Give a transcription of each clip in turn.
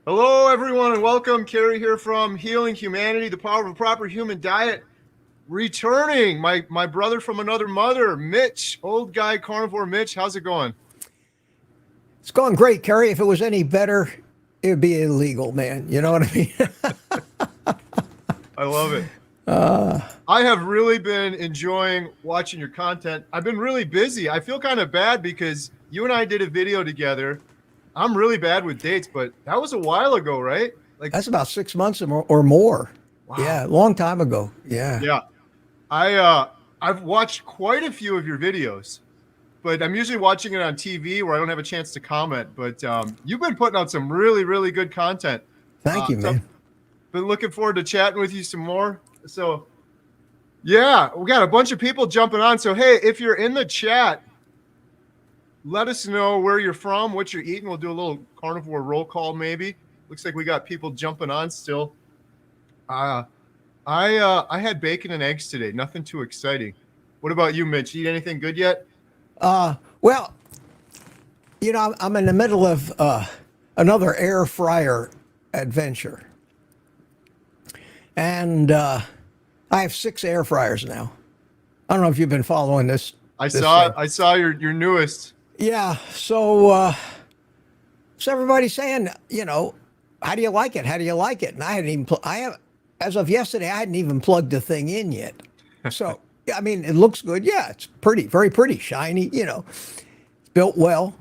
Hello, everyone, and welcome. Kerry here from Healing Humanity, the Power of a Proper Human Diet. Returning, my brother from another mother, Mitch, old guy carnivore Mitch. How's it going? It's going great, Kerry. If it was any better, it would be illegal, man. You know what I mean? I love it. I have really been enjoying watching your content. I've been really busy. I feel kind of bad because you and I did a video together. I'm really bad with dates, but that was a while ago, right? Like, That's about 6 months or more. wow. Yeah, a long time ago. Yeah. Yeah. I've watched quite a few of your videos, but I'm usually watching it on TV where I don't have a chance to comment. But you've been putting out some really, really good content. Thank you, So man. been looking forward to chatting with you some more. So yeah, we got a bunch of people jumping on. So hey, if you're in the chat, let us know where you're from, what you're eating. We'll do a little carnivore roll call maybe. Looks like we got people jumping on still. I had bacon and eggs today. Nothing too exciting. What about you, Mitch? Eat anything good yet? Well, I'm in the middle of another air fryer adventure. And I have 6 air fryers now. I don't know if you've been following this. I saw your newest. Yeah. So everybody's saying, how do you like it? How do you like it? And I hadn't even, as of yesterday, I hadn't even plugged the thing in yet. So, I mean, it looks good. Yeah, it's pretty, very pretty, shiny, it's built well.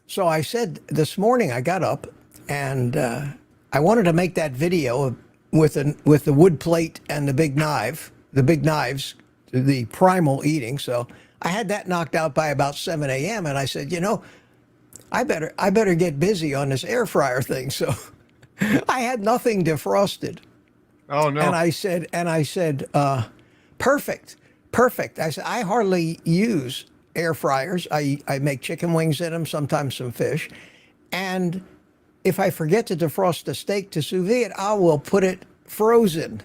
So I said this morning I got up and I wanted to make that video with the wood plate and the big knives, the primal eating. So I had that knocked out by about 7 a.m. And I said, I better get busy on this air fryer thing. So I had nothing defrosted. Oh no. And I said, perfect. I said, I hardly use air fryers. I make chicken wings in them, sometimes some fish. And if I forget to defrost a steak to sous vide, I will put it frozen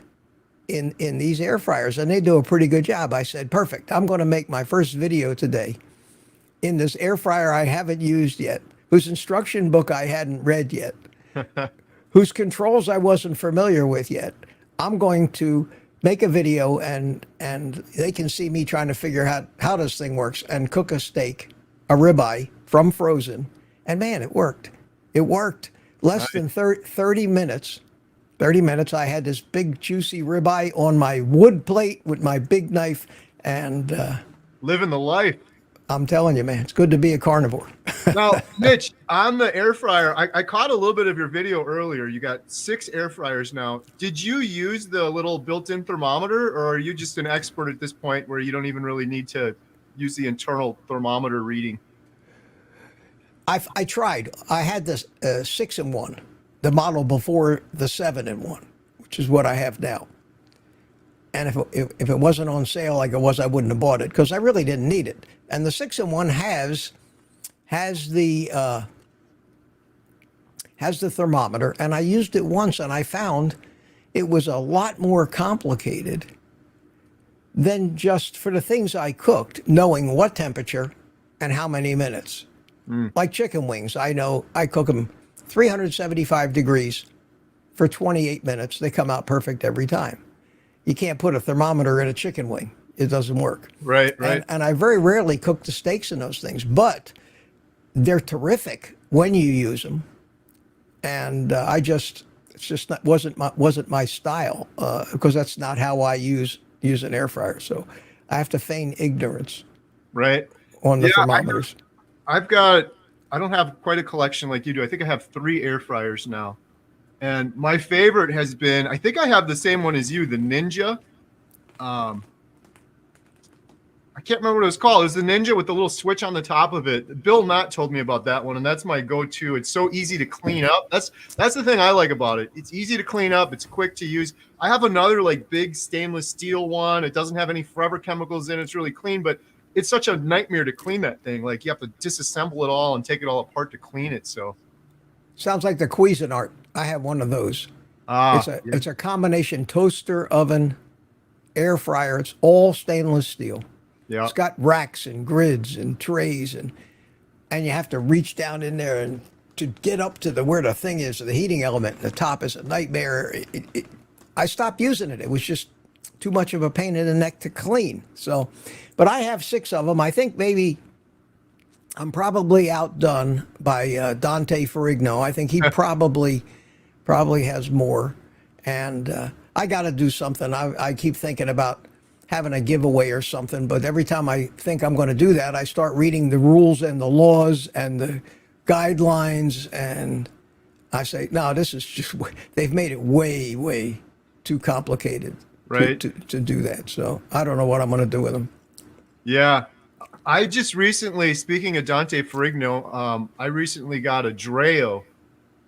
in these air fryers, and they do a pretty good job. I said, perfect. I'm going to make my first video today in this air fryer I haven't used yet, whose instruction book I hadn't read yet, whose controls I wasn't familiar with yet. I'm going to make a video and they can see me trying to figure out how this thing works and cook a steak, a ribeye from frozen. And man, it worked. It worked. Less than 30 minutes. 30 minutes, I had this big juicy ribeye on my wood plate with my big knife, and living the life. I'm telling you, man, it's good to be a carnivore. Now, Mitch, on the air fryer, I caught a little bit of your video earlier. You got 6 air fryers now. Did you use the little built-in thermometer, or are you just an expert at this point where you don't even really need to use the internal thermometer reading? I tried. I had this 6-in-1, the model before the 7-in-1, which is what I have now. And if it wasn't on sale like it was, I wouldn't have bought it because I really didn't need it. And the 6-in-1 has the thermometer, and I used it once, and I found it was a lot more complicated than just for the things I cooked, knowing what temperature and how many minutes. Like chicken wings, I know I cook them 375 degrees for 28 minutes. They come out perfect every time. You can't put a thermometer in a chicken wing. It doesn't work. Right. And I very rarely cook the steaks in those things, but they're terrific when you use them. And wasn't my style because that's not how I use an air fryer. So I have to feign ignorance. Right. On the thermometers. I don't have quite a collection like you do. I think I have 3 air fryers now. And my favorite has been, I think I have the same one as you, the Ninja. I can't remember what it was called. It was the Ninja with the little switch on the top of it. Bill Knott told me about that one, and that's my go-to. It's so easy to clean up. That's the thing I like about it. It's easy to clean up. It's quick to use. I have another like big stainless steel one. It doesn't have any forever chemicals in it. It's really clean, but it's such a nightmare to clean that thing. Like you have to disassemble it all and take it all apart to clean it. So sounds like the Cuisinart. I have one of those. It's a combination toaster, oven, air fryer. It's all stainless steel. Yeah. It's got racks and grids and trays and you have to reach down in there and to get up to where the thing is, the heating element, the top is a nightmare. I stopped using it. It was just too much of a pain in the neck to clean. So, but I have 6 of them. I think maybe I'm probably outdone by Dante Ferrigno. I think he probably has more. And I got to do something. I keep thinking about having a giveaway or something, but every time I think I'm going to do that, I start reading the rules and the laws and the guidelines, and I say, no, this is just, they've made it way, way too complicated right to do that. So I don't know what I'm going to do with them. Yeah, I just recently, speaking of Dante Ferrigno, I recently got a Dreo,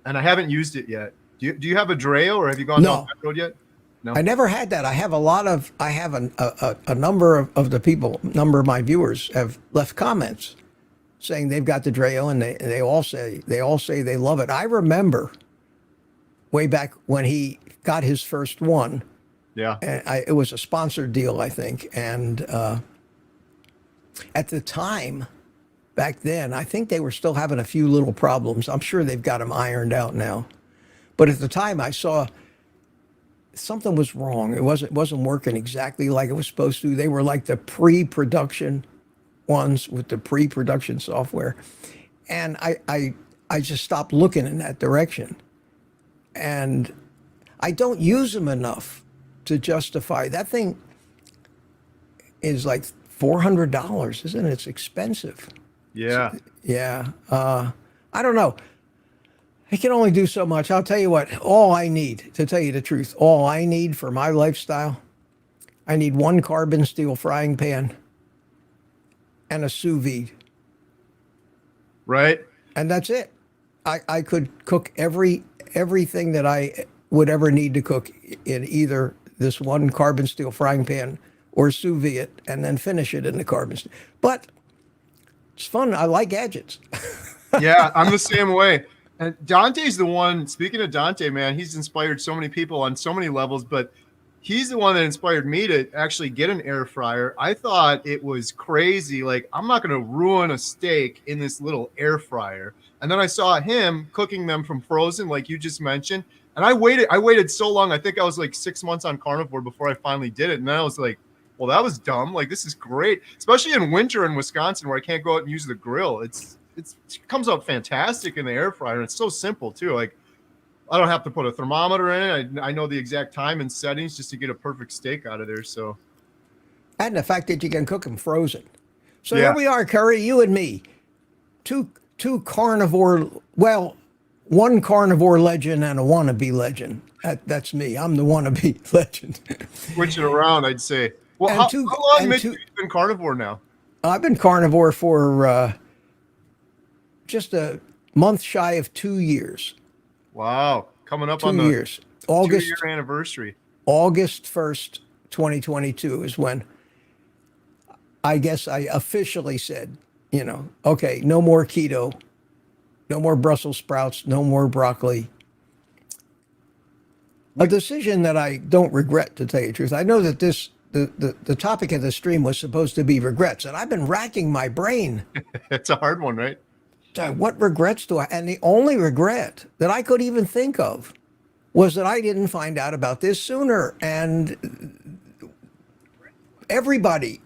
and I haven't used it yet. Do you have a Dreo, or have you gone down that road yet? No, I never had that. I have a number of the people, number of my viewers have left comments saying they've got the Dreo, and they all say they love it. I remember way back when he got his first one. Yeah, And it was a sponsored deal, I think, and at the time, back then, I think they were still having a few little problems. I'm sure they've got them ironed out now, but at the time, I saw something was wrong. It wasn't working exactly like it was supposed to. They were like the pre-production ones with the pre-production software, and I just stopped looking in that direction, and I don't use them enough to justify that thing. Is like $400, isn't it? It's expensive. yeah. Yeah. I don't know. I can only do so much. I'll tell you what, all I need, to tell you the truth, all I need for my lifestyle, I need 1 carbon steel frying pan and a sous vide. Right. And that's it. I could cook everything that I would ever need to cook in either this 1 carbon steel frying pan or sous vide it, and then finish it in the carbon steel. But it's fun. I like gadgets. Yeah, I'm the same way. And Dante's the one, speaking of Dante, man, he's inspired so many people on so many levels, but he's the one that inspired me to actually get an air fryer. I thought it was crazy. Like, I'm not going to ruin a steak in this little air fryer. And then I saw him cooking them from frozen, like you just mentioned. And I waited so long. I think I was like 6 months on Carnivore before I finally did it. And then I was like, well, that was dumb. Like, this is great, especially in winter in Wisconsin where I can't go out and use the grill. It comes out fantastic in the air fryer. And it's so simple too. Like, I don't have to put a thermometer in it. I know the exact time and settings just to get a perfect steak out of there. So, And the fact that you can cook them frozen. So Yeah. here we are, Kerry, you and me, two carnivore, well, 1 carnivore legend and a wannabe legend. That's me. I'm the wannabe legend. switch it around, I'd say. Well, And how two- long, and Mitch, two- have you been carnivore now? I've been carnivore for just a month shy of 2 years. Wow, coming up 2 on the years. August 2-year anniversary. August 1st, 2022 is when I guess I officially said, okay, no more keto, no more Brussels sprouts, no more broccoli. A decision that I don't regret, to tell you the truth. I know that the topic of the stream was supposed to be regrets, and I've been racking my brain. It's a hard one, right? What regrets do I? And the only regret that I could even think of was that I didn't find out about this sooner. And everybody,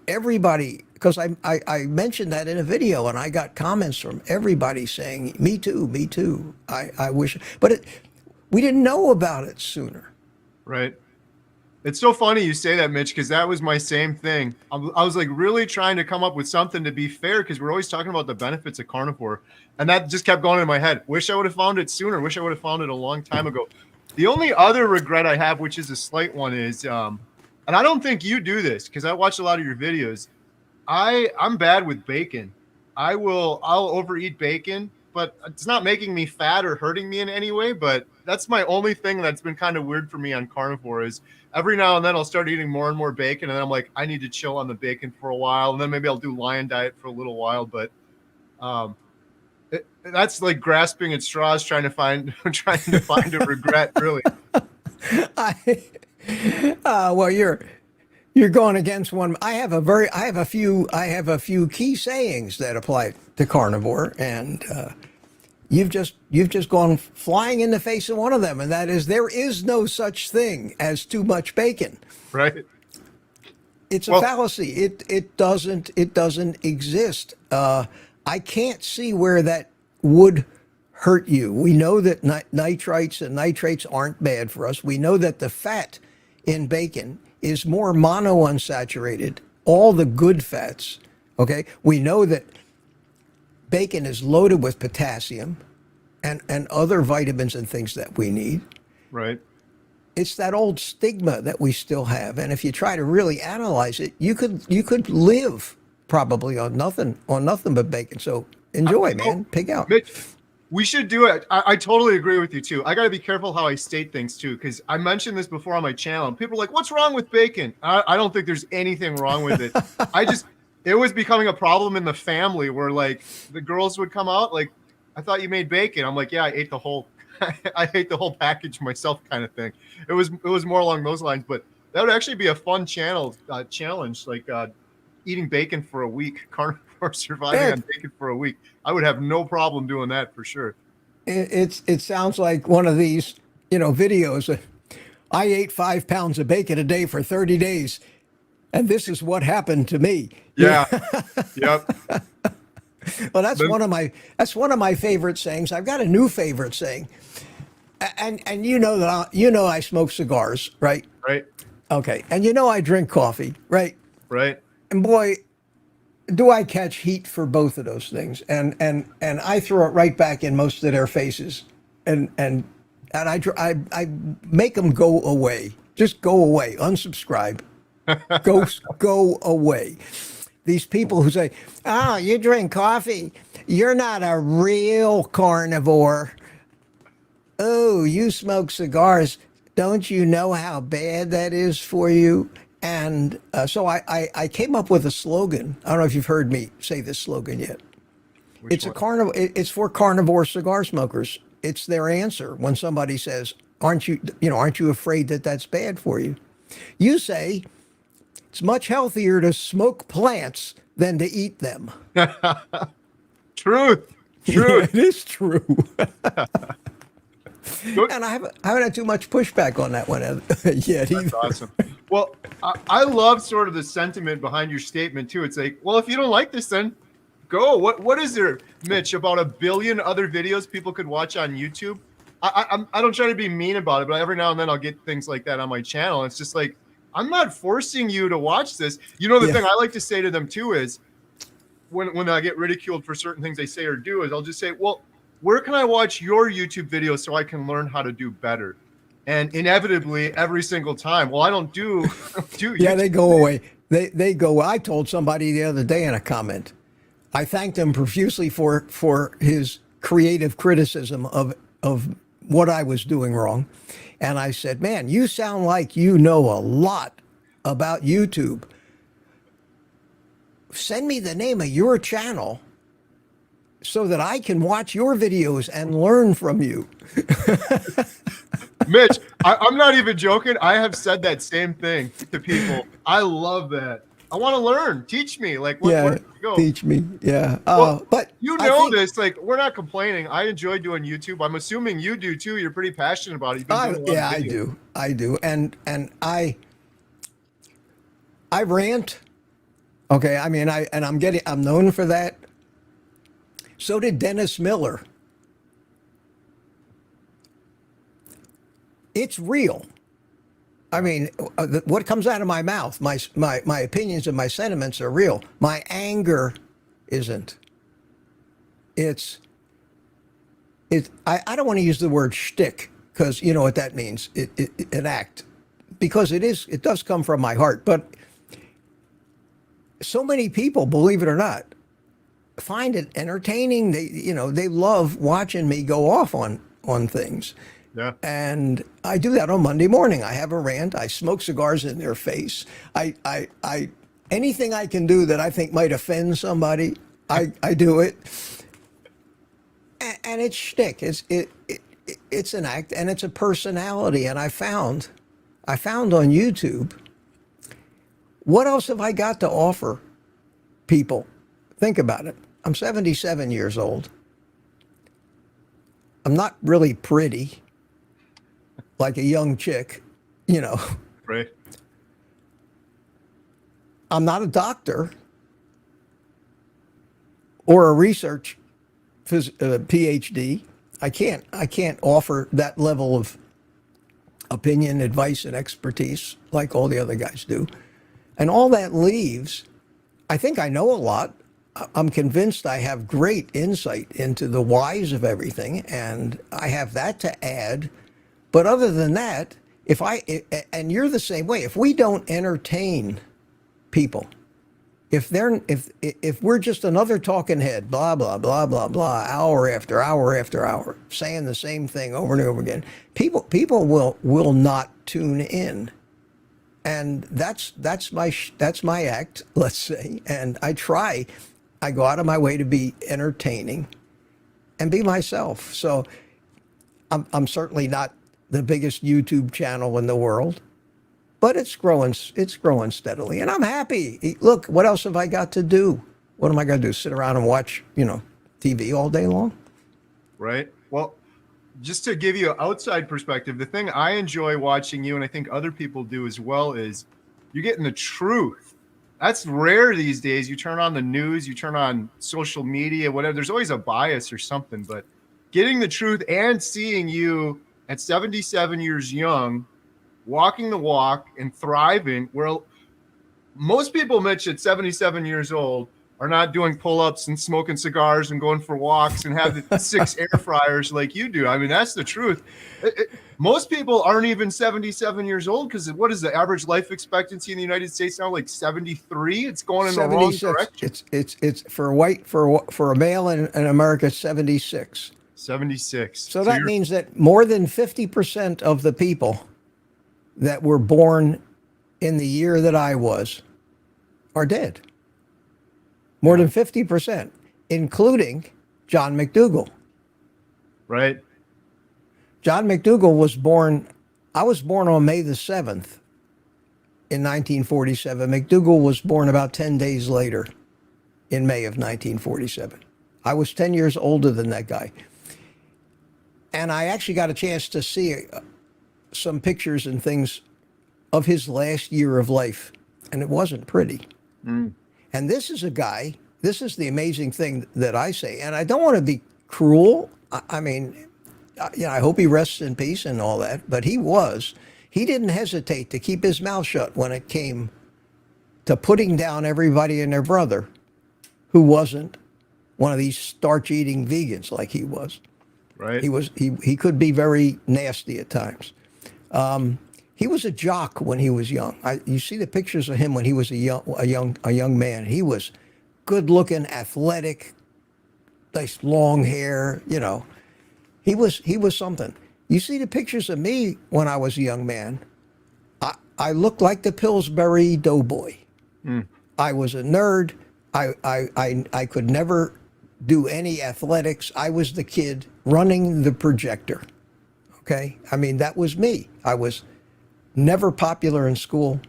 because I mentioned that in a video, and I got comments from everybody saying, me too. I wish, but we didn't know about it sooner. Right. It's so funny you say that, Mitch, because that was my same thing. I was like really trying to come up with something to be fair, because we're always talking about the benefits of carnivore. And that just kept going in my head. Wish I would have found it sooner. Wish I would have found it a long time ago. The only other regret I have, which is a slight one, is, and I don't think you do this because I watch a lot of your videos. I'm bad with bacon. I'll overeat bacon, but it's not making me fat or hurting me in any way. But that's my only thing that's been kind of weird for me on carnivore is every now and then I'll start eating more and more bacon. And then I'm like, I need to chill on the bacon for a while. And then maybe I'll do lion diet for a little while. But that's like grasping at straws, trying to find a regret, really. Well, you're going against one. I have a few key sayings that apply to carnivore, and you've just gone flying in the face of one of them, and that is there is no such thing as too much bacon. Right. It's a fallacy. It doesn't exist. I can't see where that would hurt you. We know that nitrites and nitrates aren't bad for us. We know that the fat in bacon is more monounsaturated, all the good fats. Okay, we know that bacon is loaded with potassium and other vitamins and things that we need. Right. It's that old stigma that we still have, and if you try to really analyze it, you could live probably on nothing but bacon. So enjoy, man. Pig out. Mitch, we should do it. I totally agree with you too. I got to be careful how I state things too, because I mentioned this before on my channel, and people are like, "What's wrong with bacon?" I don't think there's anything wrong with it. It was becoming a problem in the family where like the girls would come out like, "I thought you made bacon." I'm like, "Yeah, I ate the whole." I ate the whole package myself, kind of thing. It was more along those lines, but that would actually be a fun challenge, like eating bacon for a week, carnivore surviving on bacon for a week. I would have no problem doing that for sure. It sounds like one of these, videos. I ate 5 pounds of bacon a day for 30 days, and this is what happened to me. Yeah. Yep. Well, that's one of my favorite sayings. I've got a new favorite saying, and you know that I smoke cigars, right? Right. Okay, and I drink coffee, right? Right. And boy, do I catch heat for both of those things, and I throw it right back in most of their faces, and I make them go away, just go away, unsubscribe, go away. These people who say, "Oh, you drink coffee. You're not a real carnivore. Oh, you smoke cigars. Don't you know how bad that is for you?" And so I came up with a slogan. I don't know if you've heard me say this slogan yet. It's for carnivore cigar smokers. It's their answer when somebody says, aren't you afraid that that's bad for you?" You say, "It's much healthier to smoke plants than to eat them." Truth. It is true. And I haven't had too much pushback on that one yet either. That's awesome. Well, I love sort of the sentiment behind your statement too. It's like, well, if you don't like this, then go. What is there, Mitch? About 1 billion other videos people could watch on YouTube. I don't try to be mean about it, but every now and then I'll get things like that on my channel. It's just like, I'm not forcing you to watch this. The thing I like to say to them too is when I get ridiculed for certain things they say or do is I'll just say, well, where can I watch your YouTube videos so I can learn how to do better? And inevitably every single time, well, I don't do yeah, they go away. They go. I told somebody the other day in a comment, I thanked him profusely for his creative criticism of what I was doing wrong. And I said, "Man, you sound like you know a lot about YouTube. Send me the name of your channel so that I can watch your videos and learn from you." Mitch, I'm not even joking. I have said that same thing to people. I love that. I want to learn. Teach me. Like, where do you go? Teach me. Yeah. Well, but this. Like, we're not complaining. I enjoy doing YouTube. I'm assuming you do too. You're pretty passionate about it. I do. And I rant. Okay. I mean, I'm known for that. So did Dennis Miller. It's real. I mean, what comes out of my mouth, my opinions and my sentiments are real. My anger isn't. I don't want to use the word shtick because you know what that means. An act, because it does come from my heart. But so many people, believe it or not, find it entertaining. They love watching me go off on things. Yeah. And I do that on Monday morning. I have a rant. I smoke cigars in their face. I anything I can do that I think might offend somebody, I do it. And it's shtick. It's an act and it's a personality. And I found on YouTube, what else have I got to offer people? Think about it. I'm 77 years old. I'm not really pretty like a young chick, you know. Right. I'm not a doctor or a research PhD. I can't offer that level of opinion, advice, and expertise like all the other guys do. And all that leaves, I think I know a lot. I'm convinced I have great insight into the whys of everything, and I have that to add. But other than that, and you're the same way, if we don't entertain people, if we're just another talking head, blah blah blah blah blah, hour after hour after hour, saying the same thing over and over again, people will not tune in, and that's my act, let's say, and I go out of my way to be entertaining and be myself. So I'm certainly not the biggest YouTube channel in the world, but it's growing steadily, and I'm happy. Look, what else have I got to do? What am I going to do? Sit around and watch, TV all day long? Right. Well, just to give you an outside perspective, the thing I enjoy watching you, and I think other people do as well, is you're getting the truth. That's rare these days. You turn on the news, you turn on social media, whatever. There's always a bias or something, but getting the truth and seeing you at 77 years young, walking the walk and thriving, where most people, Mitch, at 77 years old are not doing pull-ups and smoking cigars and going for walks and have 6 air fryers like you do. I mean, that's the truth. Most people aren't even 77 years old, because what is the average life expectancy in the United States now? Like 73. It's going in the wrong direction. It's for a male in America, 76. 76. So that means that more than 50% of the people that were born in the year that I was are dead. More than 50%, including John McDougall. Right. John McDougall I was born on May the 7th in 1947. McDougall was born about 10 days later in May of 1947. I was 10 years older than that guy. And I actually got a chance to see some pictures and things of his last year of life, and it wasn't pretty. Mm. And this is the amazing thing that I say, and I don't want to be cruel. I mean, I hope he rests in peace and all that, but he didn't hesitate to keep his mouth shut when it came to putting down everybody and their brother who wasn't one of these starch-eating vegans like he was. Right. He could be very nasty at times. He was a jock when he was young. You see the pictures of him when he was a young man. He was good looking, athletic, nice long hair. He was something. You see the pictures of me when I was a young man. I looked like the Pillsbury Doughboy. Mm. I was a nerd. I could never do any athletics. I was the kid running the projector. Okay, I mean, that was me. I was never popular in school,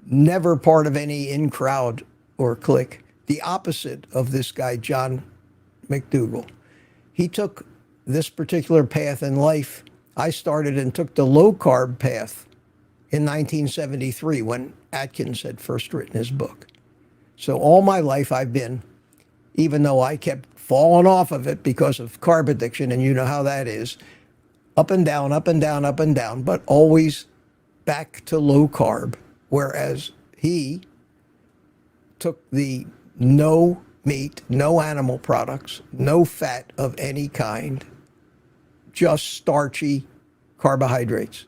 never part of any in crowd or clique. The opposite of this guy, John McDougall. He took this particular path in life. I started and took the low carb path in 1973 when Atkins had first written his book. So all my life I've been, even though I kept falling off of it because of carb addiction, and you know how that is, up and down, up and down, up and down, but always back to low carb, whereas he took the no meat, no animal products, no fat of any kind, just starchy carbohydrates.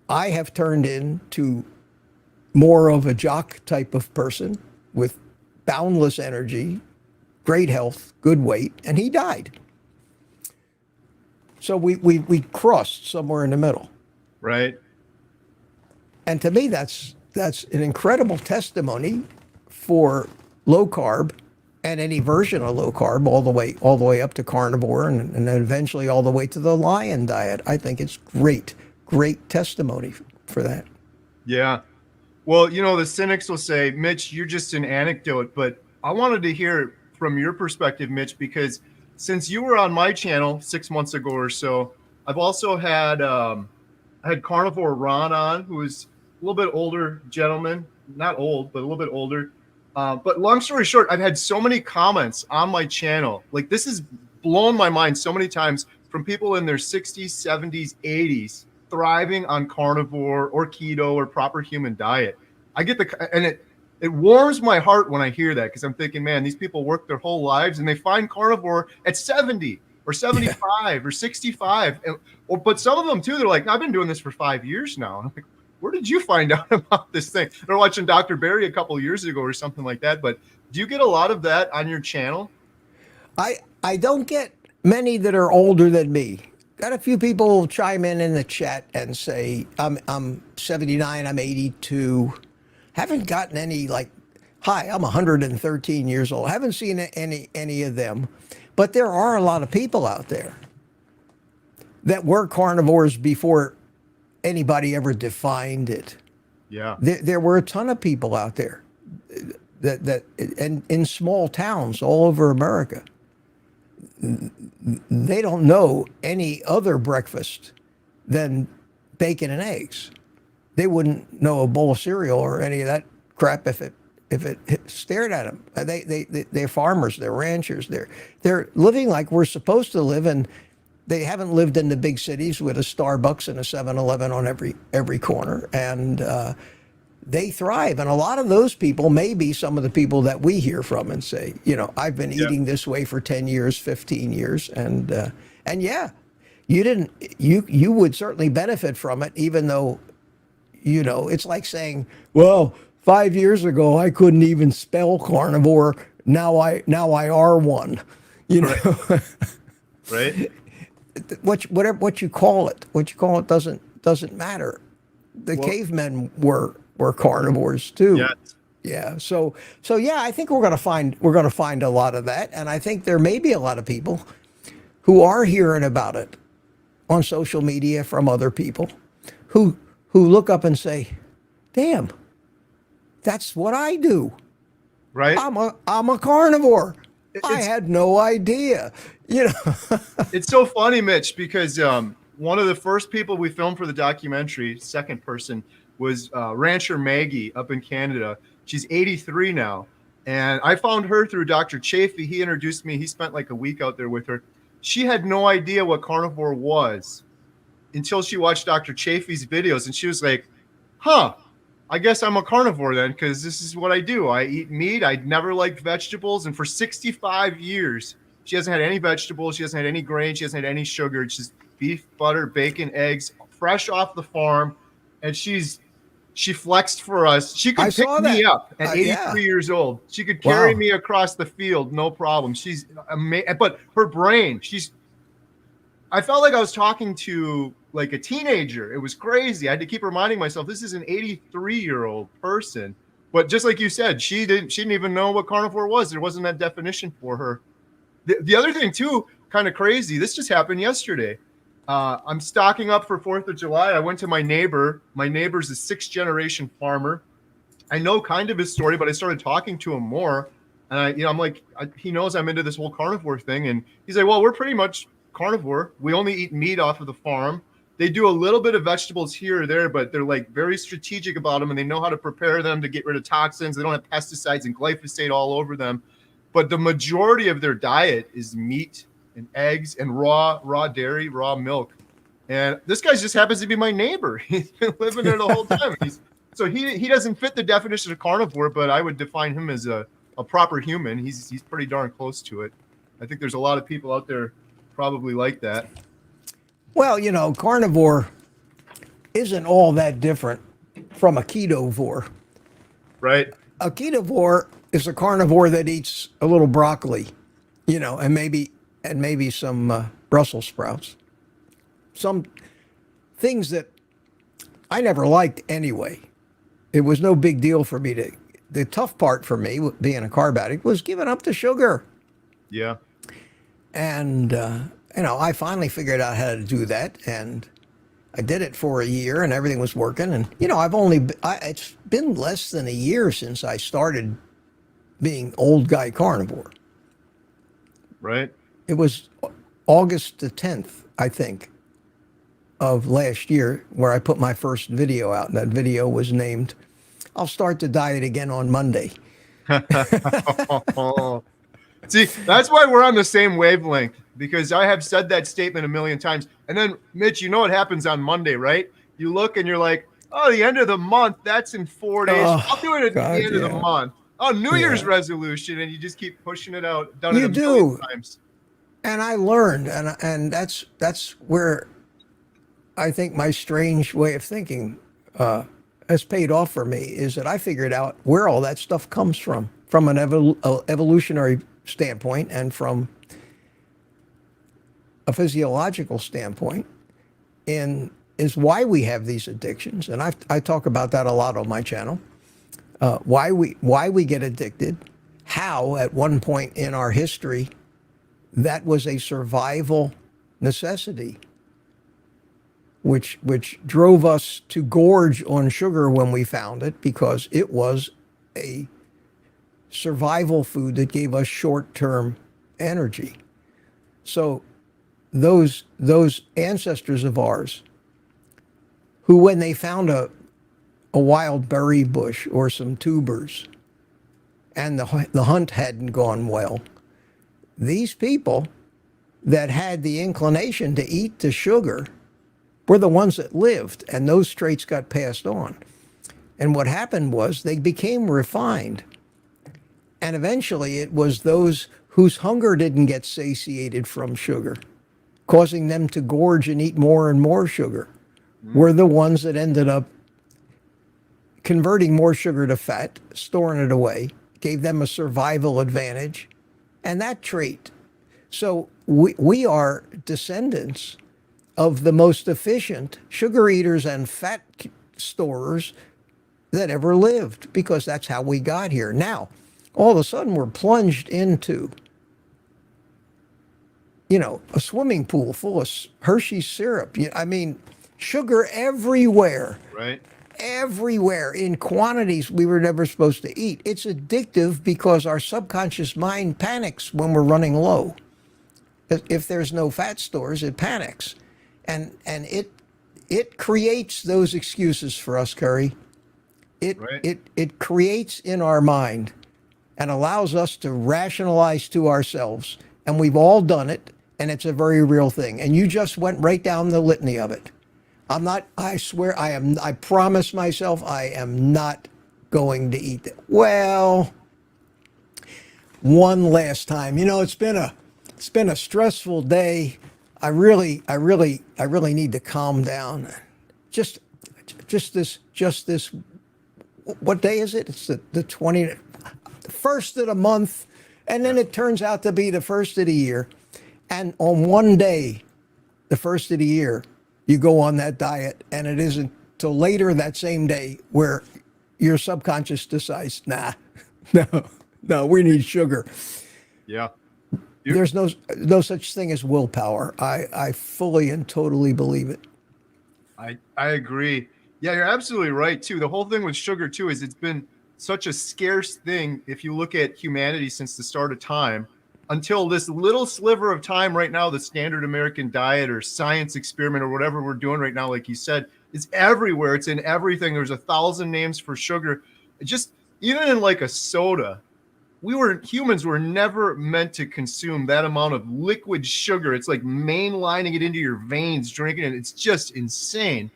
I have turned into more of a jock type of person with boundless energy, great health, good weight, and he died. So we crossed somewhere in the middle. Right. And to me, that's an incredible testimony for low carb and any version of low carb, all the way up to carnivore, and then eventually all the way to the lion diet. I think it's great testimony for that. Yeah. Well, the cynics will say, Mitch, you're just an anecdote, but I wanted to hear from your perspective, Mitch, because since you were on my channel 6 months ago or so, I've also had I had Carnivore Ron on, who is a little bit older gentleman, not old, but a little bit older. But long story short, I've had so many comments on my channel. Like, this has blown my mind so many times from people in their 60s, 70s, 80s thriving on carnivore or keto or proper human diet. I get and it warms my heart when I hear that, because I'm thinking, man, these people work their whole lives and they find carnivore at 70 or 75 or 65. But some of them too, they're like, I've been doing this for 5 years now. And I'm like, where did you find out about this thing? They're watching Dr. Barry a couple of years ago or something like that. But do you get a lot of that on your channel? I don't get many that are older than me. Got a few people chime in the chat and say, I'm 79, I'm 82. Haven't gotten any like, hi, I'm 113 years old. Haven't seen any of them. But there are a lot of people out there that were carnivores before anybody ever defined it. Yeah. There were a ton of people out there that and in small towns all over America. They don't know any other breakfast than bacon and eggs. They wouldn't know a bowl of cereal or any of that crap if it stared at them. They're farmers, they're ranchers, they're living like we're supposed to live, and they haven't lived in the big cities with a Starbucks and a 7-Eleven on every corner, and they thrive. And a lot of those people may be some of the people that we hear from and say, I've been eating this way for 10 years, 15 years, and yeah, you would certainly benefit from it, even though, it's like saying, well, 5 years ago I couldn't even spell carnivore. Now I are one. Right. What you call it doesn't matter. The cavemen were carnivores too. Yes. Yeah. So yeah, I think we're gonna find a lot of that, and I think there may be a lot of people who are hearing about it on social media from other people who look up and say, "Damn, that's what I do. Right. I'm a carnivore. I had no idea." It's so funny, Mitch, because one of the first people we filmed for the documentary, second person, was rancher Maggie up in Canada. She's 83 now. And I found her through Dr. Chafee. He introduced me. He spent like a week out there with her. She had no idea what carnivore was until she watched Dr. Chafee's videos. And she was like, huh, I guess I'm a carnivore then, because this is what I do. I eat meat. I never liked vegetables. And for 65 years, she hasn't had any vegetables. She hasn't had any grain. She hasn't had any sugar. It's just beef, butter, bacon, eggs, fresh off the farm. And she flexed for us. She could pick me up at 83 years old. She could carry me across the field, no problem. She's amazing. But her brain, I felt like I was talking to like a teenager. It was crazy. I had to keep reminding myself, this is an 83-year-old person. But just like you said, she didn't even know what carnivore was. There wasn't that definition for her. The other thing too, kind of crazy, this just happened yesterday. I'm stocking up for 4th of July. I went to my neighbor. My neighbor's a 6th-generation farmer. I know kind of his story, but I started talking to him more. And I'm like, he knows I'm into this whole carnivore thing. And he's like, well, we're pretty much carnivore. We only eat meat off of the farm. They do a little bit of vegetables here or there, but they're like very strategic about them, and they know how to prepare them to get rid of toxins. They don't have pesticides and glyphosate all over them. But the majority of their diet is meat and eggs and raw dairy, raw milk. And this guy just happens to be my neighbor. He's been living there the whole time. So he doesn't fit the definition of carnivore, but I would define him as a proper human. He's pretty darn close to it. I think there's a lot of people out there probably like that. Well, carnivore isn't all that different from a ketovore. Right. A ketovore is a carnivore that eats a little broccoli, and maybe some Brussels sprouts. Some things that I never liked anyway. It was no big deal for me the tough part for me, being a carb addict, was giving up the sugar. Yeah. And, I finally figured out how to do that, and I did it for a year, and everything was working. And, it's been less than a year since I started being old guy carnivore. Right. it was August the 10th, I think, of last year, where I put my first video out. And that video was named, I'll Start the Diet Again on Monday. See, that's why we're on the same wavelength, because I have said that statement a million times. And then, Mitch, you know what happens on Monday, right? You look and you're like, oh, the end of the month, that's in 4 days. Oh, I'll do it at God, the end of the yeah. month. Oh, New Year's Yeah. resolution. And you just keep pushing it out. Done You it a million do. times. And I learned, and that's where I think my strange way of thinking has paid off for me, is that I figured out where all that stuff comes from an evolutionary standpoint and from a physiological standpoint, and is why we have these addictions. And I talk about that a lot on my channel. Why we get addicted, how at one point in our history that was a survival necessity, which drove us to gorge on sugar when we found it, because it was a survival food that gave us short-term energy. So those ancestors of ours, who when they found a wild berry bush or some tubers, and the hunt hadn't gone well, these people that had the inclination to eat the sugar were the ones that lived, and those traits got passed on. And what happened was they became refined. And eventually it was those whose hunger didn't get satiated from sugar, causing them to gorge and eat more and more sugar, were the ones that ended up converting more sugar to fat, storing it away, gave them a survival advantage, and that trait. So we are descendants of the most efficient sugar eaters and fat storers that ever lived, because that's how we got here. Now, all of a sudden, we're plunged into, a swimming pool full of Hershey's syrup. I mean, sugar everywhere. Right. Everywhere, in quantities we were never supposed to eat. It's addictive because our subconscious mind panics when we're running low. If there's no fat stores, it panics. And it creates those excuses for us, Kerry. It creates in our mind and allows us to rationalize to ourselves. And we've all done it, and it's a very real thing. And you just went right down the litany of it. I swear, I promise myself I am not going to eat that. Well, one last time. It's been a stressful day. I really need to calm down. Just this, what day is it? It's the 21st of the month, and then it turns out to be the first of the year. And on one day, the first of the year, you go on that diet, and it isn't till later that same day where your subconscious decides, no, we need sugar. Yeah. There's no such thing as willpower. I fully and totally believe it. I agree. Yeah, you're absolutely right too. The whole thing with sugar too is it's been such a scarce thing if you look at humanity since the start of time, until this little sliver of time right now, the standard American diet or science experiment or whatever we're doing right now, like you said, is everywhere. It's in everything. There's 1,000 names for sugar. Just even in like a soda, humans were never meant to consume that amount of liquid sugar. It's like mainlining it into your veins, drinking it. It's just insane.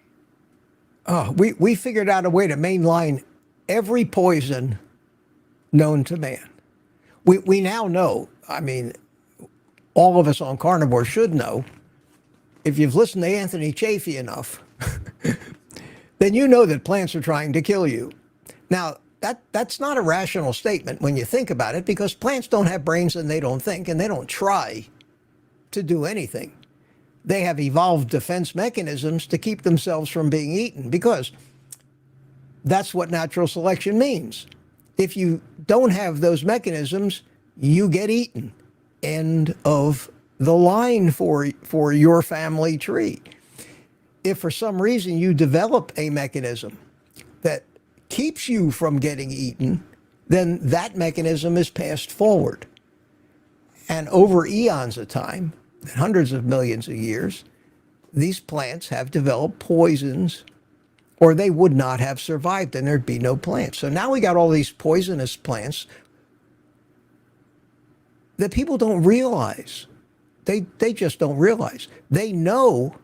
Oh, we figured out a way to mainline every poison known to man. We now know, I mean, all of us on Carnivore should know, if you've listened to Anthony Chafee enough, then you know that plants are trying to kill you. Now, that's not a rational statement when you think about it, because plants don't have brains and they don't think and they don't try to do anything. They have evolved defense mechanisms to keep themselves from being eaten, because that's what natural selection means. If you don't have those mechanisms, you get eaten. End of the line for your family tree. If for some reason you develop a mechanism that keeps you from getting eaten, then that mechanism is passed forward. And over eons of time, hundreds of millions of years, these plants have developed poisons, or they would not have survived and there'd be no plants. So now we got all these poisonous plants that people don't realize. They just don't realize. They know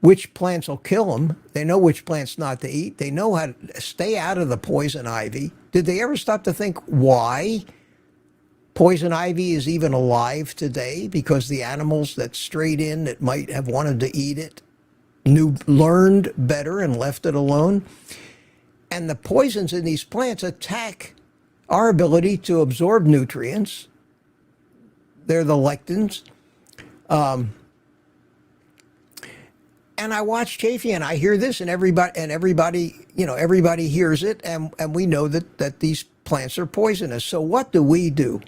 which plants will kill them. They know which plants not to eat. They know how to stay out of the poison ivy. Did they ever stop to think why poison ivy is even alive today? Because the animals that strayed in that might have wanted to eat it learned better and left it alone. And the poisons in these plants attack our ability to absorb nutrients. They're the lectins. And I watch Chafee and I hear this, and everybody hears it, and we know that these plants are poisonous. So what do?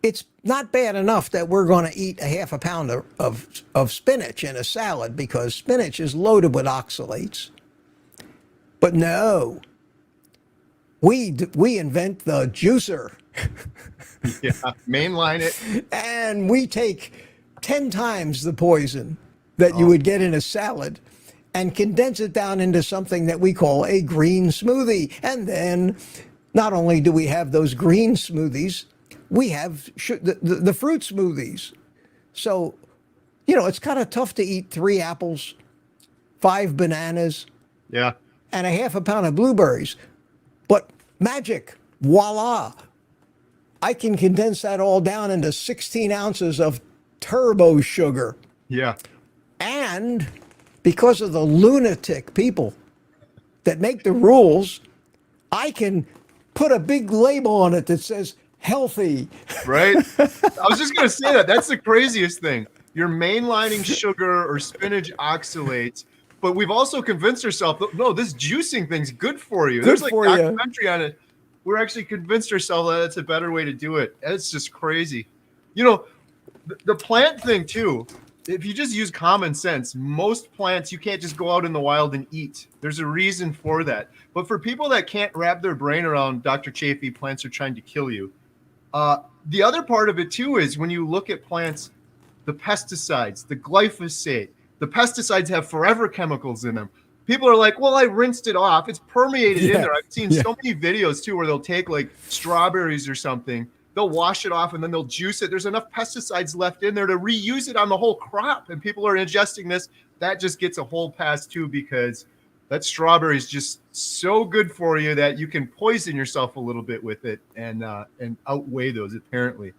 It's not bad enough that we're going to eat a half a pound of spinach in a salad because spinach is loaded with oxalates. But no, we invent the juicer. Yeah, mainline it. And we take 10 times the poison that you would get in a salad and condense it down into something that we call a green smoothie. And then not only do we have those green smoothies, we have the fruit smoothies. So, it's kind of tough to eat 3 apples, 5 bananas, Yeah. and a half a pound of blueberries. But magic, voila. I can condense that all down into 16 ounces of turbo sugar. Yeah. And because of the lunatic people that make the rules, I can put a big label on it that says healthy. Right? I was just going to say that. That's the craziest thing. You're mainlining sugar or spinach oxalates, but we've also convinced ourselves that, no, this juicing thing's good for you. There's like a documentary on it. We're actually convinced ourselves that it's a better way to do it. It's just crazy. The plant thing too, if you just use common sense, most plants you can't just go out in the wild and eat. There's a reason for that. But for people that can't wrap their brain around Dr. Chafee, plants are trying to kill you. The other part of it too is when you look at plants, the pesticides, the glyphosate, the pesticides have forever chemicals in them. People are like, well, I rinsed it off. It's permeated in there. I've seen so many videos too where they'll take like strawberries or something. They'll wash it off and then they'll juice it. There's enough pesticides left in there to reuse it on the whole crop. And people are ingesting this. That just gets a whole pass too, because that strawberry is just so good for you that you can poison yourself a little bit with it and outweigh those apparently.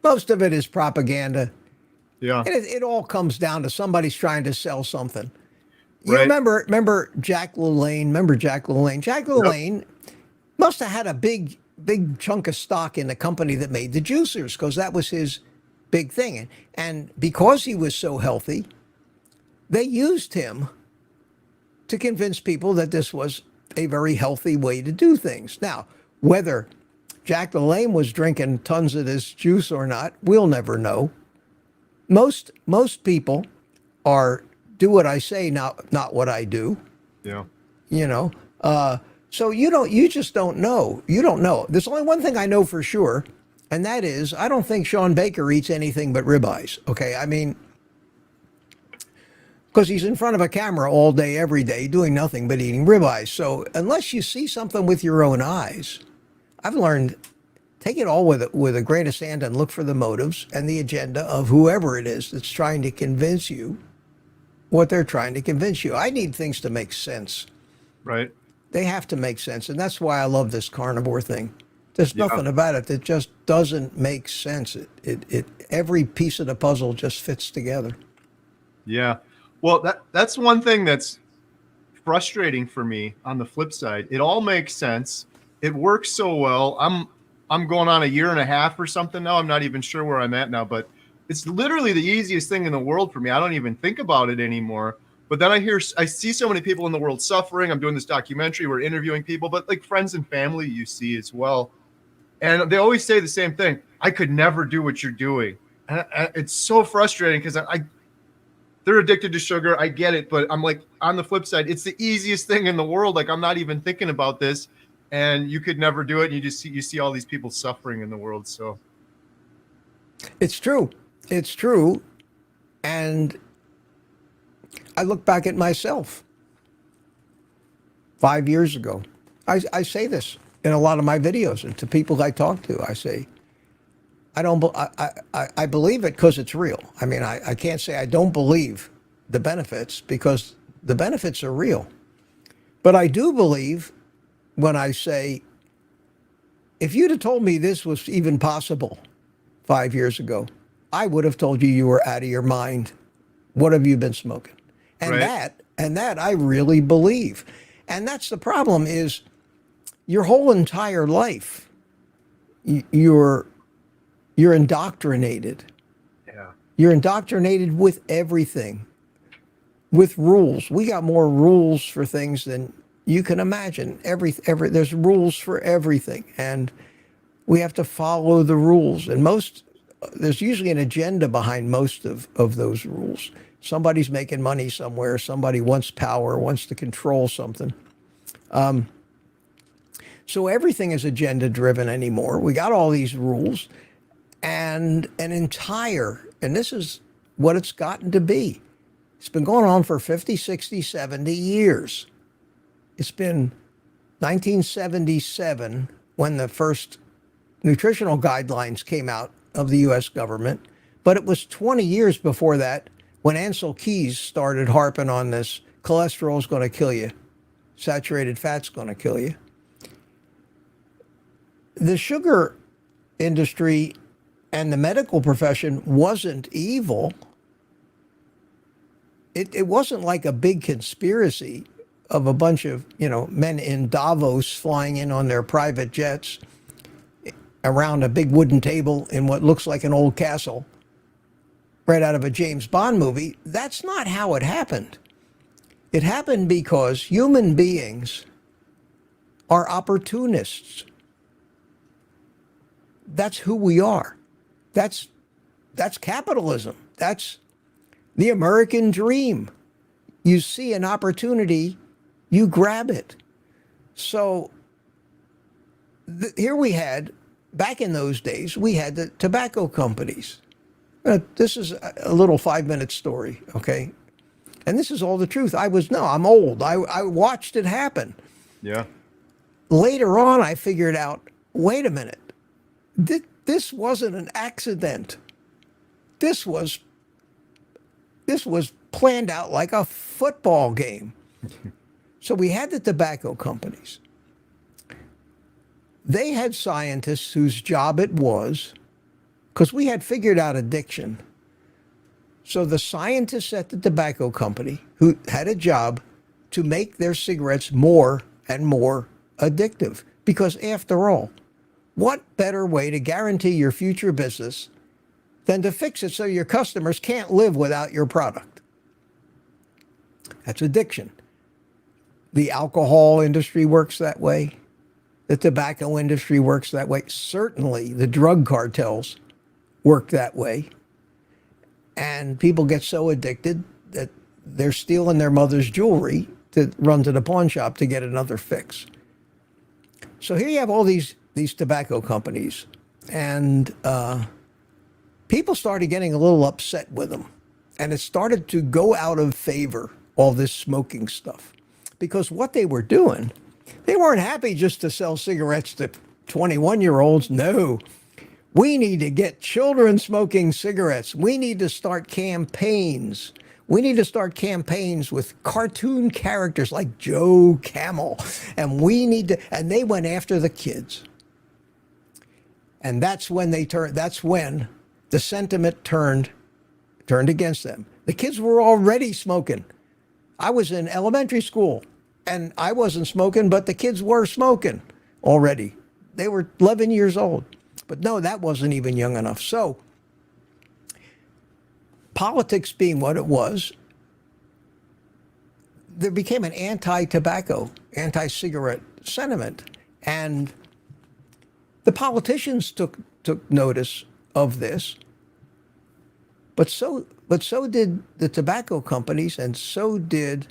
Most of it is propaganda. Yeah. It all comes down to somebody's trying to sell something. You Right. remember Jack LaLanne? Remember Jack LaLanne? Jack LaLanne must have had a big chunk of stock in the company that made the juicers because that was his big thing. And because he was so healthy, they used him to convince people that this was a very healthy way to do things. Now, whether Jack LaLanne was drinking tons of this juice or not, we'll never know. Most people are do what I say, not what I do. Yeah. So you just don't know. You don't know. There's only one thing I know for sure, and that is I don't think Sean Baker eats anything but ribeyes. Okay, I mean, because he's in front of a camera all day, every day, doing nothing but eating ribeyes. So unless you see something with your own eyes, I've learned take it all with a grain of sand and look for the motives and the agenda of whoever it is that's trying to convince you what they're trying to convince you. I need things to make sense. Right. They have to make sense. And that's why I love this carnivore thing. There's nothing about it that just doesn't make sense. It every piece of the puzzle just fits together. Yeah. Well, that's one thing that's frustrating for me on the flip side. It all makes sense. It works so well. I'm going on a year and a half or something now. I'm not even sure where I'm at now, but it's literally the easiest thing in the world for me. I don't even think about it anymore. But then I see so many people in the world suffering. I'm doing this documentary. We're interviewing people, but like friends and family you see as well. And they always say the same thing. I could never do what you're doing. And it's so frustrating because they're addicted to sugar. I get it. But I'm like, on the flip side, it's the easiest thing in the world. Like I'm not even thinking about this and you could never do it. And you see all these people suffering in the world. So. It's true. It's true. And I look back at myself 5 years ago. I say this in a lot of my videos and to people I talk to. I say, I believe it because it's real. I mean, I can't say I don't believe the benefits because the benefits are real. But I do believe when I say, if you'd have told me this was even possible 5 years ago, I would have told you you were out of your mind. What have you been smoking? And Right. that I really believe. And that's the problem is your whole entire life, you're indoctrinated. Yeah. You're indoctrinated with everything, with rules. We got more rules for things than you can imagine. There's rules for everything, and we have to follow the rules. And there's usually an agenda behind most of those rules. Somebody's making money somewhere. Somebody wants power, wants to control something. So everything is agenda driven anymore. We got all these rules and and this is what it's gotten to be. It's been going on for 50, 60, 70 years. It's been 1977 when the first nutritional guidelines came out of the U.S. government, but it was 20 years before that when Ansel Keys started harping on this cholesterol is going to kill you, saturated fat's going to kill you. The sugar industry and the medical profession wasn't evil. It wasn't like a big conspiracy of a bunch of, men in Davos flying in on their private jets around a big wooden table in what looks like an old castle right out of a James Bond movie. That's not how it happened. It happened because human beings are opportunists. That's who we are. That's capitalism. That's the American dream. You see an opportunity, you grab it. So here we had, back in those days, we had the tobacco companies. This is a little 5-minute story, okay? And this is all the truth. I'm old. I watched it happen. Yeah. Later on, I figured out, wait a minute. This wasn't an accident. This was planned out like a football game. So we had the tobacco companies. They had scientists whose job it was, because we had figured out addiction. So the scientists at the tobacco company who had a job to make their cigarettes more and more addictive. Because after all, what better way to guarantee your future business than to fix it so your customers can't live without your product? That's addiction. The alcohol industry works that way. The tobacco industry works that way. Certainly the drug cartels work that way. And people get so addicted that they're stealing their mother's jewelry to run to the pawn shop to get another fix. So here you have all these tobacco companies, and people started getting a little upset with them. And it started to go out of favor, all this smoking stuff. Because what they were doing, they weren't happy just to sell cigarettes to 21-year-olds. No. We need to get children smoking cigarettes. We need to start campaigns. We need to start campaigns with cartoon characters like Joe Camel. And they went after the kids. And that's when the sentiment turned against them. The kids were already smoking. I was in elementary school and I wasn't smoking, but the kids were smoking already. They were 11 years old. But no, that wasn't even young enough. So politics being what it was, there became an anti-tobacco, anti-cigarette sentiment. And the politicians took notice of this, but so did the tobacco companies, and so did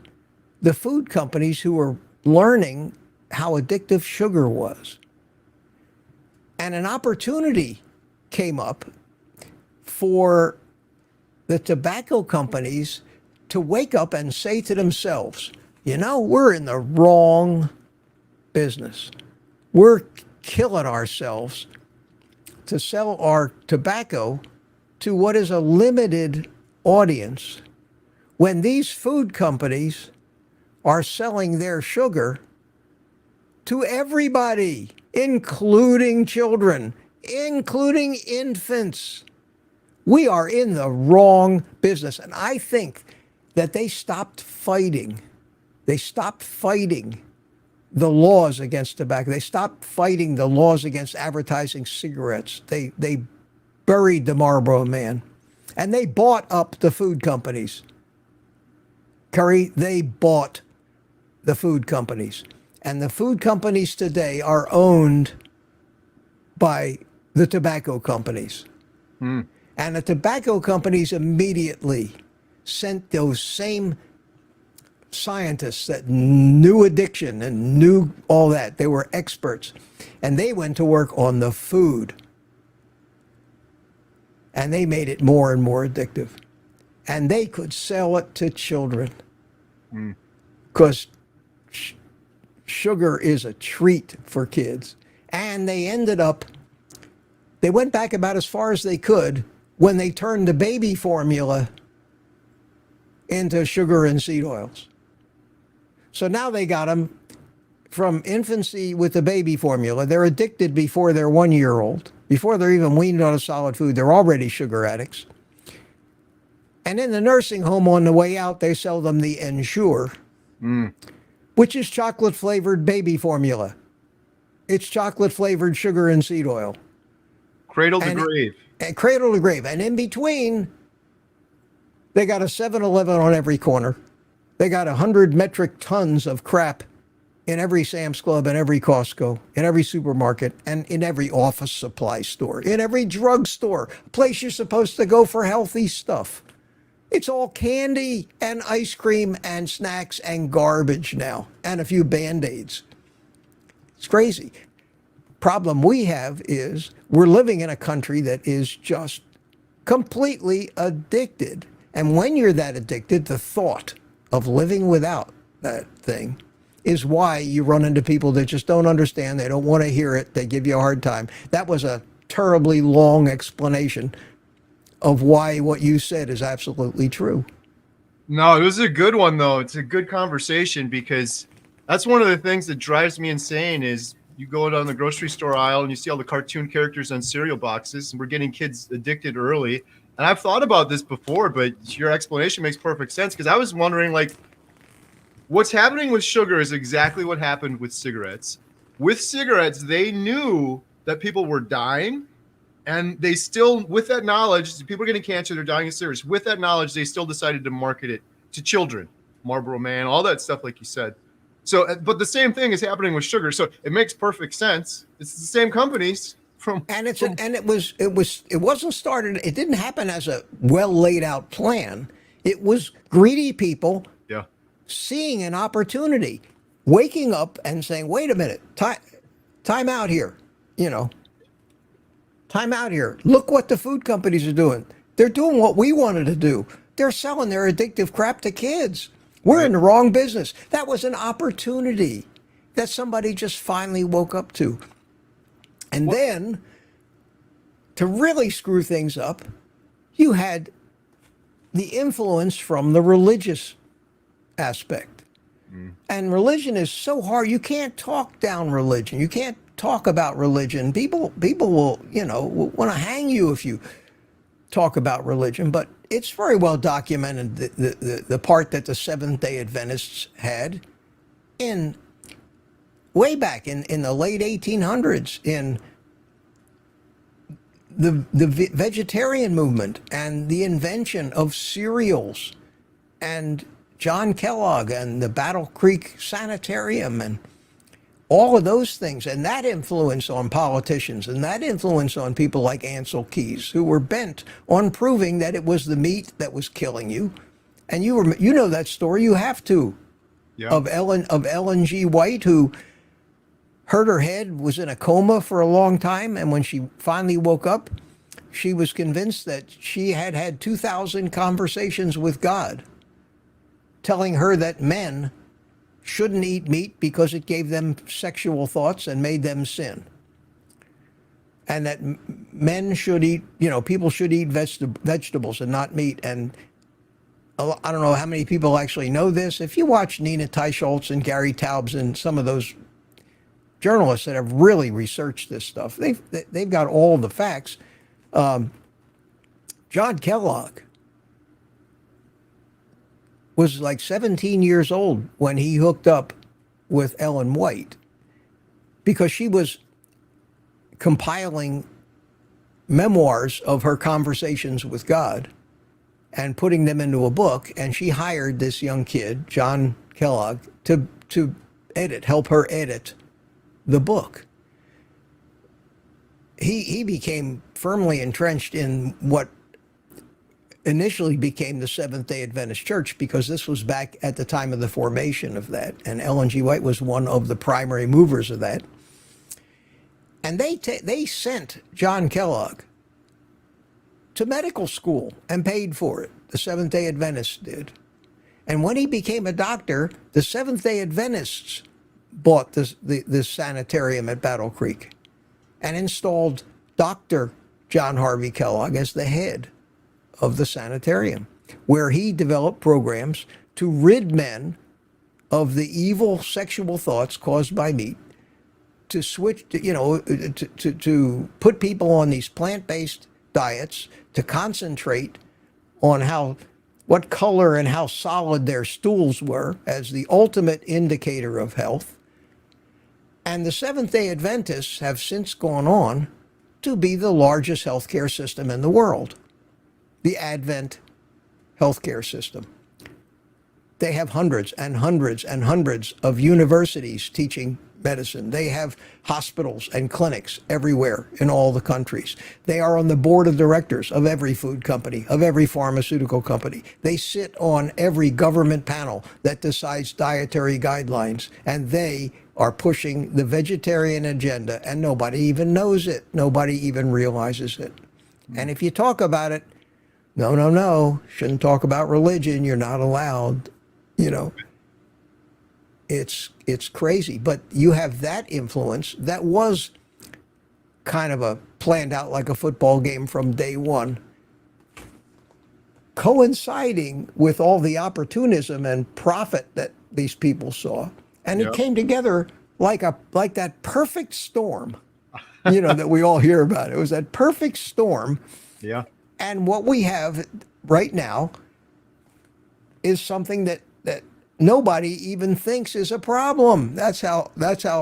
the food companies who were learning how addictive sugar was. And an opportunity came up for the tobacco companies to wake up and say to themselves, you know, we're in the wrong business. We're killing ourselves to sell our tobacco to what is a limited audience when these food companies are selling their sugar to everybody, including children, including infants. We are in the wrong business. And I think that they stopped fighting. They stopped fighting the laws against tobacco. They stopped fighting the laws against advertising cigarettes. They buried the Marlboro Man. And they bought up the food companies. Kerry, they bought the food companies. And the food companies today are owned by the tobacco companies. And the tobacco companies immediately sent those same scientists that knew addiction and knew all that. They were experts. And they went to work on the food. And they made it more and more addictive. And they could sell it to children. Because sugar is a treat for kids. And they went back about as far as they could when they turned the baby formula into sugar and seed oils. So now they got them from infancy with the baby formula. They're addicted before they're 1 year old. Before they're even weaned on a solid food, they're already sugar addicts. And in the nursing home on the way out, they sell them the Ensure, which is chocolate flavored baby formula. It's chocolate flavored sugar and seed oil. Cradle to grave. And cradle to grave. And in between, they got a 7-Eleven on every corner. They got 100 metric tons of crap in every Sam's Club, in every Costco, in every supermarket, and in every office supply store, in every drugstore, a place you're supposed to go for healthy stuff. It's all candy and ice cream and snacks and garbage now, and a few Band-Aids. It's crazy. Problem we have is we're living in a country that is just completely addicted. And when you're that addicted, the thought of living without that thing is why you run into people that just don't understand. They don't want to hear it. They give you a hard time. That was a terribly long explanation of why what you said is absolutely true. No, it was a good one, though. It's a good conversation because that's one of the things that drives me insane is you go down the grocery store aisle and you see all the cartoon characters on cereal boxes, and we're getting kids addicted early. And I've thought about this before, but your explanation makes perfect sense because I was wondering, like, what's happening with sugar is exactly what happened with cigarettes. With cigarettes, they knew that people were dying, and they still, with that knowledge, people are getting cancer, they're dying of cigarettes. With that knowledge, they still decided to market it to children. Marlboro Man, all that stuff, like you said. So, but the same thing is happening with sugar. So it makes perfect sense. It's the same companies. It wasn't started. It didn't happen as a well laid out plan. It was greedy people seeing an opportunity, waking up and saying, "Wait a minute, time out here." Time out here. Look what the food companies are doing. They're doing what we wanted to do. They're selling their addictive crap to kids. We're in the wrong business. That was an opportunity that somebody just finally woke up to. And then, to really screw things up, you had the influence from the religious aspect. And religion is so hard. You can't talk down religion. You can't talk about religion. People will, want to hang you if you talk about religion. But it's very well documented the part that the Seventh-day Adventists had in way back in the late 1800s in the vegetarian movement and the invention of cereals and John Kellogg and the Battle Creek Sanitarium and all of those things, and that influence on politicians and that influence on people like Ansel Keys, who were bent on proving that it was the meat that was killing you. And you know that story. You have to. Yeah. Of Ellen G. White, who hurt her head, was in a coma for a long time, and when she finally woke up, she was convinced that she had had 2,000 conversations with God, telling her that men shouldn't eat meat because it gave them sexual thoughts and made them sin. And that men should eat, people should eat vegetables and not meat. And I don't know how many people actually know this. If you watch Nina Teicholz and Gary Taubes and some of those journalists that have really researched this stuff, they've got all the facts. John Kellogg was like 17 years old when he hooked up with Ellen White, because she was compiling memoirs of her conversations with God and putting them into a book. And she hired this young kid, John Kellogg, to help her edit the book. He became firmly entrenched in what initially became the Seventh-day Adventist Church, because this was back at the time of the formation of that. And Ellen G. White was one of the primary movers of that. And they sent John Kellogg to medical school and paid for it. The Seventh-day Adventists did. And when he became a doctor, the Seventh-day Adventists bought this sanitarium at Battle Creek and installed Dr. John Harvey Kellogg as the head of the sanitarium, where he developed programs to rid men of the evil sexual thoughts caused by meat, to switch to put people on these plant-based diets, to concentrate on what color and how solid their stools were as the ultimate indicator of health. And the Seventh-day Adventists have since gone on to be the largest healthcare system in the world, the Advent healthcare system. They have hundreds and hundreds and hundreds of universities teaching medicine. They have hospitals and clinics everywhere in all the countries. They are on the board of directors of every food company, of every pharmaceutical company. They sit on every government panel that decides dietary guidelines, and they are pushing the vegetarian agenda, and nobody even knows it. Nobody even realizes it. And if you talk about it, no, shouldn't talk about religion. You're not allowed, It's crazy. But you have that influence that was kind of planned out like a football game from day one, coinciding with all the opportunism and profit that these people saw. And it came together like that perfect storm, that we all hear about. It was that perfect storm. Yeah. And what we have right now is something that nobody even thinks is a problem. That's how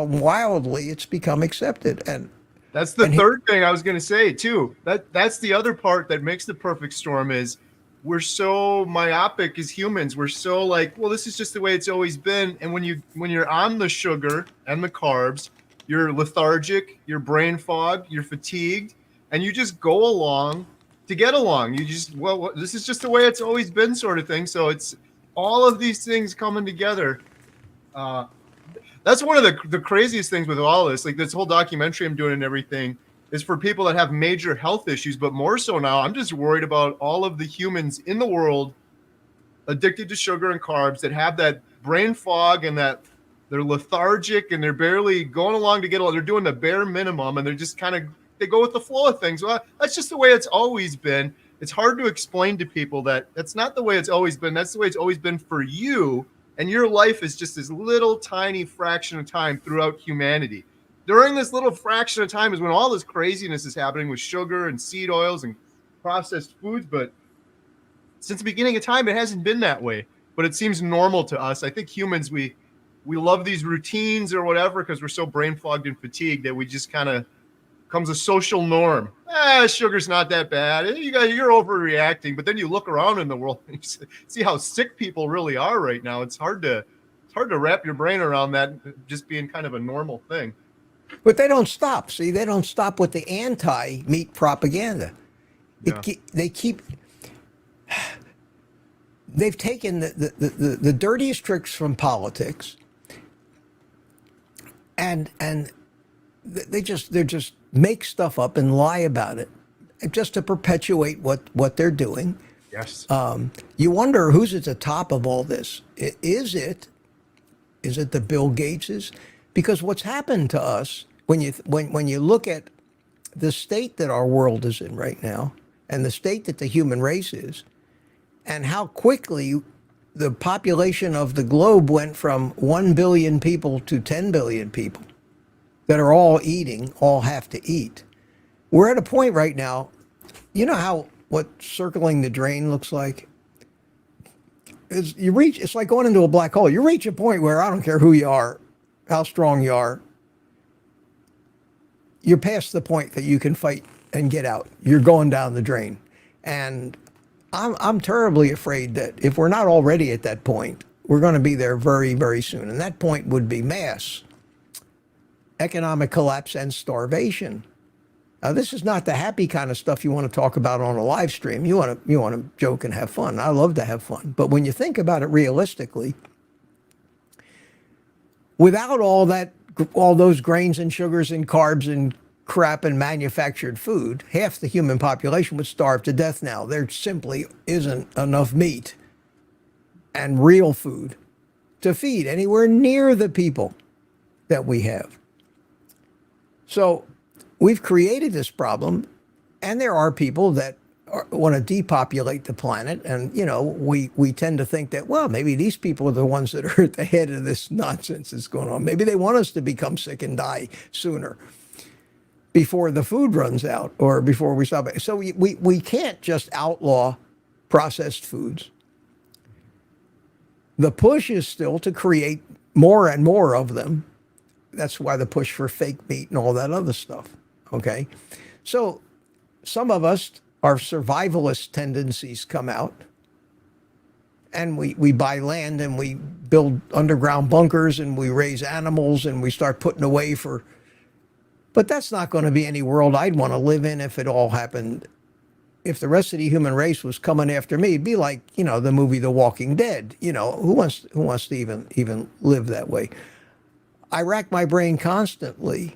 wildly it's become accepted. And that's the third thing I was going to say too. That's the other part that makes the perfect storm is we're so myopic as humans. We're so like, well, this is just the way it's always been. And when you're on the sugar and the carbs, you're lethargic, you're brain fogged, you're fatigued, and you just go along to get along. You just, well, this is just the way it's always been, sort of thing. So it's all of these things coming together. That's one of the craziest things with all this, like this whole documentary I'm doing and everything, is for people that have major health issues. But more so now, I'm just worried about all of the humans in the world addicted to sugar and carbs that have that brain fog and that they're lethargic and they're barely going along to get along. They're doing the bare minimum and they're just they go with the flow of things. Well, that's just the way it's always been. It's hard to explain to people that that's not the way it's always been. That's the way it's always been for you. And your life is just this little tiny fraction of time throughout humanity. During this little fraction of time is when all this craziness is happening with sugar and seed oils and processed foods. But since the beginning of time, it hasn't been that way. But it seems normal to us. I think humans, we love these routines or whatever because we're so brain fogged and fatigued that we just kind of comes a social norm. Sugar's not that bad. You're overreacting. But then you look around in the world and you see how sick people really are right now. It's hard to wrap your brain around that just being kind of a normal thing. But they don't stop. See, they don't stop with the anti-meat propaganda. Yeah. They've taken the dirtiest tricks from politics, and they just make stuff up and lie about it. just to perpetuate what they're doing. Yes. You wonder who's at the top of all this. Is it the Bill Gateses? Because what's happened to us when you look at the state that our world is in right now, and the state that the human race is, and how quickly the population of the globe went from 1 billion people to 10 billion people that are all eating, all have to eat. We're at a point right now, you know what circling the drain looks like? It's like going into a black hole. You reach a point where I don't care who you are, how strong you are, you're past the point that you can fight and get out. You're going down the drain. And I'm terribly afraid that if we're not already at that point, we're going to be there very, very soon. And that point would be mass economic collapse and starvation. Now, this is not the happy kind of stuff you want to talk about on a live stream. You want to joke and have fun. I love to have fun. But when you think about it realistically, without all those grains and sugars and carbs and crap and manufactured food, half the human population would starve to death now. There simply isn't enough meat and real food to feed anywhere near the people that we have. So we've created this problem, and there are people that want to depopulate the planet. And, we tend to think that, well, maybe these people are the ones that are at the head of this nonsense that's going on. Maybe they want us to become sick and die sooner before the food runs out or before we stop it. So we can't just outlaw processed foods. The push is still to create more and more of them. That's why the push for fake meat and all that other stuff. Okay. So some of us, our survivalist tendencies come out, and we buy land and we build underground bunkers and we raise animals and we start putting away for, but that's not going to be any world I'd want to live in if it all happened. If the rest of the human race was coming after me, it'd be like, the movie The Walking Dead. Who wants to even live that way? I rack my brain constantly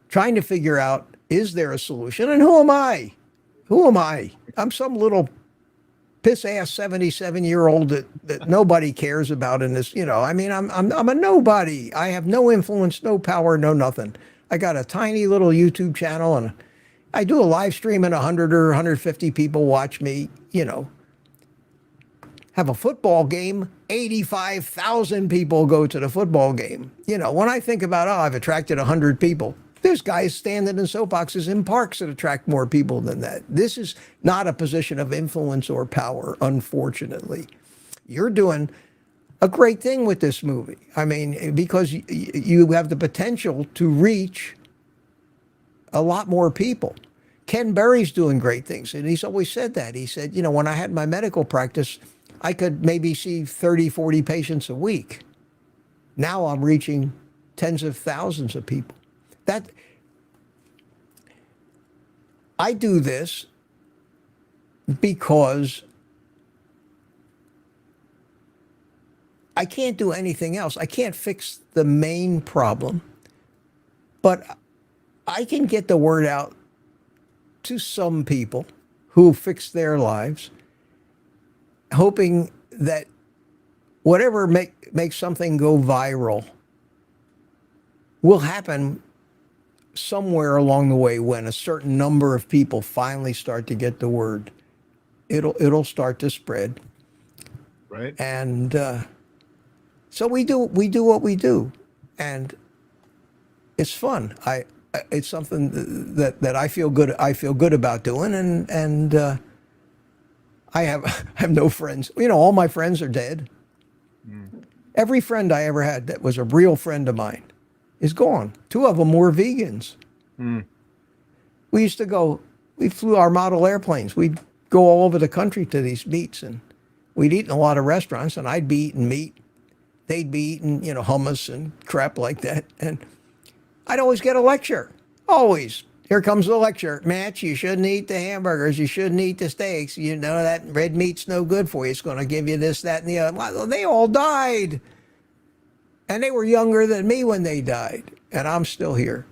trying to figure out, is there a solution? And who am I? Who am I? I'm some little piss-ass 77-year-old that nobody cares about in this, I'm a nobody. I have no influence, no power, no nothing. I got a tiny little YouTube channel, and I do a live stream and 100 or 150 people watch me, have a football game, 85,000 people go to the football game. When I think about, I've attracted 100 people, there's guys standing in soapboxes in parks that attract more people than that. This is not a position of influence or power, unfortunately. You're doing a great thing with this movie. Because you have the potential to reach a lot more people. Ken Berry's doing great things, and he's always said that. He said, when I had my medical practice, I could maybe see 30, 40 patients a week. Now I'm reaching tens of thousands of people. That I do this because I can't do anything else. I can't fix the main problem, but I can get the word out to some people who fix their lives, hoping that whatever makes something go viral will happen somewhere along the way. When a certain number of people finally start to get the word, it'll start to spread. Right. And so we do what we do, and it's fun. It's something that I feel good about doing, and I have no friends. All my friends are dead. Every friend I ever had that was a real friend of mine is gone. 2 of them were vegans. We flew our model airplanes. We'd go all over the country to these meets, and we'd eat in a lot of restaurants, and I'd be eating meat. They'd be eating, hummus and crap like that. And I'd always get a lecture. Always. Here comes the lecture. Matt, you shouldn't eat the hamburgers. You shouldn't eat the steaks. That red meat's no good for you. It's going to give you this, that, and the other. Well, they all died. And they were younger than me when they died. And I'm still here.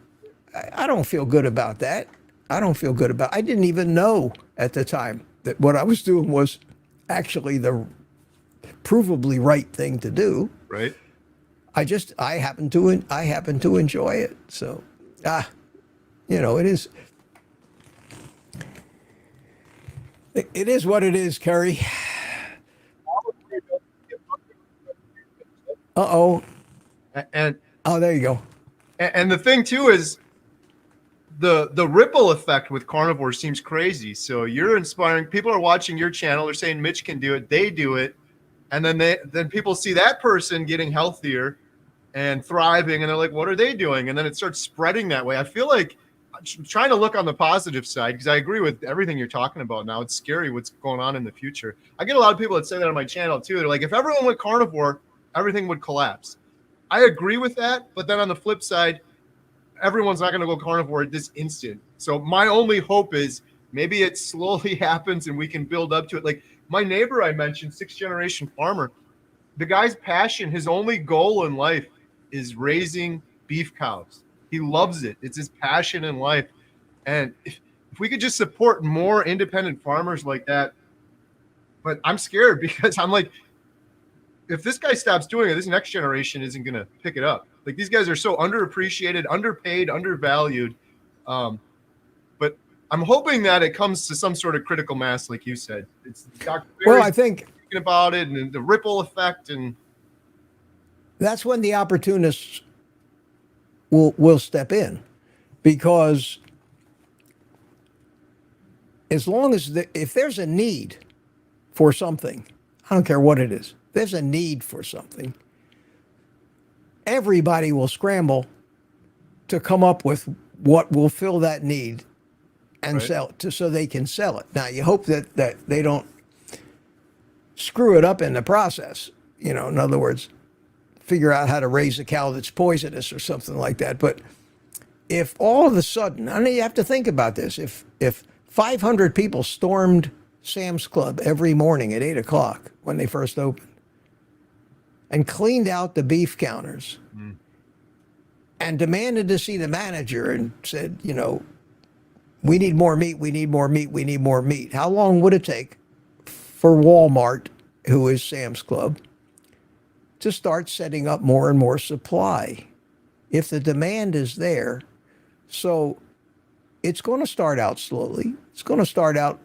I don't feel good about that. I don't feel good about. I didn't even know at the time that what I was doing was actually the provably right thing to do. Right. I happen to enjoy it. So, it is. It is what it is, Kerry. Uh-oh. And Oh, there you go. and the thing too is the ripple effect with carnivore seems crazy. So you're inspiring, people are watching your channel, they're saying Mitch can do it, they do it, and then people see that person getting healthier and thriving, and they're like, what are they doing? And then it starts spreading that way. I feel like I'm trying to look on the positive side, because I agree with everything you're talking about now. It's scary what's going on in the future. I get a lot of people that say that on my channel too. They're like, if everyone went carnivore, everything would collapse. I agree with that, but then on the flip side, everyone's not going to go carnivore at this instant. So my only hope is maybe it slowly happens and we can build up to it. Like my neighbor I mentioned, 6th generation farmer, the guy's passion, his only goal in life is raising beef cows. He loves it. It's his passion in life. And if we could just support more independent farmers like that, but I'm scared because I'm like, if this guy stops doing it, this next generation isn't going to pick it up. Like these guys are so underappreciated, underpaid, undervalued. But I'm hoping that it comes to some sort of critical mass, like you said. It's Dr. Well, I think thinking about it and the ripple effect, and that's when the opportunists will step in, because as long as if there's a need for something, I don't care what it is. There's a need for something. Everybody will scramble to come up with what will fill that need and right. sell it so they can sell it. Now, you hope that they don't screw it up in the process. In other words, figure out how to raise a cow that's poisonous or something like that. But if all of a sudden, I mean, you have to think about this. If 500 people stormed Sam's Club every morning at 8 o'clock when they first opened, and cleaned out the beef counters and demanded to see the manager and said, we need more meat, we need more meat, we need more meat. How long would it take for Walmart, who is Sam's Club, to start setting up more and more supply if the demand is there? So it's going to start out slowly. It's going to start out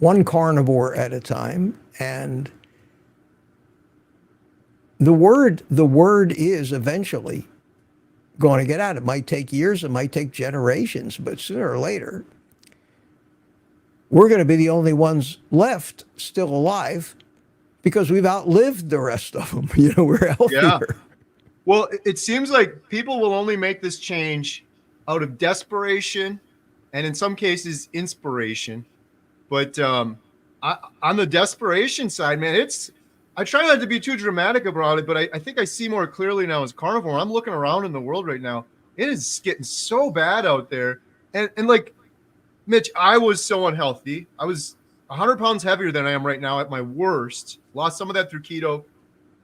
one carnivore at a time, and the word is eventually going to get out. It might take years, it might take generations, but sooner or later, we're going to be the only ones left still alive because we've outlived the rest of them. We're healthier. Yeah. Well, it seems like people will only make this change out of desperation and in some cases inspiration. But on the desperation side, man, I try not to be too dramatic about it, but I think I see more clearly now as carnivore. I'm looking around in the world right now. It is getting so bad out there. And like, Mitch, I was so unhealthy. I was 100 pounds heavier than I am right now at my worst. Lost some of that through keto,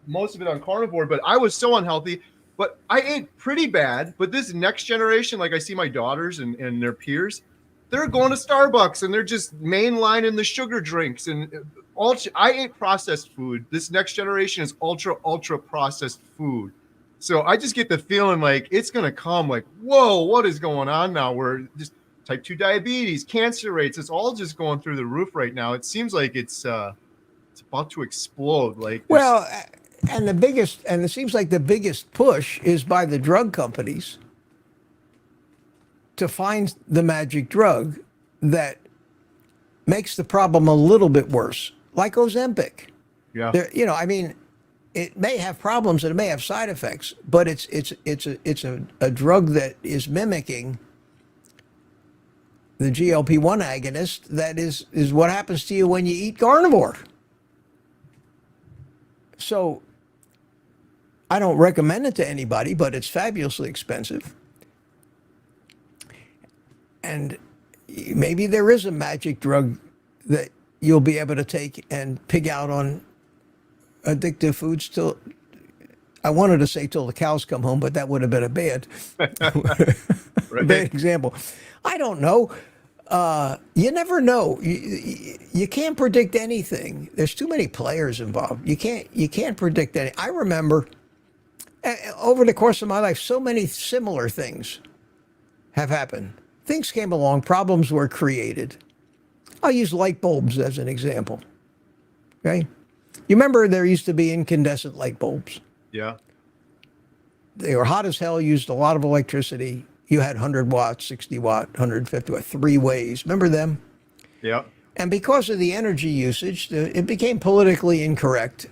most of it on carnivore, but I was so unhealthy. But I ate pretty bad. But this next generation, like I see my daughters and their peers, they're going to Starbucks and they're just mainlining the sugar drinks and I ate processed food. This next generation is ultra processed food. So I just get the feeling like it's going to come like, whoa, what is going on now? We're just type 2 diabetes, cancer rates. It's all just going through the roof right now. It seems like it's about to explode. Well, and it seems like the biggest push is by the drug companies to find the magic drug that makes the problem a little bit worse, like Ozempic. Yeah. It may have problems and it may have side effects, but it's a drug that is mimicking the GLP-1 agonist. That is what happens to you when you eat carnivore. So I don't recommend it to anybody, but it's fabulously expensive. And maybe there is a magic drug that you'll be able to take and pig out on addictive foods till, I wanted to say till the cows come home, but that would have been a bad. Right. Bad example. I don't know. You never know. You can't predict anything. There's too many players involved. You can't predict any. I remember over the course of my life, so many similar things have happened. Things came along, problems were created. I'll use light bulbs as an example. Okay? You remember there used to be incandescent light bulbs. Yeah. They were hot as hell, used a lot of electricity. You had 100 watts, 60 watt, 150 watt, three ways. Remember them? Yeah. And because of the energy usage, it became politically incorrect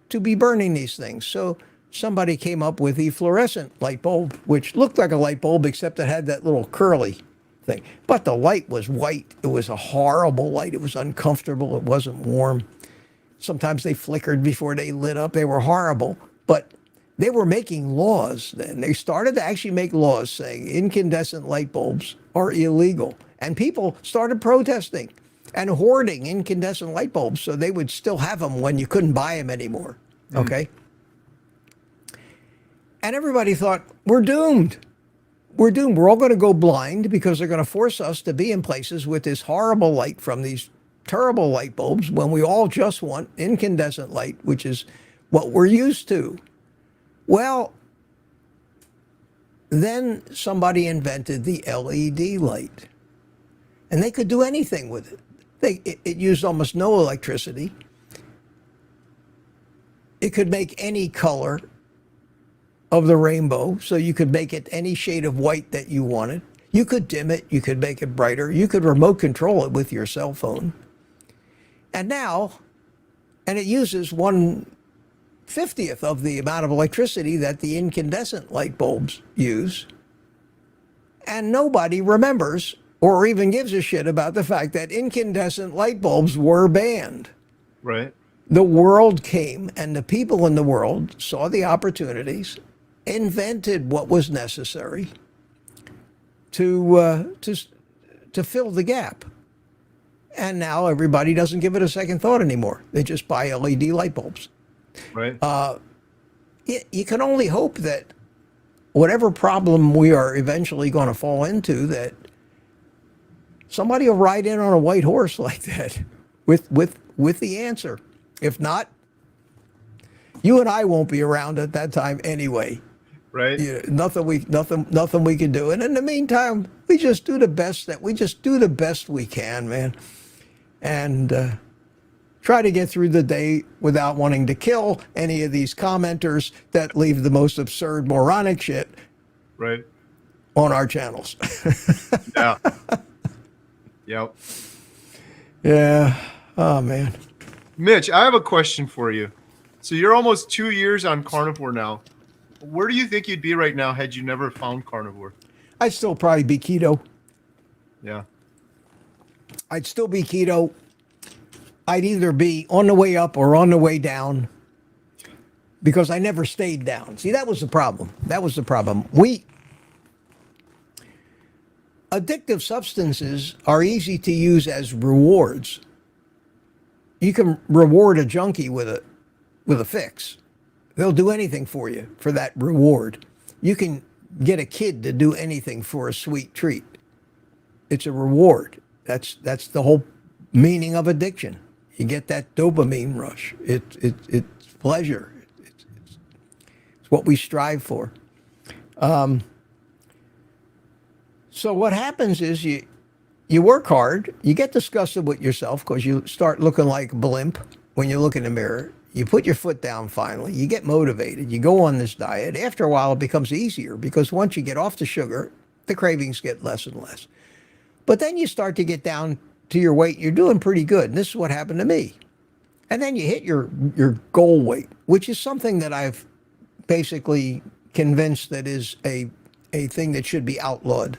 to be burning these things. So somebody came up with the fluorescent light bulb, which looked like a light bulb, except it had that little curly thing. But the light was white. It was a horrible light. It was uncomfortable. It wasn't warm. Sometimes they flickered before they lit up. They were horrible. But they were making laws then. They started to actually make laws saying incandescent light bulbs are illegal. And people started protesting and hoarding incandescent light bulbs so they would still have them when you couldn't buy them anymore. Okay? And everybody thought, we're doomed. We're doomed. We're all going to go blind because they're going to force us to be in places with this horrible light from these terrible light bulbs when we all just want incandescent light, which is what we're used to. Well, then somebody invented the LED light. And they could do anything with it. It used almost no electricity. It could make any color of the rainbow, so you could make it any shade of white that you wanted. You could dim it, you could make it brighter, you could remote control it with your cell phone. And now, and it uses 1/50th of the amount of electricity that the incandescent light bulbs use. And nobody remembers or even gives a shit about the fact that incandescent light bulbs were banned. Right. The world came and the people in the world saw the opportunities, invented what was necessary to fill the gap. And now everybody doesn't give it a second thought anymore. They just buy LED light bulbs. Right. You can only hope that whatever problem we are eventually going to fall into, that somebody will ride in on a white horse like that with the answer. If not, you and I won't be around at that time anyway. Right. Nothing we can do. And in the meantime, we just do the best we can, man. And try to get through the day without wanting to kill any of these commenters that leave the most absurd, moronic shit Right. on our channels. Yeah. Yep. Yeah. Oh, man. Mitch, I have a question for you. So you're almost 2 years on Carnivore now. Where do you think you'd be right now had you never found Carnivore? I'd still probably be keto. Yeah. I'd still be keto. I'd either be on the way up or on the way down because I never stayed down. See, that was the problem. Addictive substances are easy to use as rewards. You can reward a junkie with a fix. They'll do anything for you for that reward. You can get a kid to do anything for a sweet treat. It's a reward. That's the whole meaning of addiction. You get that dopamine rush. It's pleasure. It's what we strive for. So what happens is you work hard, you get disgusted with yourself because you start looking like a blimp when you look in the mirror. You put your foot down finally, you get motivated, you go on this diet. After a while, it becomes easier because once you get off the sugar, the cravings get less and less. But then you start to get down to your weight, you're doing pretty good. And this is what happened to me. And then you hit your goal weight, which is something that I've basically convinced that is a thing that should be outlawed.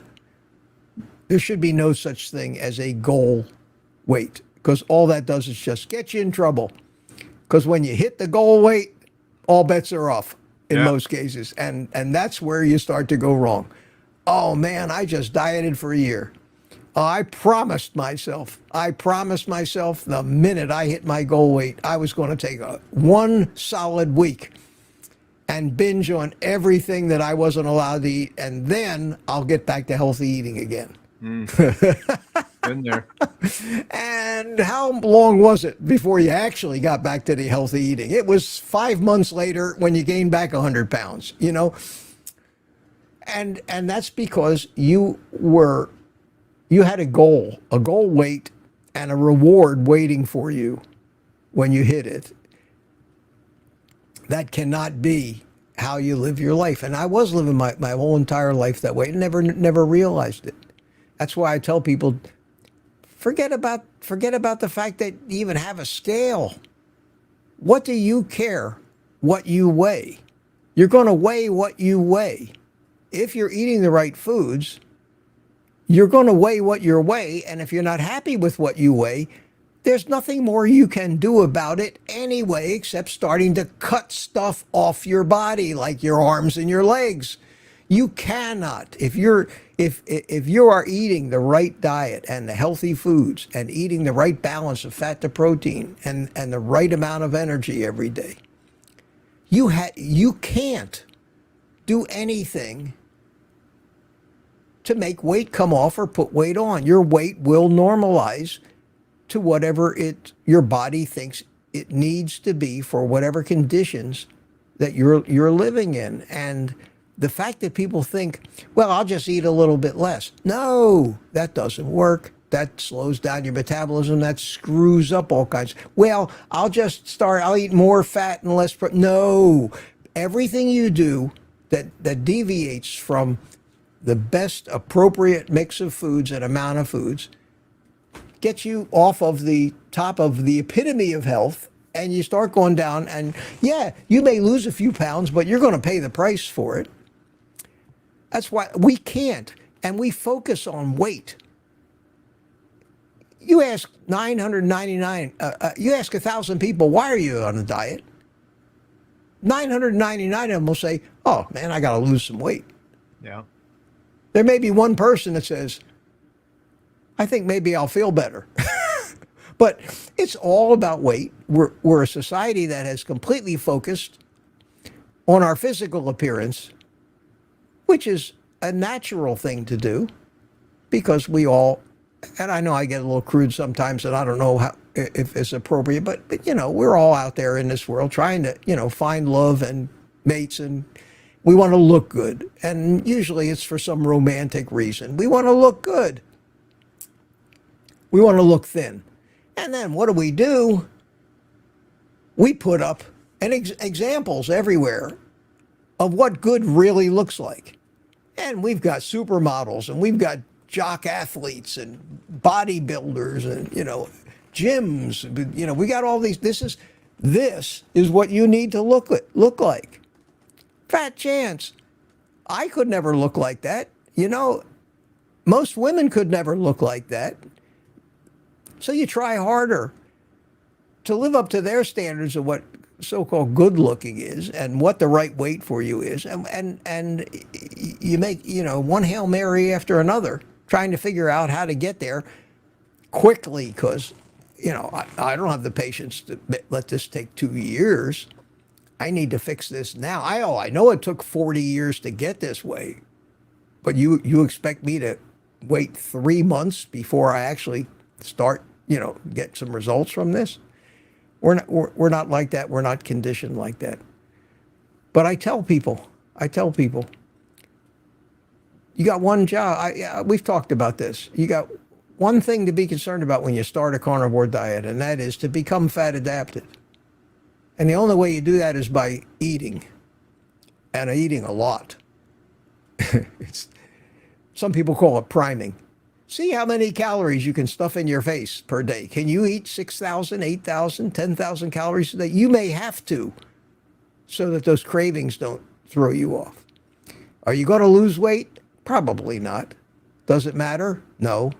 There should be no such thing as a goal weight because all that does is just get you in trouble. Because when you hit the goal weight, all bets are off in most cases. And that's where you start to go wrong. Oh, man, I just dieted for a year. I promised myself the minute I hit my goal weight, I was going to take one solid week and binge on everything that I wasn't allowed to eat, and then I'll get back to healthy eating again. Been there. And how long was it before you actually got back to the healthy eating? It was 5 months later when you gained back 100 pounds, you know? And that's because you had a goal weight, and a reward waiting for you when you hit it. That cannot be how you live your life. And I was living my whole entire life that way and never realized it. That's why I tell people, forget about the fact that you even have a scale. What do you care what you weigh? You're going to weigh what you weigh. If you're eating the right foods, you're going to weigh what you weigh. And if you're not happy with what you weigh, there's nothing more you can do about it anyway, except starting to cut stuff off your body, like your arms and your legs. You cannot, if you are eating the right diet and the healthy foods and eating the right balance of fat to protein and the right amount of energy every day, you can't do anything to make weight come off or put weight on. Your weight will normalize to whatever your body thinks it needs to be for whatever conditions that you're living in. And the fact that people think, well, I'll just eat a little bit less. No, that doesn't work. That slows down your metabolism. That screws up all kinds. Well, I'll eat more fat and less no. Everything you do that deviates from the best appropriate mix of foods and amount of foods gets you off of the top of the epitome of health, and you start going down, and yeah, you may lose a few pounds, but you're going to pay the price for it. That's why we can't, and we focus on weight. You ask 999, you ask 1,000 people, why are you on a diet? 999 of them will say, oh man, I got to lose some weight. Yeah. There may be one person that says, I think maybe I'll feel better. But it's all about weight. We're a society that has completely focused on our physical appearance, which is a natural thing to do because we all, and I know I get a little crude sometimes and I don't know if it's appropriate, but you know, we're all out there in this world trying to, you know, find love and mates, and we want to look good. And usually it's for some romantic reason. We want to look good. We want to look thin. And then what do? We put up examples everywhere of what good really looks like. And we've got supermodels, and we've got jock athletes and bodybuilders and, you know, gyms. You know, we got all these. This is what you need to look like. Fat chance. I could never look like that. You know, most women could never look like that. So you try harder to live up to their standards of what so-called good looking is and what the right weight for you is. And you make, you know, one Hail Mary after another, trying to figure out how to get there quickly because, you know, I don't have the patience to let this take 2 years. I need to fix this now. I know it took 40 years to get this way, but you expect me to wait 3 months before I actually start, you know, get some results from this? We're not like that. We're not conditioned like that. But I tell people, you got one job. We've talked about this. You got one thing to be concerned about when you start a carnivore diet, and that is to become fat adapted. And the only way you do that is by eating, and eating a lot. Some people call it priming. See how many calories you can stuff in your face per day. Can you eat 6,000, 8,000, 10,000 calories a day? You may have to, so that those cravings don't throw you off. Are you going to lose weight? Probably not. Does it matter? No.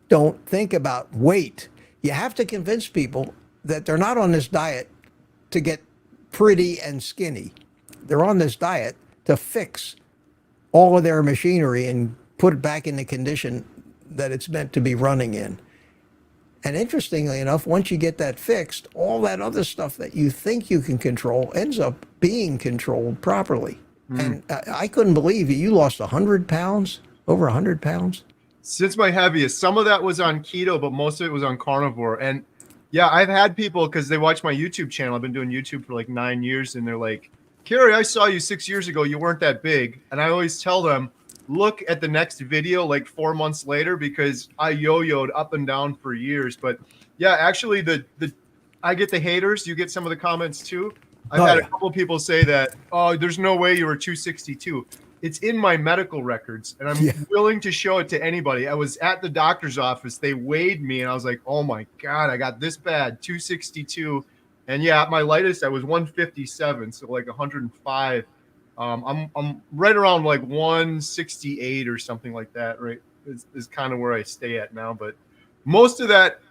Don't think about weight. You have to convince people that they're not on this diet to get pretty and skinny. They're on this diet to fix all of their machinery and put it back in the condition that it's meant to be running in. And interestingly enough, once you get that fixed, all that other stuff that you think you can control ends up being controlled properly. And I couldn't believe it. You lost 100 pounds, over 100 pounds. Since my heaviest, some of that was on keto, but most of it was on carnivore. And yeah, I've had people, because they watch my YouTube channel. I've been doing YouTube for like 9 years, and they're like, Kerry, I saw you 6 years ago. You weren't that big. And I always tell them, look at the next video like 4 months later, because I yo-yoed up and down for years. But yeah, actually, I get the haters. You get some of the comments too. I've had a couple of people say that, oh, there's no way you were 262. It's in my medical records, and I'm willing to show it to anybody. I was at the doctor's office. They weighed me, and I was like, oh, my God, I got this bad, 262. And, yeah, at my lightest, I was 157, so like 105. I'm right around like 168 or something like that, right, is kind of where I stay at now. But most of that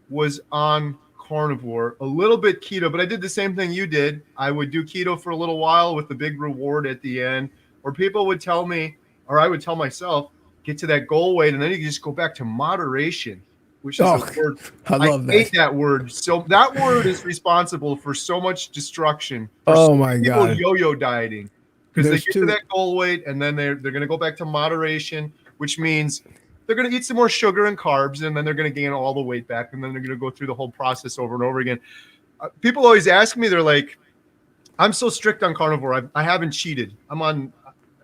was on carnivore, a little bit keto, but I did the same thing you did. I would do keto for a little while with the big reward at the end. Or people would tell me, or I would tell myself, get to that goal weight, and then you can just go back to moderation, which is a word. I love that. I hate that word. So that word is responsible for so much destruction. Oh my God. People yo-yo dieting, because they get to that goal weight, and then they're going to go back to moderation, which means they're going to eat some more sugar and carbs, and then they're going to gain all the weight back, and then they're going to go through the whole process over and over again. People always ask me, they're like, I'm so strict on carnivore. I haven't cheated.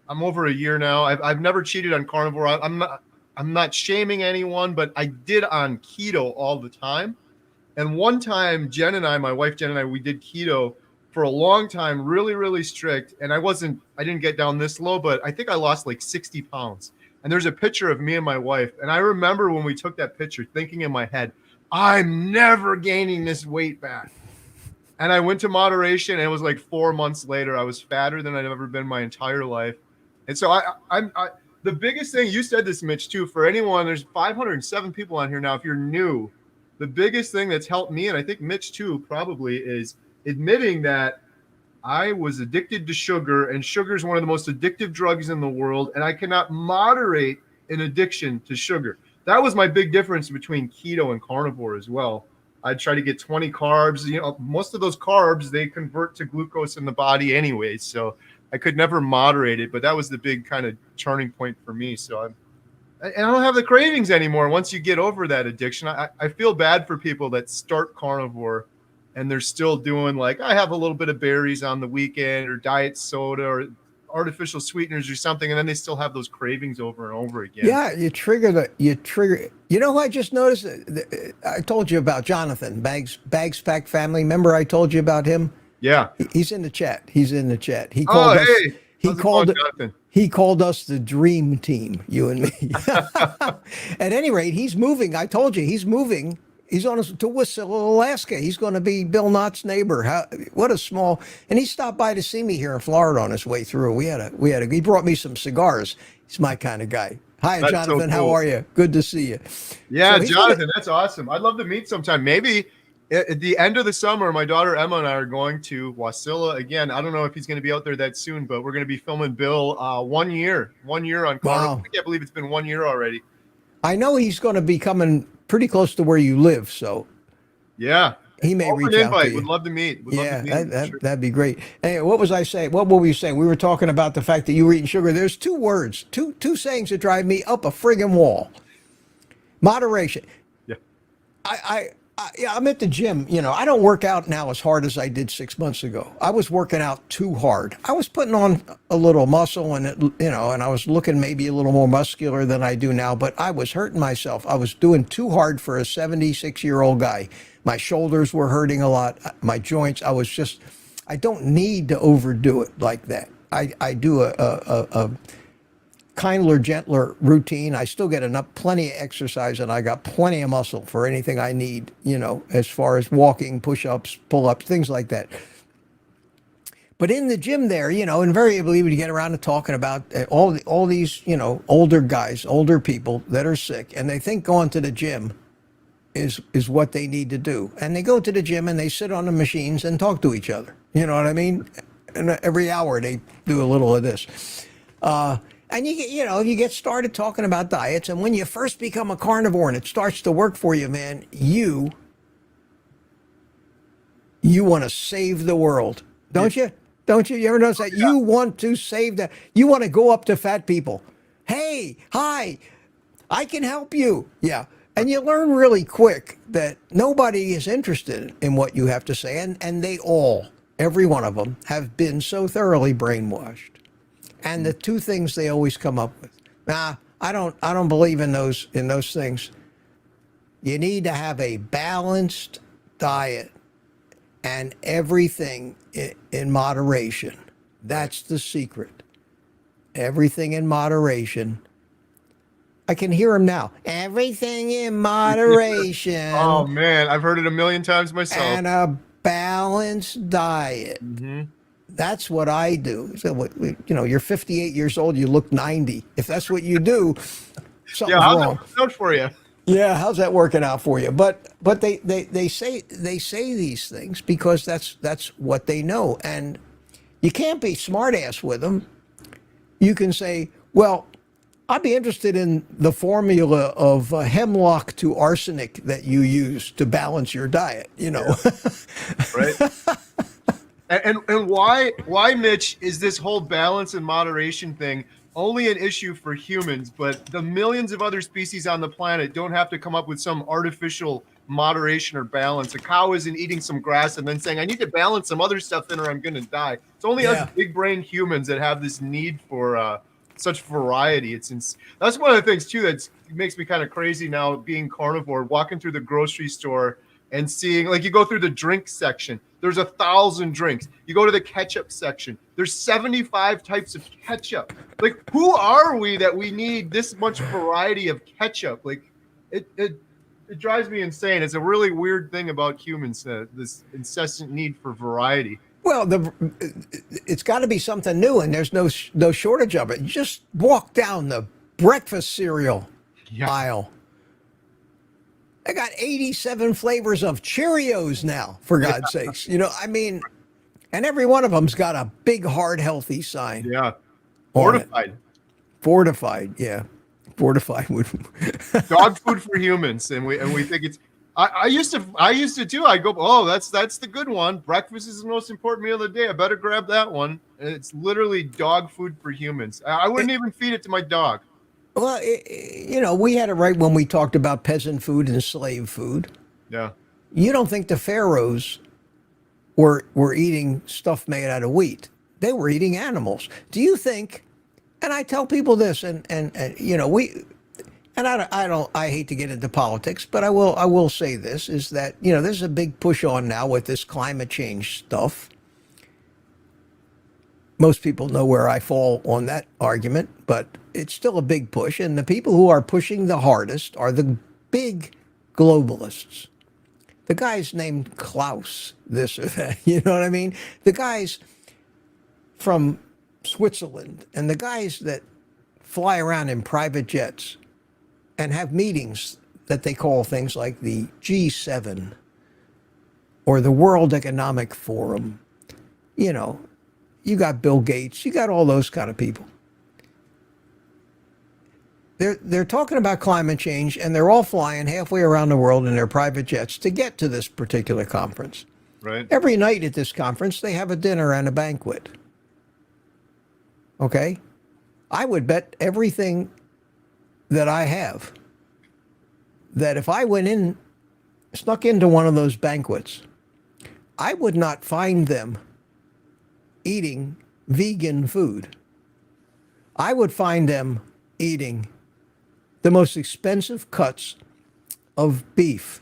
I'm over a year now. I've never cheated on carnivore. I'm not shaming anyone, but I did on keto all the time. And one time, my wife Jen and I, we did keto for a long time, really, really strict. And I didn't get down this low, but I think I lost like 60 pounds. And there's a picture of me and my wife. And I remember when we took that picture thinking in my head, I'm never gaining this weight back. And I went to moderation, and it was like 4 months later, I was fatter than I'd ever been my entire life. And so I'm the biggest thing, you said this, Mitch, too, for anyone, there's 507 people on here now. If you're new, the biggest thing that's helped me, and I think Mitch too, probably, is admitting that I was addicted to sugar, and sugar is one of the most addictive drugs in the world. And I cannot moderate an addiction to sugar. That was my big difference between keto and carnivore as well. I'd try to get 20 carbs. Most of those carbs, they convert to glucose in the body anyway. So I could never moderate it, but that was the big kind of turning point for me. So I don't have the cravings anymore. Once you get over that addiction, I feel bad for people that start carnivore and they're still doing like, I have a little bit of berries on the weekend, or diet soda, or artificial sweeteners or something, and then they still have those cravings over and over again. Yeah, you trigger. You know who I just noticed? I told you about Jonathan, Bags Pack Family. Remember I told you about him? Yeah. He's in the chat. He called us. Hey. He called us the dream team, you and me. At any rate, he's moving. I told you, he's moving. He's on to Whistler, Alaska. He's going to be Bill Knott's neighbor. And he stopped by to see me here in Florida on his way through. He brought me some cigars. He's my kind of guy. Hi, that's Jonathan. So cool. How are you? Good to see you. Yeah, so Jonathan, that's awesome. I'd love to meet sometime. Maybe at the end of the summer, my daughter Emma and I are going to Wasilla again. I don't know if he's going to be out there that soon, but we're going to be filming Bill 1 year on Carnivore. Wow. I can't believe it's been 1 year already. I know he's going to be coming pretty close to where you live, so yeah, he may reach out to you. Would love to meet. That'd be great. Hey, what was I saying? What were we saying? We were talking about the fact that you were eating sugar. There's two words, two sayings that drive me up a friggin' wall. Moderation. Yeah. I'm at the gym. I don't work out now as hard as I did 6 months ago. I was working out too hard. I was putting on a little muscle, and I was looking maybe a little more muscular than I do now, but I was hurting myself. I was doing too hard for a 76-year-old guy. My shoulders were hurting a lot. My joints. I don't need to overdo it like that. I do a kinder, gentler routine. I still get plenty of exercise, and I got plenty of muscle for anything I need, as far as walking, push-ups, pull-ups, things like that. But in the gym there, invariably we get around to talking about all these, older guys, older people that are sick, and they think going to the gym is what they need to do. And they go to the gym and they sit on the machines and talk to each other. You know what I mean? And every hour they do a little of this. And you get started talking about diets, and when you first become a carnivore and it starts to work for you, man, you want to save the world, don't you? Don't you? You ever notice that? Yeah. You want to save that. You want to go up to fat people. Hey, hi, I can help you. Yeah. And you learn really quick that nobody is interested in what you have to say. And they all, every one of them, have been so thoroughly brainwashed. And the two things they always come up with. Nah, I don't believe in those things. You need to have a balanced diet and everything in moderation. That's the secret. Everything in moderation. I can hear him now. Everything in moderation. Oh man, I've heard it a million times myself. And a balanced diet. That's what I do. So, you're 58 years old. You look 90. If that's what you do, something's how's wrong. that working out for you? Yeah, how's that working out for you? But they say these things because that's what they know, and you can't be smartass with them. You can say, well, I'd be interested in the formula of hemlock to arsenic that you use to balance your diet. Right. And why, Mitch, is this whole balance and moderation thing only an issue for humans, but the millions of other species on the planet don't have to come up with some artificial moderation or balance? A cow isn't eating some grass and then saying, I need to balance some other stuff in or I'm going to die. It's only us big brain humans that have this need for such variety. That's one of the things too that makes me kind of crazy now, being carnivore, walking through the grocery store and seeing, like, you go through the drink section, there's 1,000 drinks. You go to the ketchup section, there's 75 types of ketchup. Like, who are we that we need this much variety of ketchup? Like, it drives me insane. It's a really weird thing about humans, this incessant need for variety. Well, it's got to be something new, and there's no shortage of it. You just walk down the breakfast cereal aisle. I got 87 flavors of Cheerios now, for God's sakes. And every one of them's got a big, hard, healthy sign. Yeah. Fortified. Fortified, yeah. Fortified with dog food for humans. And we think it's, I used to too. I go, oh, that's the good one. Breakfast is the most important meal of the day. I better grab that one. And it's literally dog food for humans. I wouldn't even feed it to my dog. Well, we had it right when we talked about peasant food and slave food. Yeah. You don't think the pharaohs were eating stuff made out of wheat? They were eating animals. Do you think? And I tell people this, I hate to get into politics, but I will say this, is that there's a big push on now with this climate change stuff. Most people know where I fall on that argument, but it's still a big push. And the people who are pushing the hardest are the big globalists. The guys named Klaus, this or that, you know what I mean? The guys from Switzerland and the guys that fly around in private jets and have meetings that they call things like the G7 or the World Economic Forum. You got Bill Gates, you got all those kind of people. They're talking about climate change, and they're all flying halfway around the world in their private jets to get to this particular conference. Right. Every night at this conference, they have a dinner and a banquet. Okay? I would bet everything that I have that if I snuck into one of those banquets, I would not find them eating vegan food. I would find them eating the most expensive cuts of beef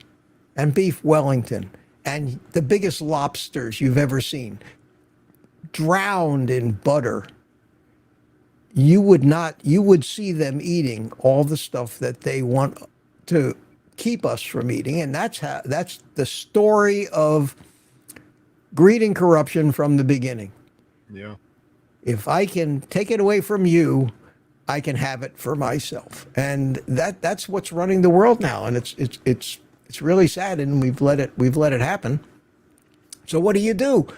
and beef Wellington and the biggest lobsters you've ever seen, drowned in butter. You would see them eating all the stuff that they want to keep us from eating. And that's the story of greed and corruption from the beginning. Yeah. If I can take it away from you, I can have it for myself. And that's what's running the world now. And it's really sad, and we've let it happen. So what do you do?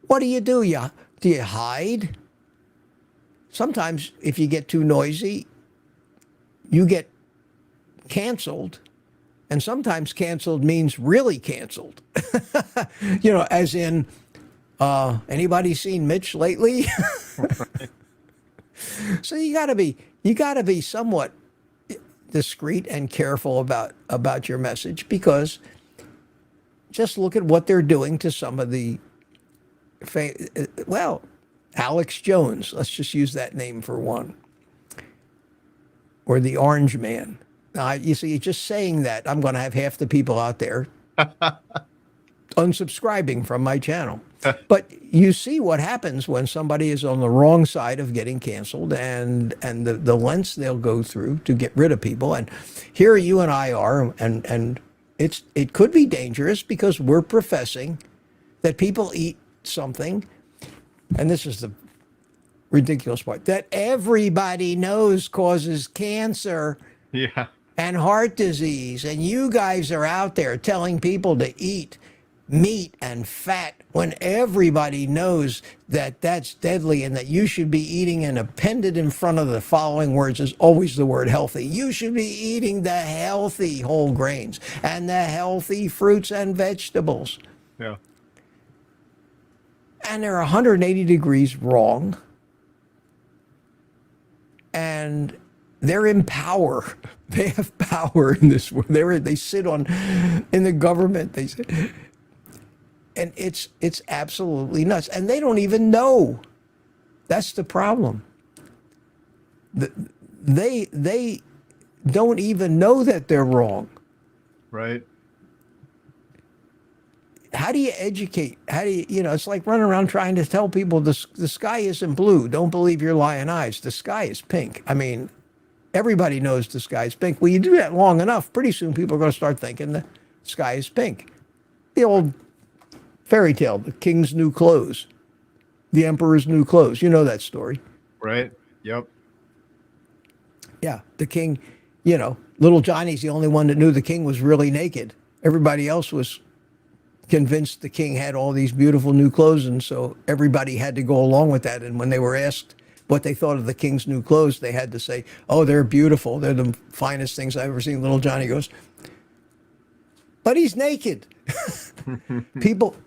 What do? Do you hide? sometimes if you get too noisy, you get canceled. And sometimes canceled means really canceled. As in, anybody seen Mitch lately? So you got to be somewhat discreet and careful about your message, because just look at what they're doing to some of the, Alex Jones, let's just use that name for one, or the Orange Man. Now, you see, just saying that, I'm going to have half the people out there unsubscribing from my channel. But you see what happens when somebody is on the wrong side of getting canceled, and the lengths they'll go through to get rid of people. And here you and I are, and it could be dangerous, because we're professing that people eat something, and this is the ridiculous part, that everybody knows causes cancer. Yeah. And heart disease, and you guys are out there telling people to eat meat and fat when everybody knows that that's deadly, and that you should be eating, and appended in front of the following words is always the word healthy. You should be eating the healthy whole grains and the healthy fruits and vegetables. Yeah. And they're 180 degrees wrong. And they're in power. They have power in this world. They sit in the government. They sit, and it's absolutely nuts. And they don't even know. That's the problem. They don't even know that they're wrong. Right. How do you educate? How do you, it's like running around trying to tell people the sky isn't blue. Don't believe your lying eyes. The sky is pink. I mean, everybody knows the sky is pink. Well, you do that long enough, pretty soon people are going to start thinking the sky is pink. The old fairy tale, the king's new clothes, the emperor's new clothes. You know that story. Right. Yep. Yeah. The king, little Johnny's the only one that knew the king was really naked. Everybody else was convinced the king had all these beautiful new clothes, and so everybody had to go along with that. And when they were asked what they thought of the king's new clothes, they had to say, "Oh, they're beautiful. They're the finest things I've ever seen." Little Johnny goes, "But he's naked." People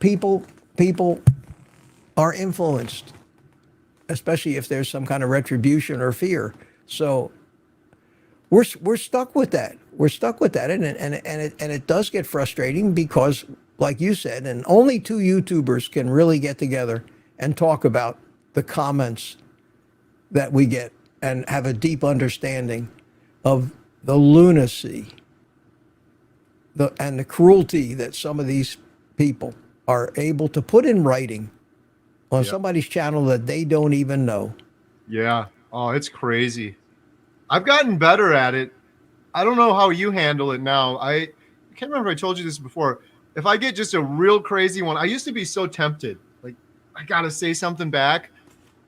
are influenced, especially if there's some kind of retribution or fear. So we're stuck with that. We're stuck with that, and it does get frustrating, because, like you said, and only two YouTubers can really get together and talk about the comments that we get and have a deep understanding of the lunacy and the cruelty that some of these people are able to put in writing on somebody's channel that they don't even know. Yeah. Oh, it's crazy. I've gotten better at it. I don't know how you handle it now. I can't remember if I told you this before. If I get just a real crazy one, I used to be so tempted. Like, I got to say something back.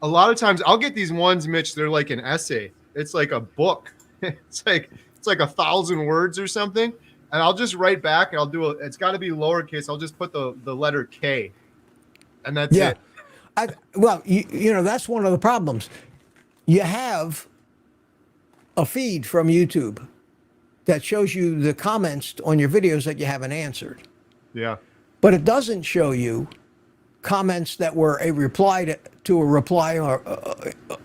A lot of times I'll get these ones, Mitch, they're like an essay. It's like a book. It's like 1,000 words or something. And I'll just write back, and it's got to be lowercase. I'll just put the letter K, and that's it. Well, that's one of the problems. You have a feed from YouTube that shows you the comments on your videos that you haven't answered. Yeah. But it doesn't show you comments that were a reply to a reply or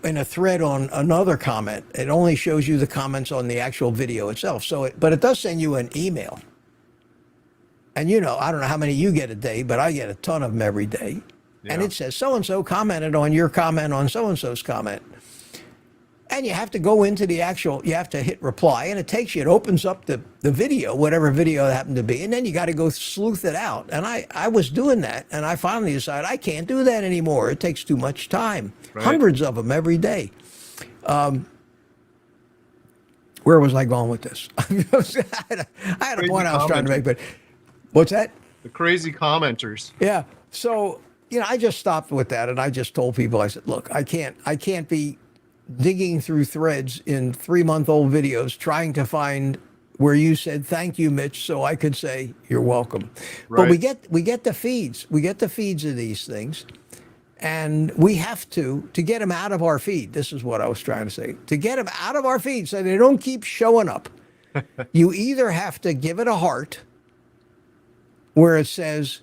in a thread on another comment. It only shows you the comments on the actual video itself. But it does send you an email. And I don't know how many you get a day, but I get a ton of them every day. Yeah. And it says, so-and-so commented on your comment on so-and-so's comment. And you have to go into you have to hit reply, and it opens up the video, whatever video it happened to be, and then you got to go sleuth it out. And I was doing that, and I finally decided I can't do that anymore. It takes too much time. Right. Hundreds of them every day. Where was I going with this? I had a point I was trying to make, but what's that? The crazy commenters. Yeah. So, I just stopped with that, and I just told people, I said, look, I can't be digging through threads in 3-month-old videos trying to find where you said thank you, Mitch, so I could say you're welcome. Right. But we get the feeds. We get the feeds of these things, And we have to get them out of our feed. This is what I was trying to say. To get them out of our feed so they don't keep showing up, you either have to give it a heart where it says,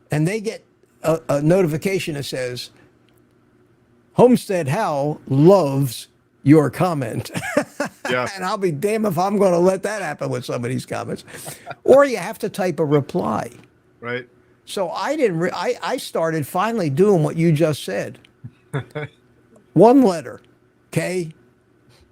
and they get a notification that says, Homesteadhow loves your comment. Yeah. And I'll be damned if I'm going to let that happen with some of these comments. Or you have to type a reply. Right. So I started finally doing what you just said. One letter. Okay.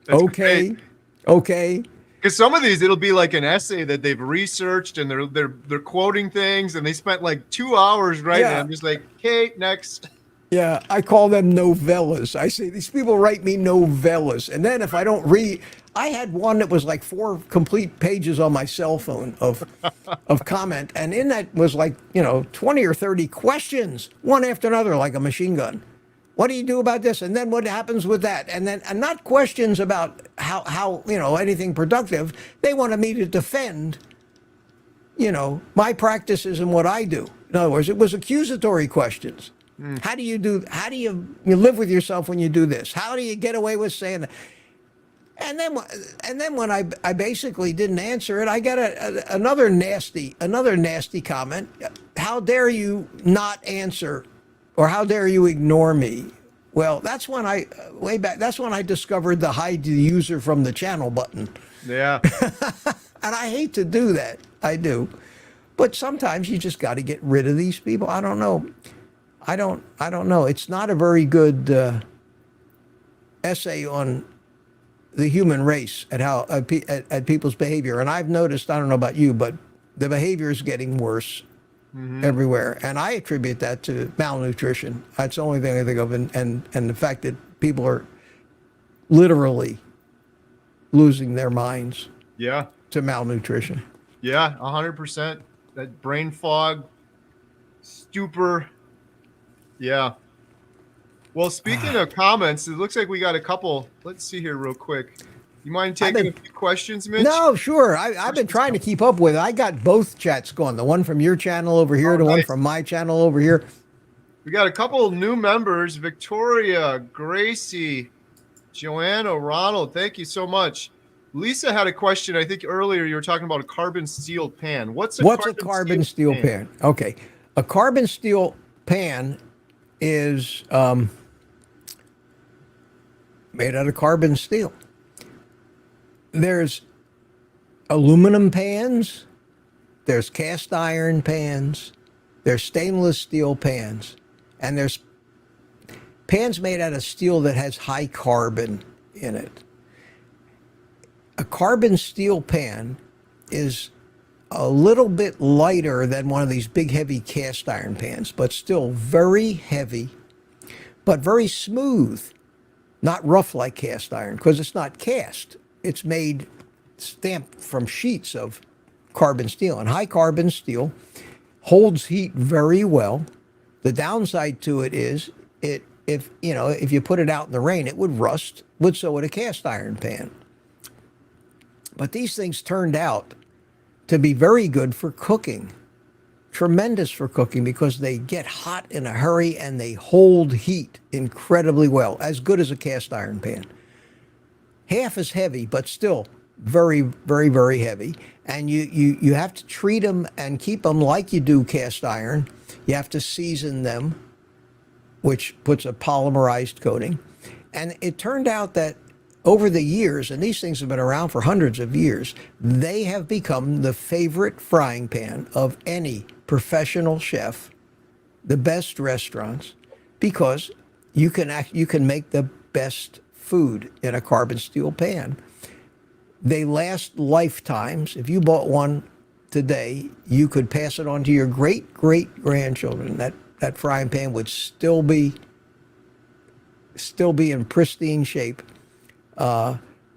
That's Okay. great. Okay. Because some of these, it'll be like an essay that they've researched and they're quoting things and they spent like 2 hours writing. Yeah. I'm just like, okay, next. Yeah, I call them novellas. I say these people write me novellas, and then if I don't read, I had one that was like 4 complete pages on my cell phone of comment, and in that was like 20 or 30 questions, one after another, like a machine gun. What do you do about this? And then what happens with that? And then and not questions about how anything productive. They wanted me to defend my practices and what I do. In other words, it was accusatory questions. How do you live with yourself when you do this? How do you get away with saying that? And then when I basically didn't answer it, I got another nasty comment. How dare you not answer, or how dare you ignore me? Well, that's when that's when I discovered the hide the user from the channel button. Yeah. And I hate to do that. I do. But sometimes you just got to get rid of these people. I don't know. I don't know. It's not a very good essay on the human race at how at people's behavior. And I've noticed, I don't know about you, but the behavior is getting worse everywhere. And I attribute that to malnutrition. That's the only thing I think of, and the fact that people are literally losing their minds Yeah. to malnutrition. Yeah, 100%. That brain fog, stupor. Yeah. Well, speaking of comments, it looks like we got a couple. Let's see here real quick. You mind taking a few questions, Mitch? No, sure. I've been trying to keep up with it. I got both chats going. The one from your channel over here, the one nice. from my channel over here. We got a couple new members. Victoria, Gracie, Joanna, Ronald. Thank you so much. Lisa had a question. I think earlier you were talking about a carbon steel pan. What's a carbon steel pan? Okay. A carbon steel pan is made out of carbon steel. There's aluminum pans, there's cast iron pans, there's stainless steel pans, and there's pans made out of steel that has high carbon in it. A carbon steel pan is a little bit lighter than one of these big heavy cast iron pans, but still very heavy, but very smooth. Not rough like cast iron, because it's not cast. It's made stamped from sheets of carbon steel. And high carbon steel holds heat very well. The downside to it is if you put it out in the rain, it would rust, so would a cast iron pan. But these things turned out to be very good for cooking. Tremendous for cooking, because they get hot in a hurry and they hold heat incredibly well, as good as a cast iron pan. Half as heavy, but still very, very, very heavy. And you have to treat them and keep them like you do cast iron. You have to season them, which puts a polymerized coating. And it turned out that over the years, and these things have been around for hundreds of years, they have become the favorite frying pan of any professional chef, the best restaurants, because you can make the best food in a carbon steel pan. They last lifetimes. If you bought one today, you could pass it on to your great-great-grandchildren. That frying pan would still be in pristine shape.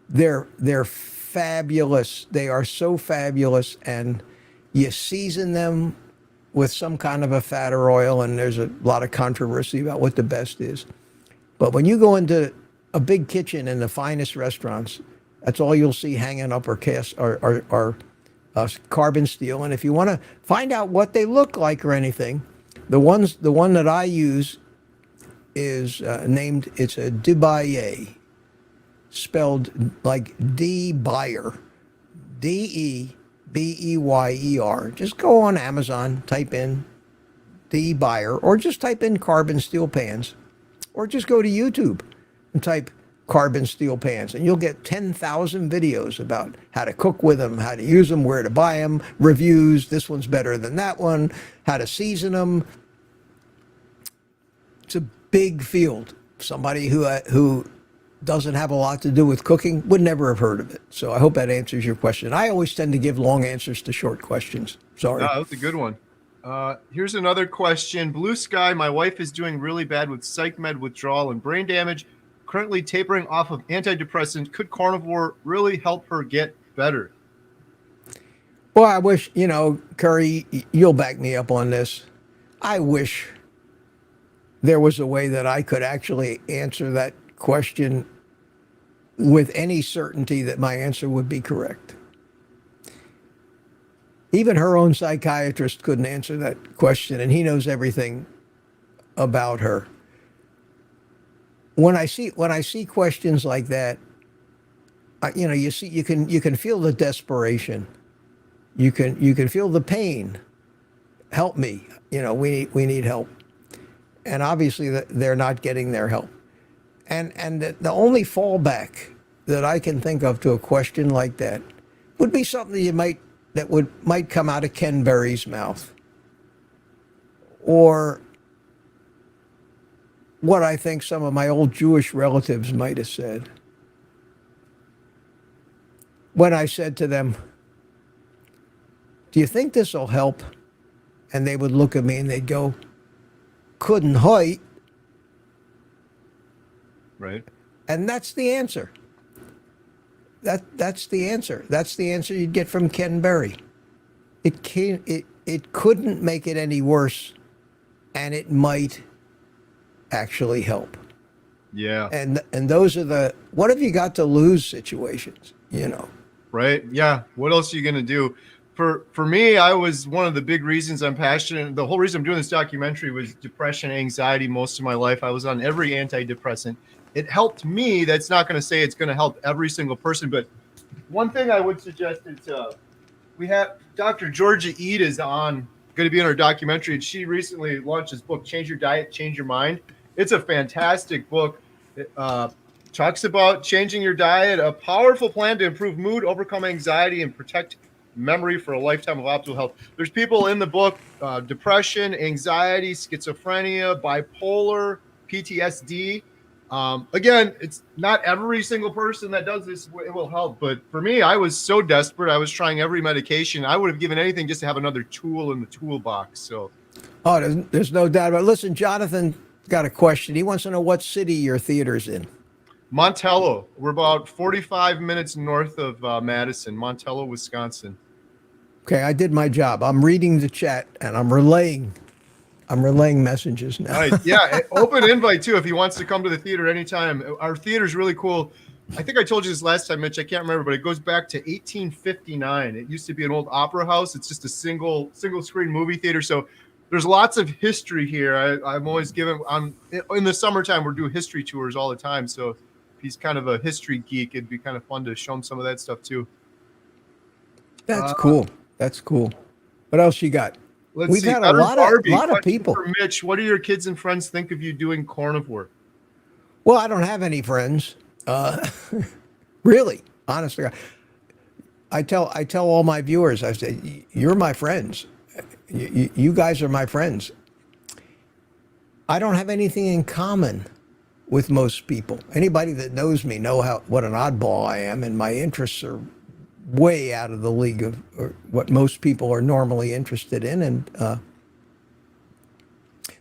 They're fabulous. They are so fabulous, and you season them with some kind of a fat or oil, and there's a lot of controversy about what the best is. But when you go into a big kitchen in the finest restaurants, that's all you'll see hanging up or carbon steel. And if you want to find out what they look like or anything, the one that I use is named, it's a Dubayer, spelled like D Buyer, Debeyer. Just go on Amazon, type in D Buyer, or just type in carbon steel pans, or just go to YouTube and type carbon steel pans, and you'll get 10,000 videos about how to cook with them, how to use them, where to buy them, reviews, this one's better than that one, how to season them. It's a big field. Somebody who doesn't have a lot to do with cooking would never have heard of it. So I hope that answers your question. I always tend to give long answers to short questions. Sorry. That was a good one. Here's another question. Blue Sky, my wife is doing really bad with psych med withdrawal and brain damage, currently tapering off of antidepressants. Could carnivore really help her get better? Well, I wish, Kerry, you'll back me up on this. I wish there was a way that I could actually answer that question with any certainty that my answer would be correct. Even her own psychiatrist couldn't answer that question, and he knows everything about her. When I see questions like that, you can feel the desperation. You can feel the pain. Help me. We need help. And obviously they're not getting their help. And the only fallback that I can think of to a question like that would be something might come out of Ken Berry's mouth, or what I think some of my old Jewish relatives might have said. When I said to them, "Do you think this will help?" And they would look at me and they'd go, "Couldn't hurt." Right. And that's the answer. That's the answer. That's the answer you'd get from Ken Berry. It couldn't make it any worse, and it might actually help. Yeah. And those are the what have you got to lose situations, Right. Yeah. What else are you going to do? For me, I was one of the big reasons I'm passionate. The whole reason I'm doing this documentary was depression, anxiety. Most of my life, I was on every antidepressant. It helped me. That's not going to say it's going to help every single person. But one thing I would suggest is we have Dr. Georgia Eid is going to be in our documentary. And she recently launched this book, Change Your Diet, Change Your Mind. It's a fantastic book. It talks about changing your diet, a powerful plan to improve mood, overcome anxiety, and protect memory for a lifetime of optimal health. There's people in the book, depression, anxiety, schizophrenia, bipolar, PTSD. Again, it's not every single person that does this. It will help. But for me, I was so desperate. I was trying every medication. I would have given anything just to have another tool in the toolbox. So, there's no doubt about it. Listen, Jonathan got a question. He wants to know what city your theater's in. Montello. We're about 45 minutes north of Madison, Montello, Wisconsin. Okay, I did my job. I'm reading the chat and I'm relaying messages now. Right. Yeah, open invite too if he wants to come to the theater anytime. Our theater's really cool. I think I told you this last time, Mitch. I can't remember, but it goes back to 1859. It used to be an old opera house. It's just a single screen movie theater. So there's lots of history here. I'm always given in the summertime we're doing history tours all the time. So if he's kind of a history geek, it'd be kind of fun to show him some of that stuff too. That's cool. That's cool. What else you got? We've had a lot of people. For Mitch, what do your kids and friends think of you doing carnivore? Well, I don't have any friends. Really, honestly, I tell all my viewers, I say, you're my friends. You guys are my friends. I don't have anything in common with most people. Anybody that knows me what an oddball I am, and my interests are way out of the league of what most people are normally interested in. And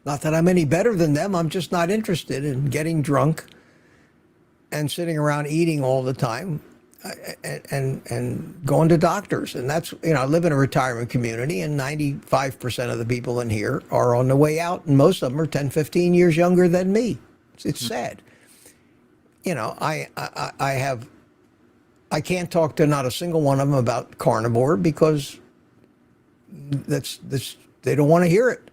not that I'm any better than them. I'm just not interested in getting drunk and sitting around eating all the time and going to doctors. And that's, I live in a retirement community, and 95% of the people in here are on the way out. And most of them are 10, 15 years younger than me. It's sad. I can't talk to not a single one of them about carnivore because they don't want to hear it.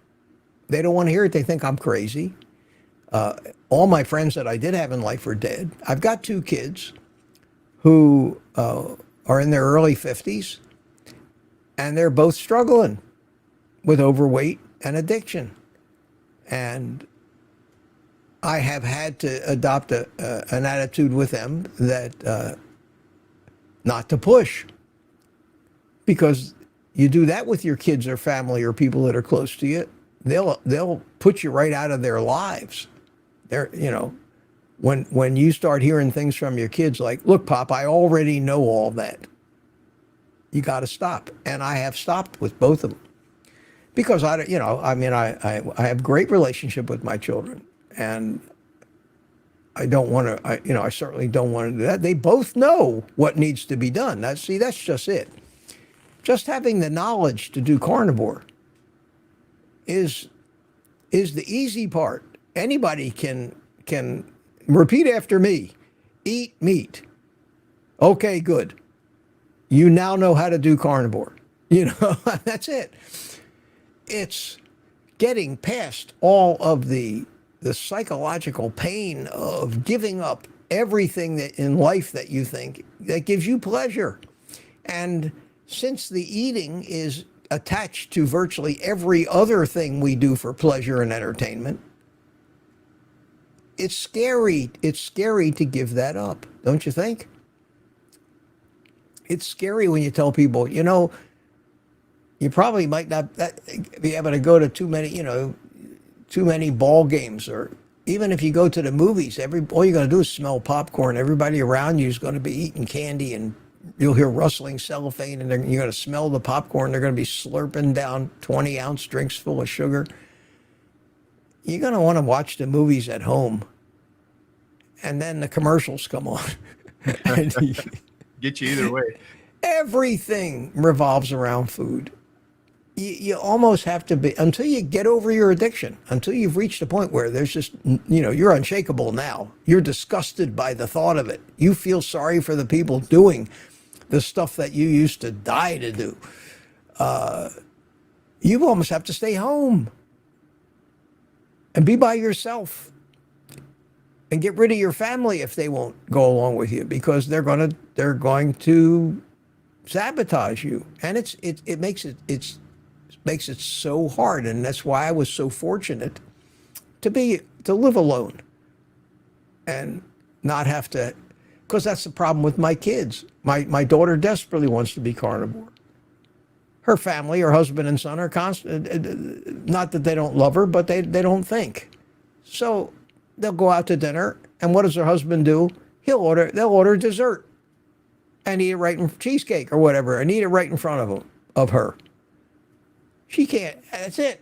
They don't want to hear it. They think I'm crazy. All my friends that I did have in life are dead. I've got two kids who are in their early 50s, and they're both struggling with overweight and addiction. And I have had to adopt an attitude with them that not to push, because you do that with your kids or family or people that are close to you, they'll put you right out of their lives. They're, when you start hearing things from your kids like, look, Pop, I already know all that. You got to stop. And I have stopped with both of them because I have great relationship with my children, and I don't want to, I certainly don't want to do that. They both know what needs to be done. That's just it. Just having the knowledge to do carnivore is the easy part. Anybody can repeat after me. Eat meat. Okay, good. You now know how to do carnivore. That's it. It's getting past all of the psychological pain of giving up everything that in life that you think that gives you pleasure. And since the eating is attached to virtually every other thing we do for pleasure and entertainment, it's scary. It's scary to give that up, don't you think? It's scary when you tell people, you probably might not be able to go to too many ball games, or even if you go to the movies, all you're going to do is smell popcorn. Everybody around you is going to be eating candy, and you'll hear rustling cellophane, and you're going to smell the popcorn. They're going to be slurping down 20-ounce drinks full of sugar. You're going to want to watch the movies at home, and then the commercials come on. Get you either way. Everything revolves around food. You almost have to be, until you get over your addiction, until you've reached a point where there's just, you're unshakable now. You're disgusted by the thought of it. You feel sorry for the people doing the stuff that you used to die to do. You almost have to stay home and be by yourself and get rid of your family if they won't go along with you, because they're going to sabotage you. And it makes it so hard. And that's why I was so fortunate to live alone and not have to, because that's the problem with my kids. My daughter desperately wants to be carnivore. Her family, her husband and son are constant, not that they don't love her, but they don't think. So they'll go out to dinner, and what does her husband do? They'll order dessert and eat it right in cheesecake or whatever, and eat it right in front of her. She can't. That's it.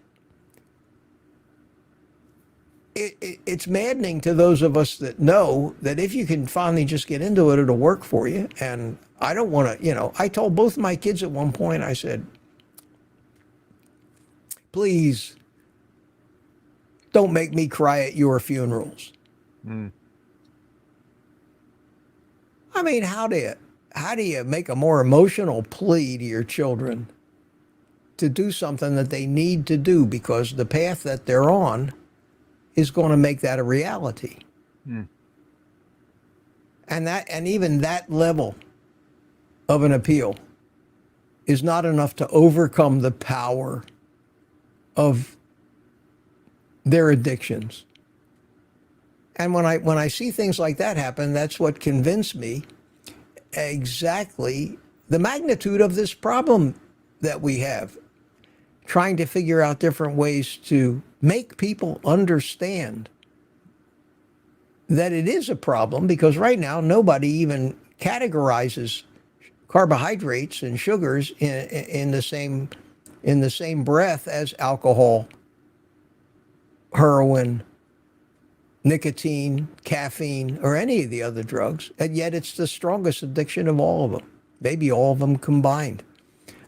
It's maddening to those of us that know that if you can finally just get into it, it'll work for you. And I don't want to, I told both my kids at one point, I said, please don't make me cry at your funerals. Mm. I mean, how do you make a more emotional plea to your children to do something that they need to do because the path that they're on is going to make that a reality? Mm. And even that level of an appeal is not enough to overcome the power of their addictions. And when I see things like that happen, that's what convinced me exactly the magnitude of this problem that we have, trying to figure out different ways to make people understand that it is a problem, because right now nobody even categorizes carbohydrates and sugars in the same breath as alcohol, heroin, nicotine, caffeine, or any of the other drugs. And yet it's the strongest addiction of all of them. Maybe all of them combined.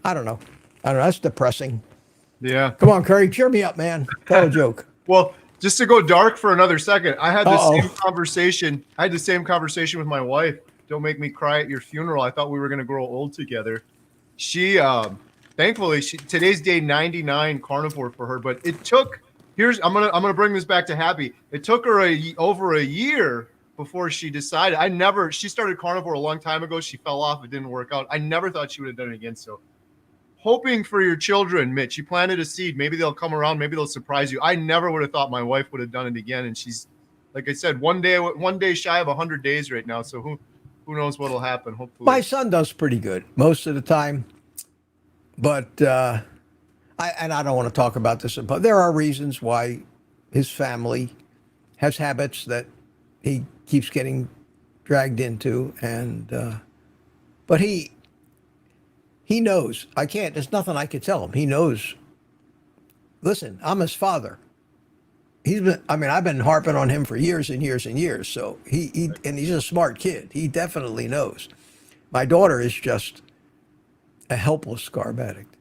I don't know. That's depressing. Yeah. Come on, Kerry, cheer me up, man. Tell a joke. Well, just to go dark for another second, I had the same conversation. I had the same conversation with my wife. Don't make me cry at your funeral. I thought we were going to grow old together. She, thankfully, today's day 99 carnivore for her, but it took I'm gonna bring this back to Happy. It took her over a year before she decided. She started carnivore a long time ago. She fell off. It didn't work out. I never thought she would have done it again. So hoping for your children, Mitch. You planted a seed. Maybe they'll come around. Maybe they'll surprise you. I never would have thought my wife would have done it again. And she's, like I said, one day shy of 100 days right now. So who knows what'll happen? Hopefully, My son does pretty good most of the time, but I don't want to talk about this, but there are reasons why his family has habits that he keeps getting dragged into, and but he knows. I can't. There's nothing I could tell him. He knows. Listen, I'm his father. I've been harping on him for years and years and years. So and he's a smart kid. He definitely knows. My daughter is just a helpless carb addict.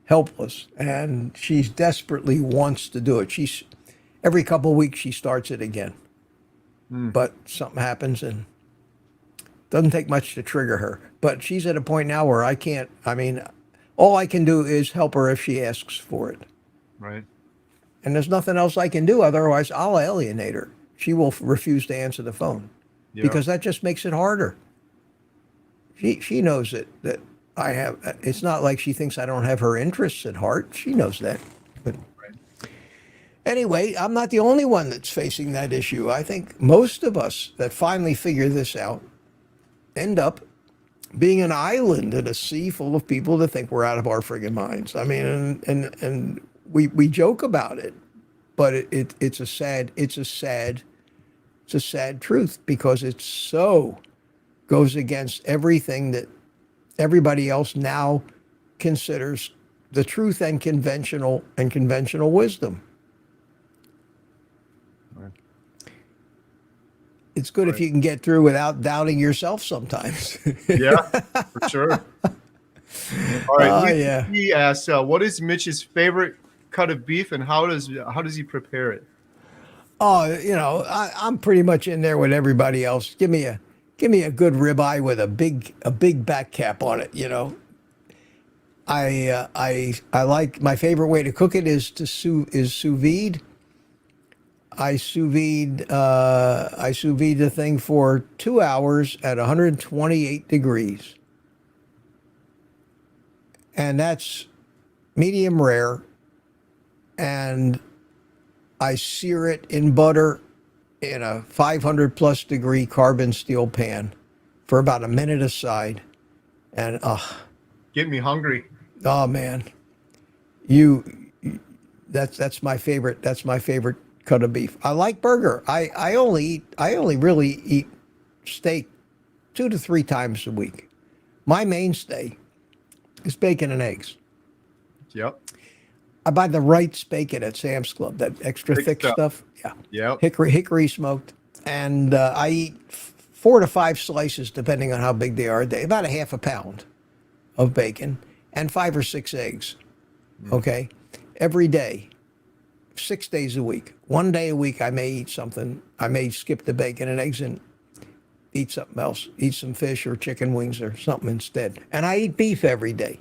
Helpless. And she desperately wants to do it. Every couple of weeks she starts it again. But something happens and doesn't take much to trigger her. But she's at a point now where all I can do is help her if she asks for it. right. And there's nothing else I can do. Otherwise, I'll alienate her. She will refuse to answer the phone because that just makes it harder. She knows that I have. It's not like she thinks I don't have her interests at heart. She knows that. But anyway, I'm not the only one that's facing that issue. I think most of us that finally figure this out end up being an island in a sea full of people that think we're out of our friggin' minds. I mean, and we joke about it, but it's a sad truth because it so goes against everything that everybody else now considers the truth and conventional wisdom. Right. It's good if you can get through without doubting yourself sometimes. Yeah, for sure. All right. Yeah. He asks, what is Mitch's favorite cut of beef, and how does he prepare it? Oh, I'm pretty much in there with everybody else. Give me a good ribeye with a big back cap on it. I like, my favorite way to cook it is sous vide. I sous vide the thing for 2 hours at 128 degrees, and that's medium rare. And I sear it in butter in a 500 plus degree carbon steel pan for about a minute aside. And Get me hungry. oh man, that's my favorite. That's my favorite cut of beef. I like burger. I only really eat steak 2 to 3 times a week. My mainstay is bacon and eggs. Yep. I buy the Wright's bacon at Sam's Club, that extra thick stuff. Yeah. Yep. Hickory smoked. And I eat 4 to 5 slices, depending on how big they are a day, about a half a pound of bacon and 5 or 6 eggs. Okay. Every day, 6 days a week. 1 day a week, I may eat something. I may skip the bacon and eggs and eat something else, eat some fish or chicken wings or something instead. And I eat beef every day.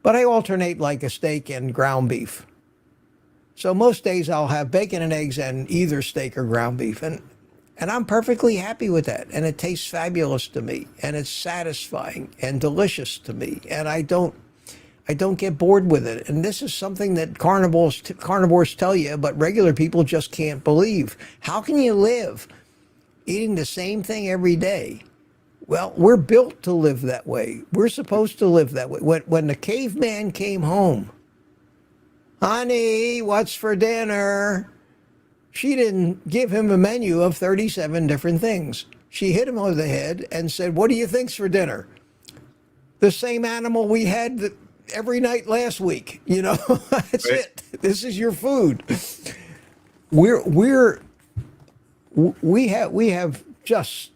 But I alternate like a steak and ground beef. So most days I'll have bacon and eggs and either steak or ground beef. And I'm perfectly happy with that. And it tastes fabulous to me. And it's satisfying and delicious to me. And I don't get bored with it. And this is something that carnivores tell you, but regular people just can't believe. How can you live eating the same thing every day? Well, we're built to live that way. We're supposed to live that way. When the caveman came home, honey, what's for dinner? She didn't give him a menu of 37 different things. She hit him over the head and said, what do you think's for dinner? The same animal we had every night last week. That's right. it. This is your food. We have just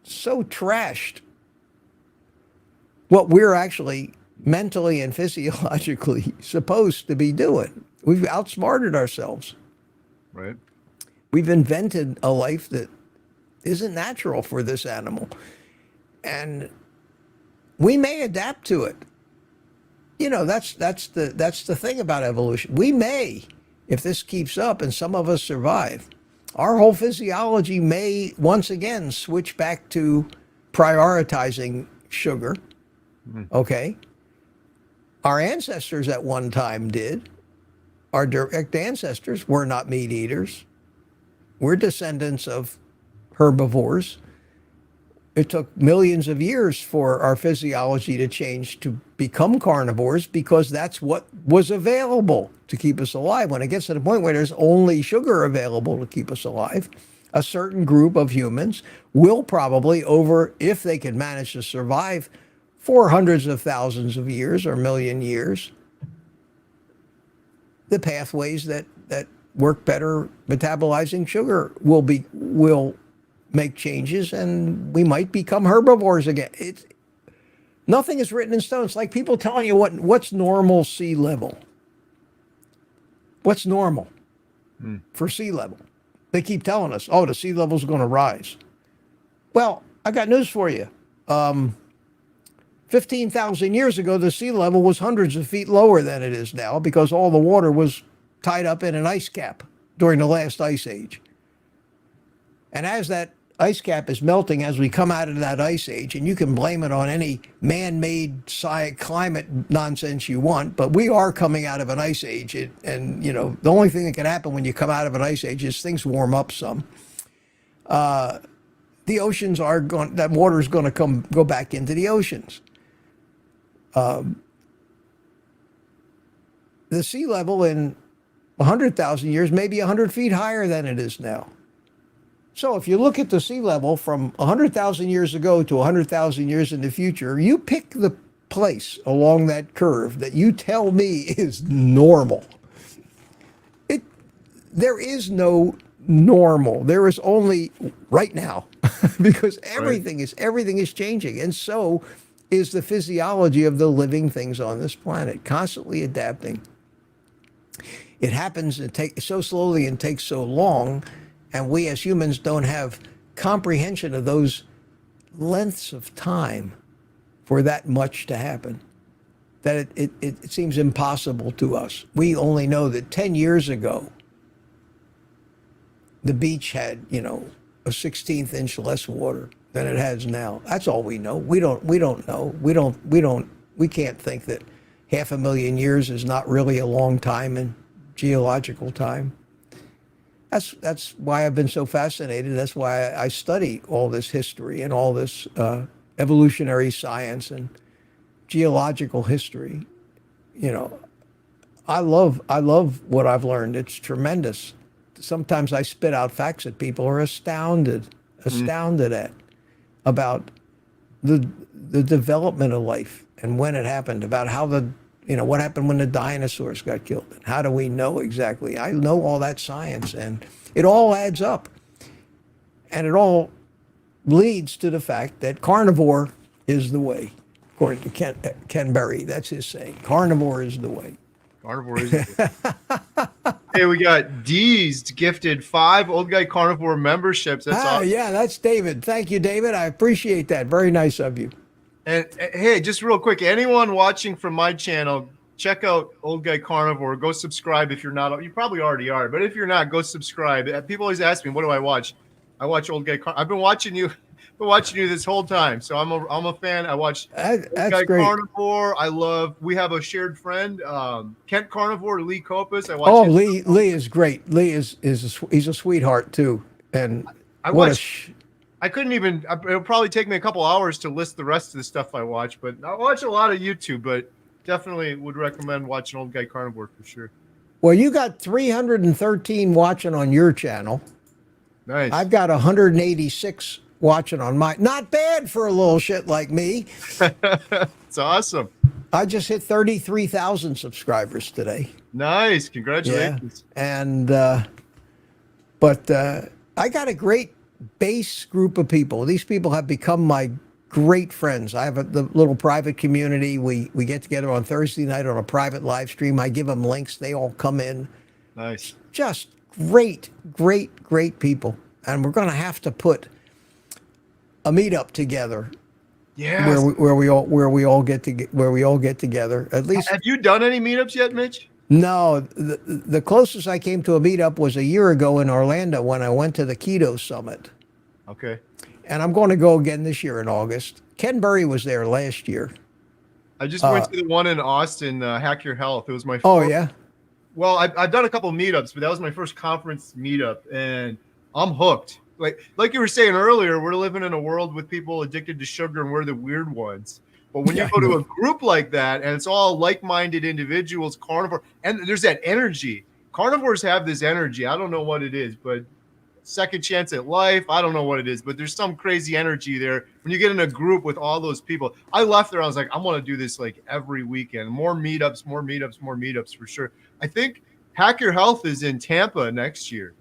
so trashed what we're actually mentally and physiologically supposed to be doing. We've outsmarted ourselves. Right. We've invented a life that isn't natural for this animal. And we may adapt to it. That's the thing about evolution. We may if this keeps up and some of us survive, our whole physiology may once again switch back to prioritizing sugar. Okay. Our ancestors at one time did. Our direct ancestors were not meat eaters. We're descendants of herbivores. It took millions of years for our physiology to change to become carnivores because that's what was available to keep us alive. When it gets to the point where there's only sugar available to keep us alive, a certain group of humans will probably if they can manage to survive for hundreds of thousands of years or million years, the pathways that work better metabolizing sugar will make changes, and we might become herbivores again. Nothing is written in stone. It's like people telling you what's normal sea level. What's normal for sea level? They keep telling us, oh, the sea level's going to rise. Well, I got news for you. 15,000 years ago, the sea level was hundreds of feet lower than it is now because all the water was tied up in an ice cap during the last ice age. And as that ice cap is melting, as we come out of that ice age, and you can blame it on any man-made climate nonsense you want, but we are coming out of an ice age. And you know, the only thing that can happen when you come out of an ice age is things warm up some. The oceans that water is going to go back into the oceans. The sea level in 100,000 years may be 100 feet higher than it is now. So if you look at the sea level from 100,000 years ago to 100,000 years in the future, you pick the place along that curve that you tell me is normal. There is no normal. There is only right now because everything is changing. And so is the physiology of the living things on this planet, constantly adapting. It happens so slowly and takes so long, and we as humans don't have comprehension of those lengths of time for that much to happen, that it seems impossible to us. We only know that 10 years ago, the beach had, a 16th inch less water than it has now. That's all we know. We don't know. We can't think that 500,000 years is not really a long time in geological time. That's why I've been so fascinated. That's why I study all this history and all this evolutionary science and geological history. I love what I've learned. It's tremendous. Sometimes I spit out facts that people are astounded at about the development of life and when it happened, about how what happened when the dinosaurs got killed. And how do we know exactly? I know all that science, and it all adds up. And it all leads to the fact that carnivore is the way, according to Ken Berry. That's his saying. Carnivore is the way. Carnivore is the way. Hey, we got D's gifted 5 Old Guy Carnivore memberships. That's awesome. Yeah, that's David. Thank you, David. I appreciate that. Very nice of you. And hey, just real quick, anyone watching from my channel, check out Old Guy Carnivore. Go subscribe if you're not. You probably already are, but if you're not, go subscribe. People always ask me, what do I watch? I watch Old Guy I've been watching you this whole time. So I'm a fan. I watch Old Guy great. Carnivore. We have a shared friend, Kent Carnivore, Lee Copus. I watch Lee is great. Lee he's a sweetheart too. And I couldn't even, it'll probably take me a couple hours to list the rest of the stuff I watch, but I watch a lot of YouTube, but definitely would recommend watching Old Guy Carnivore for sure. Well, you got 313 watching on your channel. Nice. I've got 186 watching on mine. Not bad for a little shit like me. It's awesome. I just hit 33,000 subscribers today. Nice. Congratulations. Yeah. And, but I got a great base group of people. These people have become my great friends. I have the little private community. We get together on Thursday night on a private live stream. I give them links. They all come in. Nice. Just great people. And we're going to have to put a meetup together. Yeah. Where we all get together. At least. Have you done any meetups yet, Mitch? No, the closest I came to a meetup was a year ago in Orlando when I went to the Keto Summit. Okay. And I'm going to go again this year in August. Ken Berry was there last year. I just went to the one in Austin, Hack Your Health. It was my Oh, first. yeah? Well, I've done a couple meetups, but that was my first conference meetup, and I'm hooked. Like you were saying earlier, we're living in a world with people addicted to sugar, and we're the weird ones. But when you go to a group like that, and it's all like-minded individuals, carnivore, and there's that energy. Carnivores have this energy. I don't know what it is, but second chance at life. I don't know what it is, but there's some crazy energy there. When you get in a group with all those people, I left there. I was like, I want to do this like every weekend. More meetups, more meetups, more meetups for sure. I think Hack Your Health is in Tampa next year.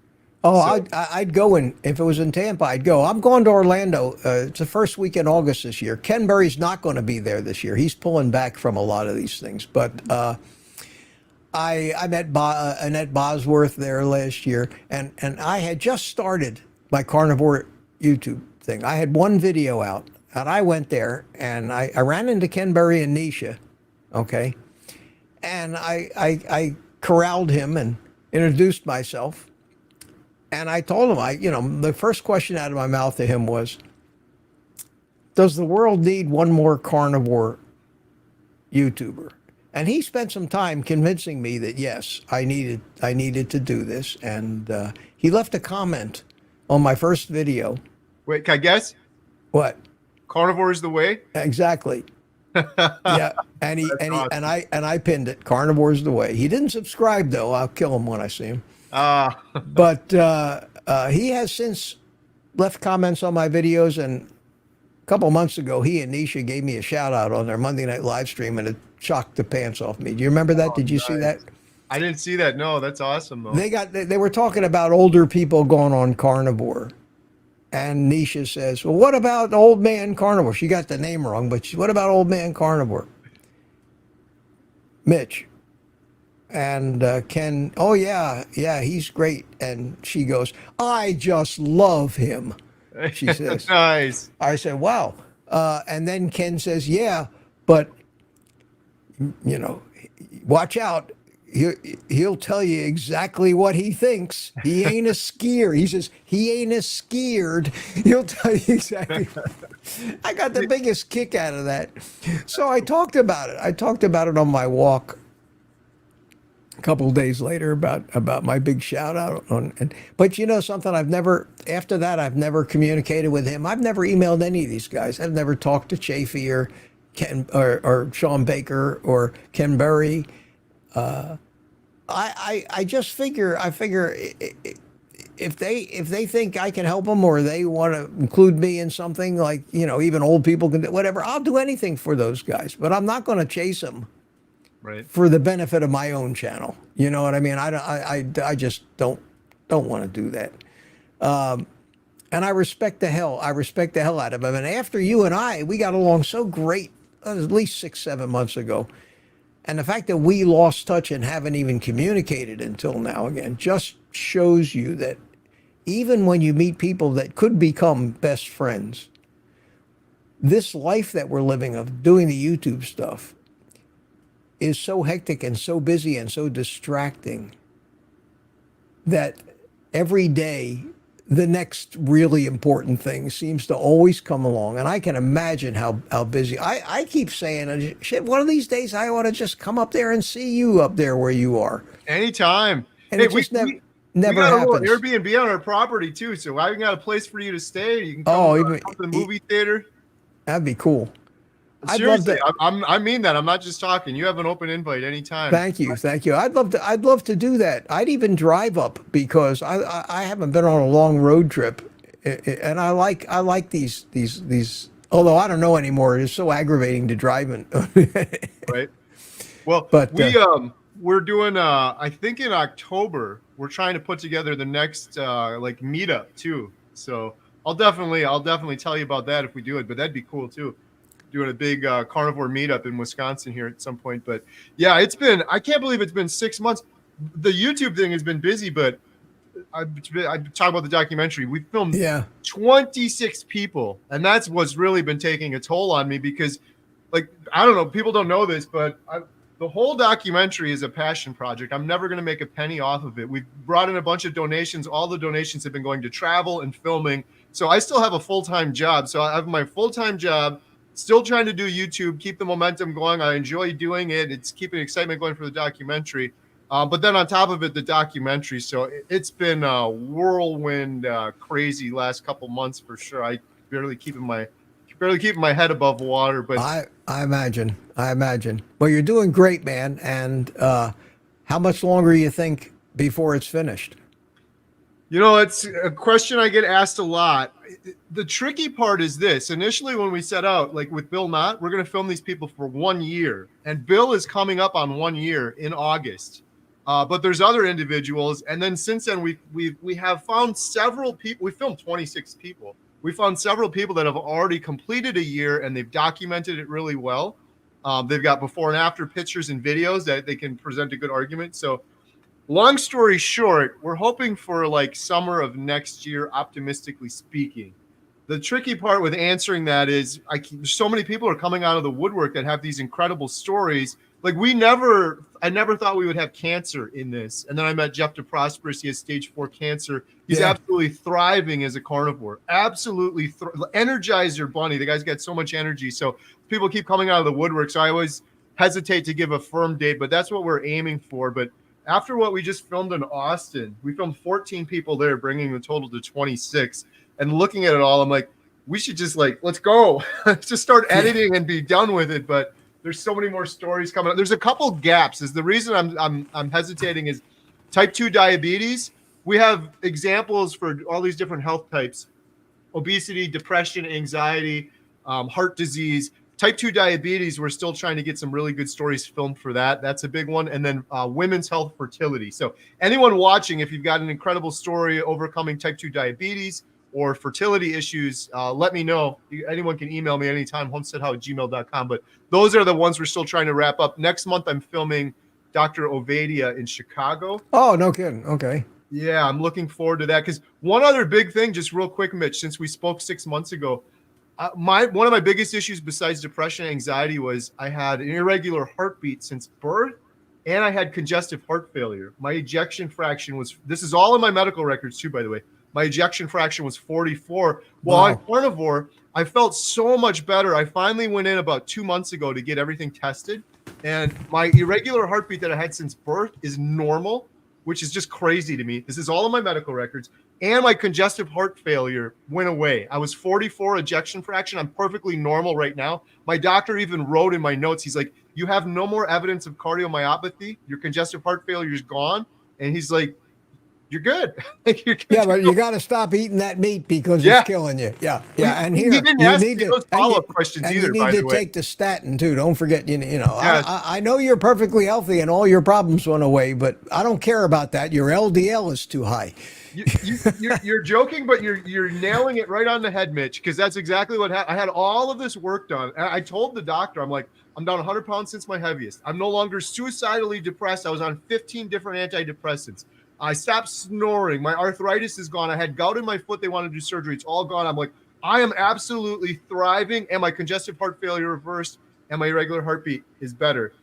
Oh, So- I'd go if it was in Tampa, I'd go. I'm going to Orlando. It's the first week in August this year. Ken Berry's not going to be there this year. He's pulling back from a lot of these things. But I met Annette Bosworth there last year, and I had just started my carnivore YouTube thing. I had one video out, and I went there, and I ran into Ken Berry and Nisha, okay? And I corralled him and introduced myself. And I told him, the first question out of my mouth to him was, does the world need one more carnivore YouTuber? And he spent some time convincing me that yes, I needed to do this. And he left a comment on my first video. Wait, can I guess? What? Carnivore is the way. Exactly. Yeah. And Awesome. I pinned it. Carnivore's the way. He didn't subscribe though. I'll kill him when I see him. But he has since left comments on my videos, and a couple months ago, he and Nisha gave me a shout out on their Monday night live stream, and it shocked the pants off me. Do you remember that? Did you see that? I didn't see that. No, that's awesome though. They were talking about older people going on carnivore, and Nisha says, "Well, what about old man carnivore?" She got the name wrong, but what about old man carnivore? Mitch. And Ken, oh yeah, he's great. And she goes, I just love him. She says, Nice. I said, wow. And then Ken says, yeah, but watch out. He'll tell you exactly what he thinks. He ain't a skier. He says, he ain't a scared. He'll tell you exactly. I got the biggest kick out of that. So I talked about it. I talked about it on my walk a couple of days later about my big shout out but something, I've never communicated with him. I've never emailed any of these guys. I've never talked to Chafee or Ken or Sean Baker or Ken Berry. I just figure if they think I can help them, or they want to include me in something, like even old people can do whatever, I'll do anything for those guys, but I'm not going to chase them. Right. For the benefit of my own channel. You know what I mean? I just don't want to do that. And I respect the hell out of him. And after you and we got along so great, at least 6-7 months ago. And the fact that we lost touch and haven't even communicated until now again just shows you that even when you meet people that could become best friends, this life that we're living of doing the YouTube stuff is so hectic and so busy and so distracting that every day the next really important thing seems to always come along. And I can imagine how busy. I keep saying, shit, one of these days I ought to just come up there and see you up there where you are. Anytime. And Hey, it just never we got happens. a little Airbnb on our property too, so I got a place for you to stay. You can come, come to the movie theater. That'd be cool. Seriously, I mean that. I'm not just talking. You have an open invite anytime. Thank you. I'd love to do that. I'd even drive up, because I haven't been on a long road trip, and I like these. Although I don't know anymore. It's so aggravating to drive in. Right. Well, but we're doing. I think in October we're trying to put together the next like meetup too. So I'll definitely tell you about that if we do it. But that'd be cool too. Doing a big carnivore meetup in Wisconsin here at some point. But yeah, I can't believe it's been 6 months. The YouTube thing has been busy, but I talk about the documentary. We filmed 26 people, and that's what's really been taking a toll on me, because, like, I don't know, people don't know this, but the whole documentary is a passion project. I'm never going to make a penny off of it. We've brought in a bunch of donations. All the donations have been going to travel and filming. So I still have a full-time job. So I have my full-time job, still trying to do YouTube, keep the momentum going. I enjoy doing it. It's keeping excitement going for the documentary. But then on top of it, the documentary. So it's been a whirlwind, crazy last couple months for sure. I barely keeping my head above water. But I imagine. Well, you're doing great, man. And how much longer do you think before it's finished? It's a question I get asked a lot. The tricky part is this. Initially, when we set out, like with Bill Knott, we're going to film these people for 1 year. And Bill is coming up on 1 year in August. But there's other individuals. And then since then, we have found several people. We filmed 26 people. We found several people that have already completed a year, and they've documented it really well. They've got before and after pictures and videos that they can present a good argument. So long story short, we're hoping for like summer of next year, optimistically speaking. The tricky part with answering that is so many people are coming out of the woodwork that have these incredible stories. Like I never thought we would have cancer in this. And then I met Jeff DeProsperous. He has stage 4 cancer. He's absolutely thriving as a carnivore. Absolutely. Energizer bunny. The guy's got so much energy. So people keep coming out of the woodwork. So I always hesitate to give a firm date, but that's what we're aiming for. But after what we just filmed in Austin, we filmed 14 people there, bringing the total to 26. And looking at it all, I'm like, we should just let's go. Let's just start editing and be done with it. But there's so many more stories coming up. There's a couple gaps. Is the reason I'm hesitating is type 2 diabetes. We have examples for all these different health types: obesity, depression, anxiety, heart disease. Type 2 diabetes, we're still trying to get some really good stories filmed for that. That's a big one. And then women's health, fertility. So anyone watching, if you've got an incredible story overcoming type 2 diabetes or fertility issues, let me know. Anyone can email me anytime, homesteadhow@gmail.com. But those are the ones we're still trying to wrap up. Next month, I'm filming Dr. Ovadia in Chicago. Oh, no kidding. Okay. Yeah, I'm looking forward to that. Because one other big thing, just real quick, Mitch, since we spoke 6 months ago, one of my biggest issues besides depression and anxiety was I had an irregular heartbeat since birth, and I had congestive heart failure. My ejection fraction was, this is all in my medical records too, by the way. My ejection fraction was 44. Well, Wow. on Carnivore, I felt so much better. I finally went in about 2 months ago to get everything tested, and my irregular heartbeat that I had since birth is normal, which is just crazy to me. This is all in my medical records. And my congestive heart failure went away. I was 44 ejection fraction. I'm perfectly normal right now. My doctor even wrote in my notes, he's like, you have no more evidence of cardiomyopathy. Your congestive heart failure is gone. And he's like, you're good. You're good. Yeah, but you got to stop eating that meat because it's killing you. Yeah. And here, he didn't you ask need me those follow-up questions and either, you by need the to way. take the statin too. Don't forget, Yes. I know you're perfectly healthy and all your problems went away, but I don't care about that. Your LDL is too high. You're joking, but you're nailing it right on the head, Mitch, because that's exactly what happened. I had all of this work done. And I told the doctor, I'm like, I'm down 100 pounds since my heaviest. I'm no longer suicidally depressed. I was on 15 different antidepressants. I stopped snoring. My arthritis is gone. I had gout in my foot. They wanted to do surgery. It's all gone. I'm like, I am absolutely thriving, and my congestive heart failure reversed, and my irregular heartbeat is better.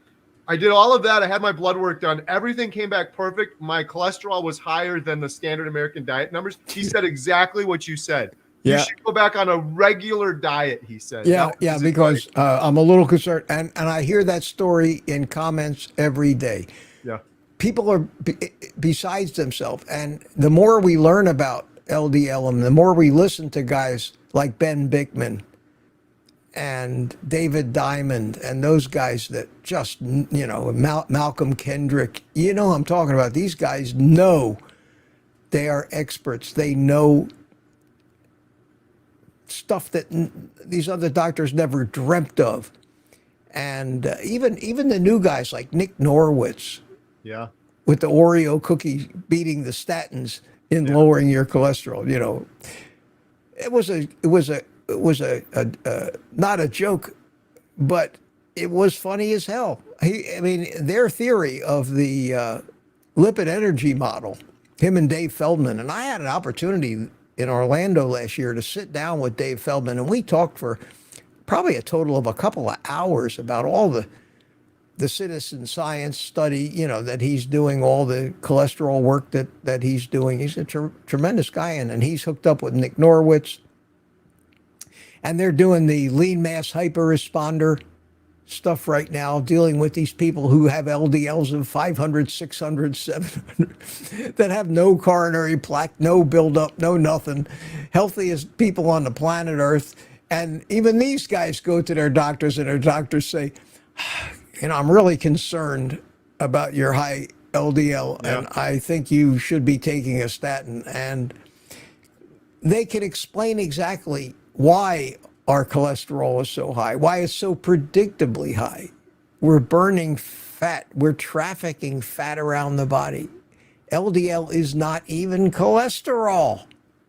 I did all of that. I had my blood work done. Everything came back perfect. My cholesterol was higher than the standard American diet numbers. He said exactly what you said. Yeah. You should go back on a regular diet, he said. Yeah, because I'm a little concerned. And I hear that story in comments every day. Yeah. People are besides themselves. And the more we learn about LDL and the more we listen to guys like Ben Bickman and David Diamond and those guys that just, Malcolm Kendrick, I'm talking about. These guys know, they are experts. They know stuff that these other doctors never dreamt of. And even the new guys like Nick Norwitz, Yeah. with the Oreo cookie beating the statins in lowering your cholesterol. It was a not a joke, but it was funny as hell. Their theory of the lipid energy model, him and Dave Feldman, and I had an opportunity in Orlando last year to sit down with Dave Feldman, and we talked for probably a total of a couple of hours about all the the citizen science study, that he's doing all the cholesterol work that he's doing. He's a tremendous guy, and he's hooked up with Nick Norwitz, and they're doing the lean mass hyper-responder stuff right now, dealing with these people who have LDLs of 500, 600, 700, that have no coronary plaque, no buildup, no nothing, healthiest people on the planet Earth. And even these guys go to their doctors, and their doctors say, I'm really concerned about your high LDL, and I think you should be taking a statin. And they can explain exactly why our cholesterol is so high, why it's so predictably high. We're burning fat. We're trafficking fat around the body. LDL is not even cholesterol.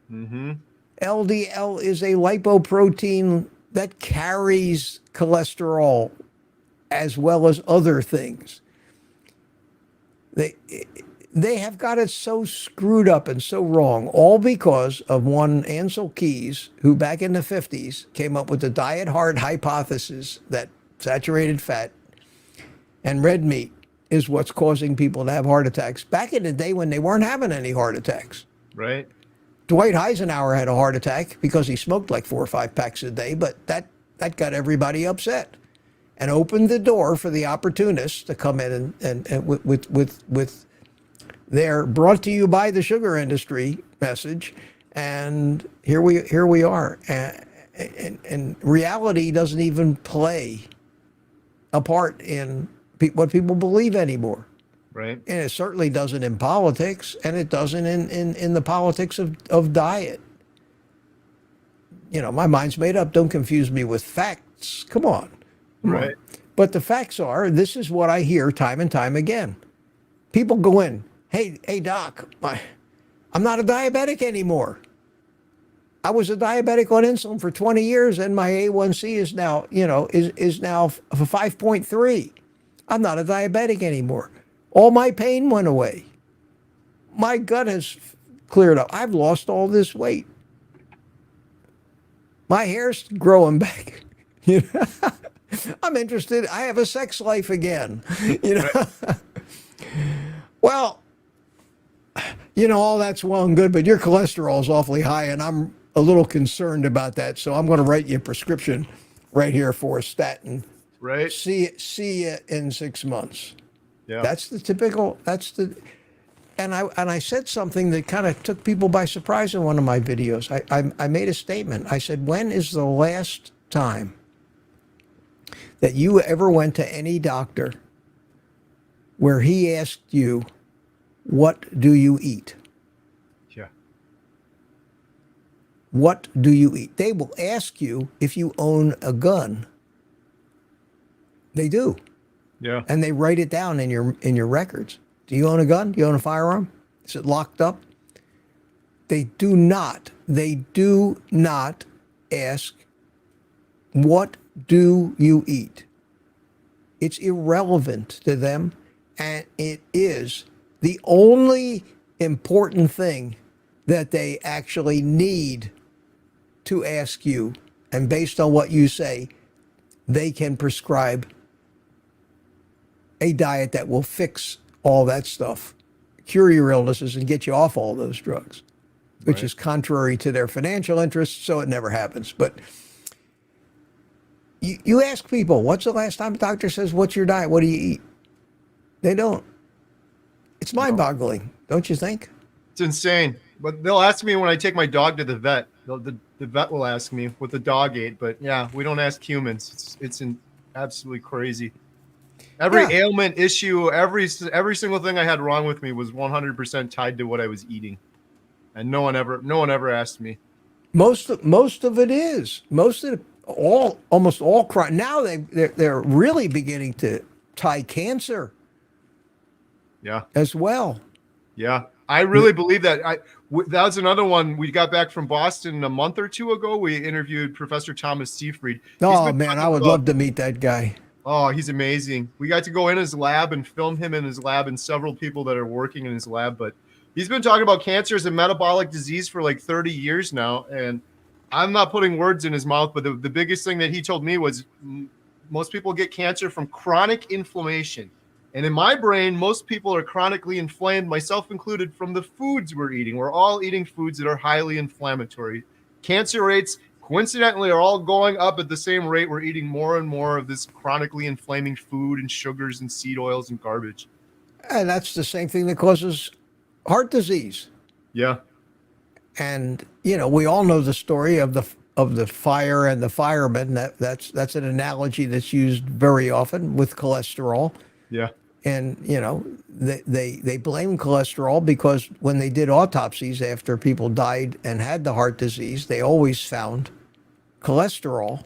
Mm-hmm. LDL is a lipoprotein that carries cholesterol as well as other things. They have got it so screwed up and so wrong, all because of one Ansel Keys, who back in the 50s came up with the diet hard hypothesis that saturated fat and red meat is what's causing people to have heart attacks. Back in the day when they weren't having any heart attacks. Right. Dwight Eisenhower had a heart attack because he smoked like 4 or 5 packs a day, but that got everybody upset and opened the door for the opportunists to come in and with their brought to you by the sugar industry message. And here we are. And reality doesn't even play a part in what people believe anymore. Right. And it certainly doesn't in politics, and it doesn't in the politics of diet. My mind's made up. Don't confuse me with facts. Come on. Right. But the facts are, this is what I hear time and time again. People go in, hey doc, I'm not a diabetic anymore. I was a diabetic on insulin for 20 years, and my A1C is now, is now 5.3. I'm not a diabetic anymore. All my pain went away. My gut has cleared up. I've lost all this weight. My hair's growing back. I'm interested. I have a sex life again. Well, all that's well and good, but your cholesterol is awfully high, and I'm a little concerned about that. So I'm going to write you a prescription right here for a statin. Right. See you in 6 months. Yeah. That's the typical. And I said something that kind of took people by surprise in one of my videos. I made a statement. I said, when is the last time that you ever went to any doctor where he asked you, what do you eat? Yeah. What do you eat? They will ask you if you own a gun. They do. Yeah. And they write it down in your records. Do you own a gun? Do you own a firearm? Is it locked up? They do not ask, what do you eat? It's irrelevant to them, and it is the only important thing that they actually need to ask you. And based on what you say, they can prescribe a diet that will fix all that stuff, cure your illnesses, and get you off all those drugs, which is contrary to their financial interests, so it never happens. But you ask people, what's the last time a doctor says, what's your diet? What do you eat? They don't. It's mind-boggling, don't you think? It's insane. But they'll ask me when I take my dog to the vet. The vet will ask me what the dog ate. But yeah, we don't ask humans. It's absolutely crazy. Every ailment, issue, every single thing I had wrong with me was 100% tied to what I was eating, and no one ever asked me. Most of it is. Almost all crime. Now they're really beginning to tie cancer. Yeah. As well. Yeah, I really believe that. That was another one. We got back from Boston a month or two ago. We interviewed Professor Thomas Seafried. Oh man, I would love to meet that guy. Oh, he's amazing. We got to go in his lab and film him in his lab and several people that are working in his lab. But he's been talking about cancer as a metabolic disease for like 30 years now. And I'm not putting words in his mouth, but the biggest thing that he told me was most people get cancer from chronic inflammation. And in my brain, most people are chronically inflamed, myself included, from the foods we're eating. We're all eating foods that are highly inflammatory. Cancer rates, coincidentally, are all going up at the same rate. We're eating more and more of this chronically inflaming food and sugars and seed oils and garbage. And that's the same thing that causes heart disease. Yeah. And we all know the story of the fire and the fireman. That's an analogy that's used very often with cholesterol. Yeah. And they blame cholesterol because when they did autopsies after people died and had the heart disease, they always found cholesterol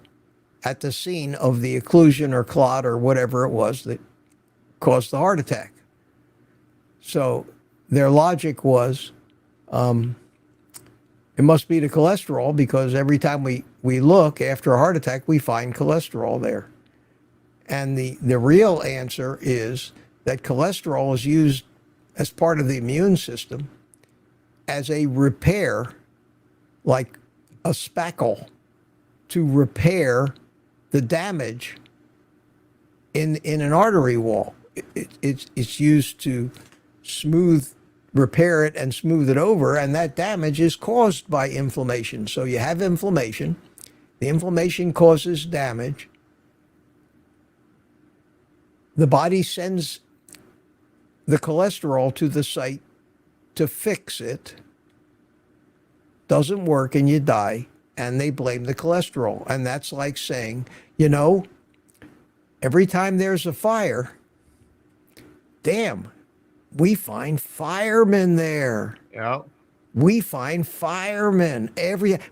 at the scene of the occlusion or clot or whatever it was that caused the heart attack. So their logic was, it must be the cholesterol, because every time we look after a heart attack, we find cholesterol there. And the real answer is that cholesterol is used as part of the immune system as a repair, like a spackle, to repair the damage in an artery wall. It's used to repair it and smooth it over, and that damage is caused by inflammation. So you have inflammation. The inflammation causes damage. The body sends the cholesterol to the site to fix it. Doesn't work and you die, and they blame the cholesterol. And that's like saying, every time there's a fire, damn, we find firemen there. Yeah. We find firemen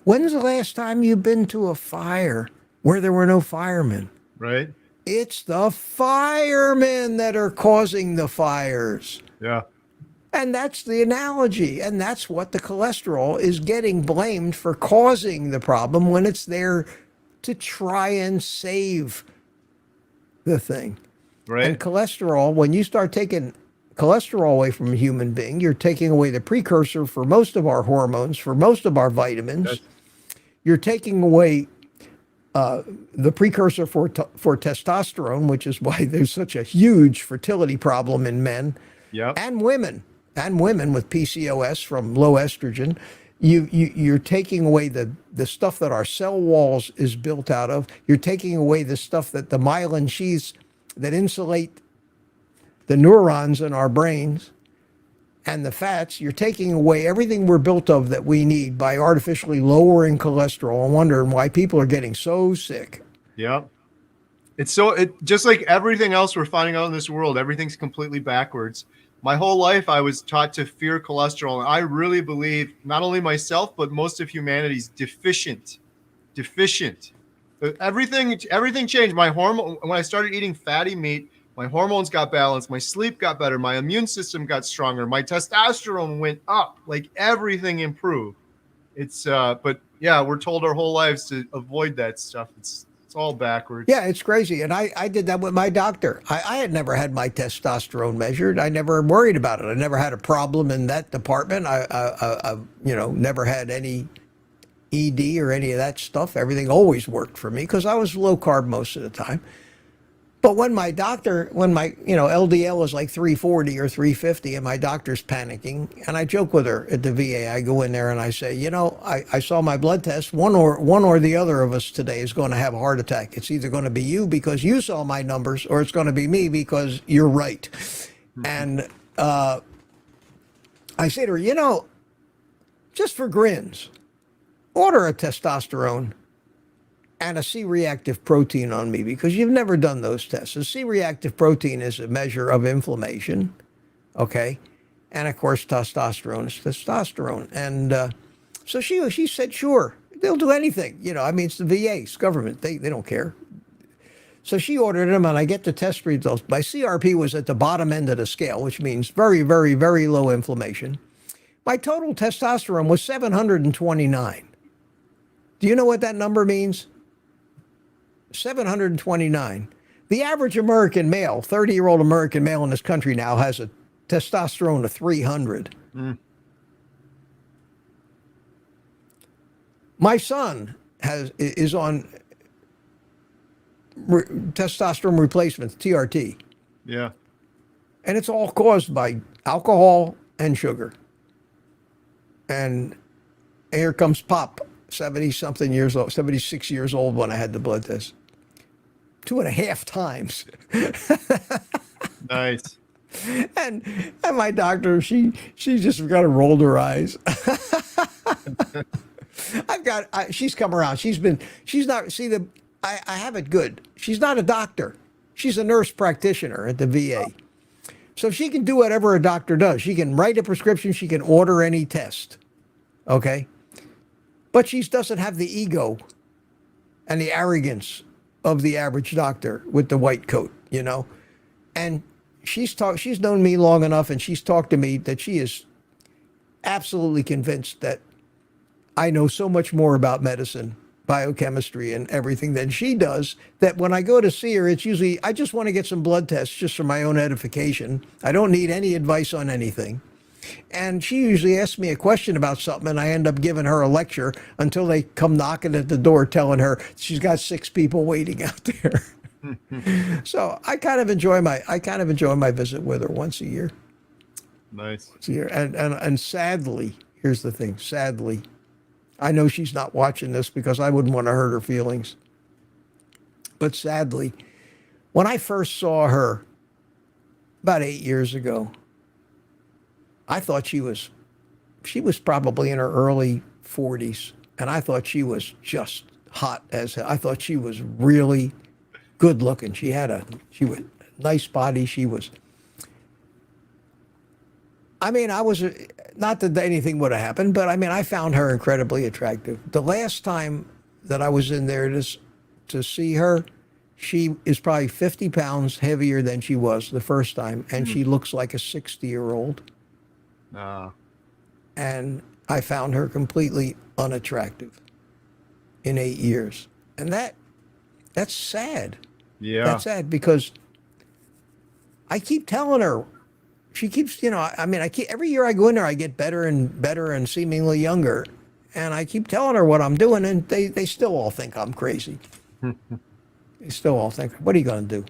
when's the last time you've been to a fire where there were no firemen? Right. It's the firemen that are causing the fires. Yeah. And that's the analogy. And that's what the cholesterol is getting blamed for causing the problem, when it's there to try and save the thing. Right. And cholesterol, when you start taking cholesterol away from a human being, you're taking away the precursor for most of our hormones, for most of our vitamins. Yes. You're taking away the precursor for testosterone, which is why there's such a huge fertility problem in men. Yep. And women with PCOS from low estrogen. You're taking away the stuff that our cell walls is built out of. You're taking away the stuff that the myelin sheaths that insulate the neurons in our brains, and the fats. You're taking away everything we're built of that we need by artificially lowering cholesterol, and wondering why people are getting so sick. Yeah. It just like everything else we're finding out in this world, everything's completely backwards. My whole life, I was taught to fear cholesterol. And I really believe not only myself, but most of humanity's deficient. Everything changed. My hormone, when I started eating fatty meat, my hormones got balanced. My sleep got better. My immune system got stronger. My testosterone went up. Like everything improved. But yeah, we're told our whole lives to avoid that stuff. It's all backwards. Yeah, it's crazy. And I did that with my doctor. I had never had my testosterone measured. I never worried about it. I never had a problem in that department. I never had any ED or any of that stuff. Everything always worked for me because I was low carb most of the time. But when my LDL was like 340 or 350 and my doctor's panicking, and I joke with her at the VA, I go in there and I say, I saw my blood test. One or the other of us today is going to have a heart attack. It's either going to be you because you saw my numbers, or it's going to be me because you're right. Mm-hmm. And I say to her, just for grins, order a testosterone and a C-reactive protein on me, because you've never done those tests. A C-reactive protein is a measure of inflammation, okay? And of course, testosterone is testosterone. And so she said, sure, they'll do anything. It's the VA, it's government, they don't care. So she ordered them, and I get the test results. My CRP was at the bottom end of the scale, which means very, very, very low inflammation. My total testosterone was 729. Do you know what that number means? 729. The average American male, 30-year-old American male in this country now, has a testosterone of 300. Mm. My son is on testosterone replacement, TRT. Yeah. And it's all caused by alcohol and sugar. And here comes Pop, 70-something years old, 76 years old when I had the blood test. 2.5 times. Nice. And my doctor, she just kind of rolled her eyes. She's come around. She's not, see, I have it good. She's not a doctor. She's a nurse practitioner at the VA. So she can do whatever a doctor does. She can write a prescription. She can order any test. Okay? But she doesn't have the ego and the arrogance of the average doctor with the white coat, you know? And she's known me long enough, and she's talked to me that she is absolutely convinced that I know so much more about medicine, biochemistry, and everything than she does, that when I go to see her, it's usually, I just want to get some blood tests just for my own edification. I don't need any advice on anything. And she usually asks me a question about something, and I end up giving her a lecture until they come knocking at the door telling her she's got 6 people waiting out there. So I kind of enjoy my visit with her once a year. Nice. Once a year. And sadly, here's the thing, sadly, I know she's not watching this because I wouldn't want to hurt her feelings. But sadly, when I first saw her about 8 years ago, I thought she was probably in her early 40s, and I thought she was just hot as hell. I thought she was really good looking. She was a nice body. I was, not that anything would have happened, but I found her incredibly attractive. The last time that I was in there to see her, she is probably 50 pounds heavier than she was the first time, and she looks like a 60-year-old. And I found her completely unattractive in 8 years. And that's sad. Yeah. That's sad because I keep telling her, she keeps, every year I go in there, I get better and better and seemingly younger. And I keep telling her what I'm doing, and they still all think I'm crazy. They still all think, what are you going to do?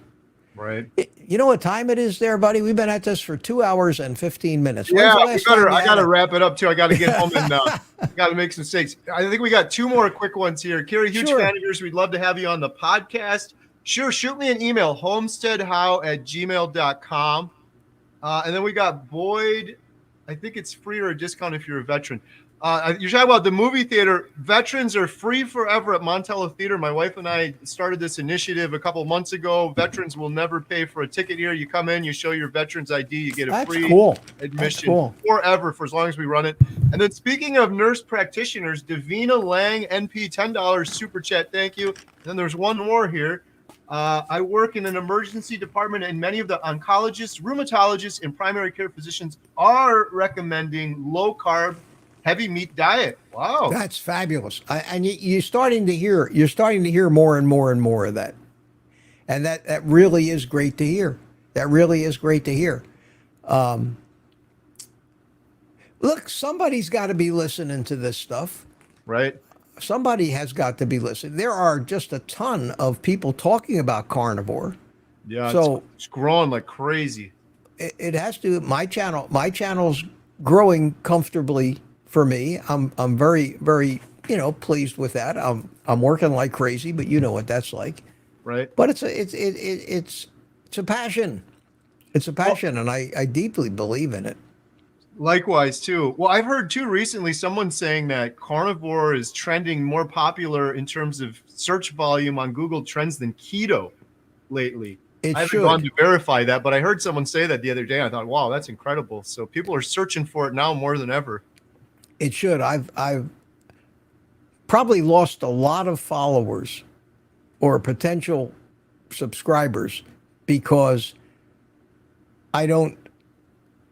Right. You know what time it is there, buddy? We've been at this for 2 hours and 15 minutes. Yeah, I got to wrap it up too. I got to get home and got to make some steaks. I think we got 2 more quick ones here. Kerry, huge fan of yours. We'd love to have you on the podcast. Sure, shoot me an email, homesteadhow@gmail.com. And then we got Boyd. I think it's free or a discount if you're a veteran. You're talking about the movie theater. Veterans are free forever at Montello Theater. My wife and I started this initiative a couple months ago. Veterans will never pay for a ticket here. You come in, you show your veterans ID, you get a free admission forever for as long as we run it. And then speaking of nurse practitioners, Davina Lang, NP, $10 super chat. Thank you. And then there's one more here. I work in an emergency department, and many of the oncologists, rheumatologists, and primary care physicians are recommending low-carb, heavy meat diet. Wow, that's fabulous. And you're starting to hear more and more and more of that, and that really is great to hear. That really is great to hear. Look, somebody's got to be listening to this stuff, right? Somebody has got to be listening. There are just a ton of people talking about carnivore. Yeah, so it's growing like crazy. It has to. My channel's growing comfortably for me. I'm very, very, pleased with that. I'm working like crazy, but you know what that's like. Right. But it's a passion. It's a passion, and I deeply believe in it. Likewise, too. Well, I've heard, too, recently someone saying that carnivore is trending more popular in terms of search volume on Google Trends than keto lately. I haven't gone to verify that, but I heard someone say that the other day. I thought, wow, that's incredible. So people are searching for it now more than ever. It should. I've probably lost a lot of followers or potential subscribers because I don't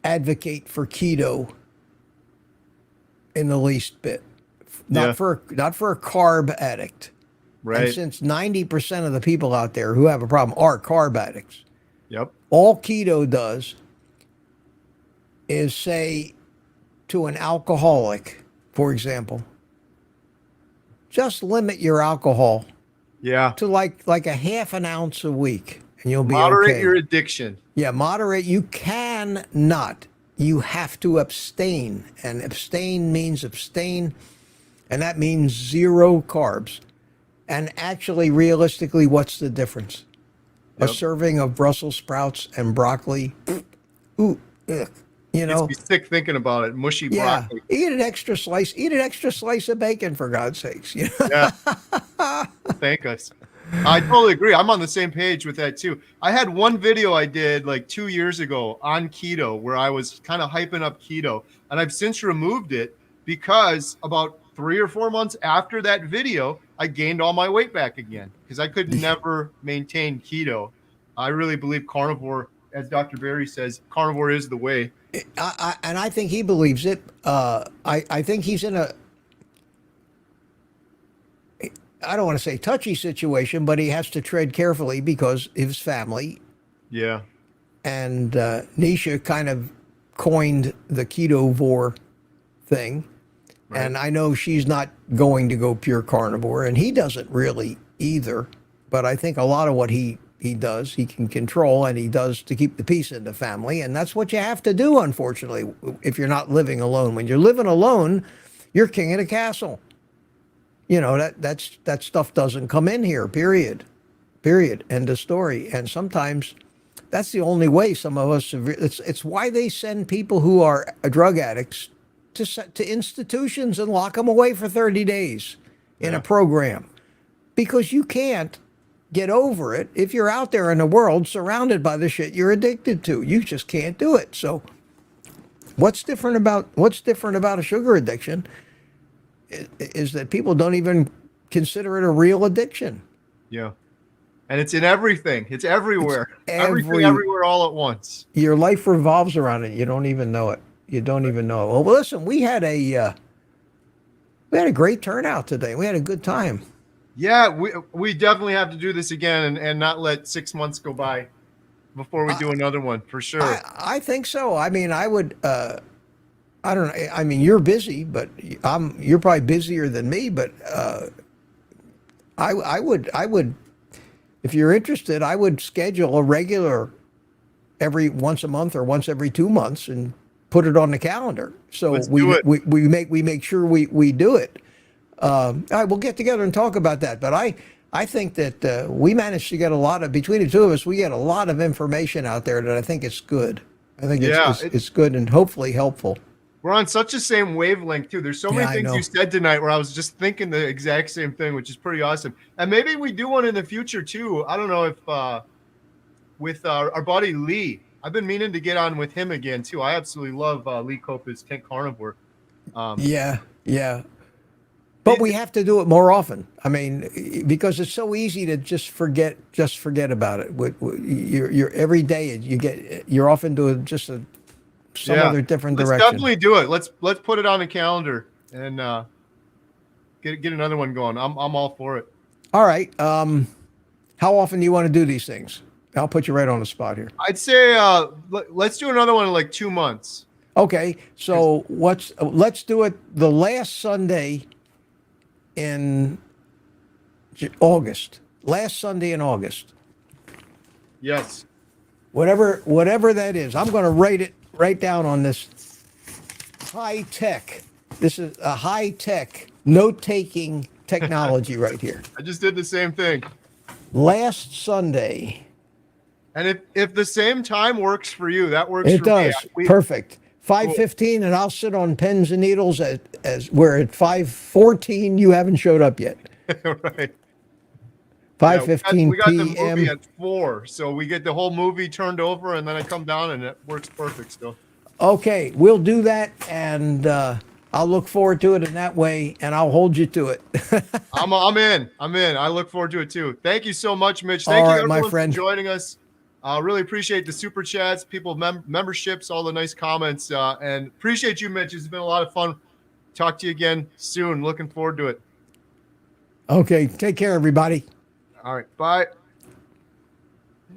advocate for keto in the least bit. Not for a carb addict. Right. And since 90% of the people out there who have a problem are carb addicts. Yep. All keto does is say to an alcoholic, for example, just limit your alcohol Yeah. to like a half an ounce a week, and you'll be Moderate okay. your addiction. Yeah, moderate. You cannot. You have to abstain, and abstain means abstain, and that means zero carbs. And actually, realistically, what's the difference? A Yep. serving of Brussels sprouts and broccoli. Ooh, ugh, you Makes know. me sick thinking about it. Mushy Yeah, broccoli. eat an extra slice. Eat an extra slice of bacon, for God's sakes. You know? Yeah. Thank us. I totally agree. I'm on the same page with that too. I had one video I did like 2 years ago on keto where I was kind of hyping up keto, and I've since removed it because about 3 or 4 months after that video, I gained all my weight back again because I could never maintain keto. I really believe carnivore, as Dr. Berry says, carnivore is the way. And I think he believes it. I think he's in a, I don't want to say touchy situation, but he has to tread carefully because his family Yeah. and Nisha kind of coined the ketovore thing. Right. And I know she's not going to go pure carnivore, and he doesn't really either. But I think a lot of what he does, he can control, and he does to keep the peace in the family. And that's what you have to do, unfortunately, if you're not living alone. When you're living alone, you're king of the castle. You know, that stuff doesn't come in here, period. End of story. And sometimes that's the only way some of us, it's why they send people who are drug addicts to institutions and lock them away for 30 days in a program, because you can't get over it if you're out there in the world surrounded by the shit you're addicted to. You just can't do it. So what's different about a sugar addiction is that people don't even consider it a real addiction. Yeah. And it's in everything. It's everywhere. Everything everywhere all at once. Your life revolves around it. You don't even know it. You don't even know. Well, listen, we had a great turnout today. We had a good time. Yeah, we definitely have to do this again and not let 6 months go by before we do another one, for sure. I think so. I mean, I would. I don't know. I mean, you're busy, but you're probably busier than me. But I would, if you're interested, I would schedule a regular every once a month or once every 2 months and put it on the calendar. So we make sure we do it. All right, we'll get together and talk about that. But I think that we managed to get a lot of, between the two of us, we get a lot of information out there that I think is good. I think it's good and hopefully helpful. We're on such the same wavelength too. There's so many things you said tonight where I was just thinking the exact same thing, which is pretty awesome. And maybe we do one in the future too. I don't know if with our buddy Lee. I've been meaning to get on with him again too. I absolutely love Lee Copa's Tent Carnivore. Yeah. But we have to do it more often. I mean, because it's so easy to just forget about it. You're every day you're off into some other different direction. Let's definitely do it. Let's put it on the calendar and get another one going. I'm all for it. All right. How often do you want to do these things? I'll put you right on the spot here. I'd say let's do another one in like 2 months. Okay. So let's do it the last Sunday in August. Last Sunday in August. Yes. Whatever that is. I'm going to write down on this high tech. This is a high tech note-taking technology right here. I just did the same thing. Last Sunday. And if the same time works for you, that works it for does. me. Perfect. 5:15, and I'll sit on pins and needles as we're at 5:14. You haven't showed up yet. Right. 5:15 we got the p.m. movie at 4, so we get the whole movie turned over, and then I come down, and it works perfect still. Okay, we'll do that, and I'll look forward to it in that way, and I'll hold you to it. I'm in. I look forward to it too. Thank you so much, Mitch. Thank All you, right, everyone, my friend, for joining us. Really appreciate the super chats, people, memberships, all the nice comments, and appreciate you, Mitch. It's been a lot of fun. Talk to you again soon. Looking forward to it. Okay, take care, everybody. All right, bye.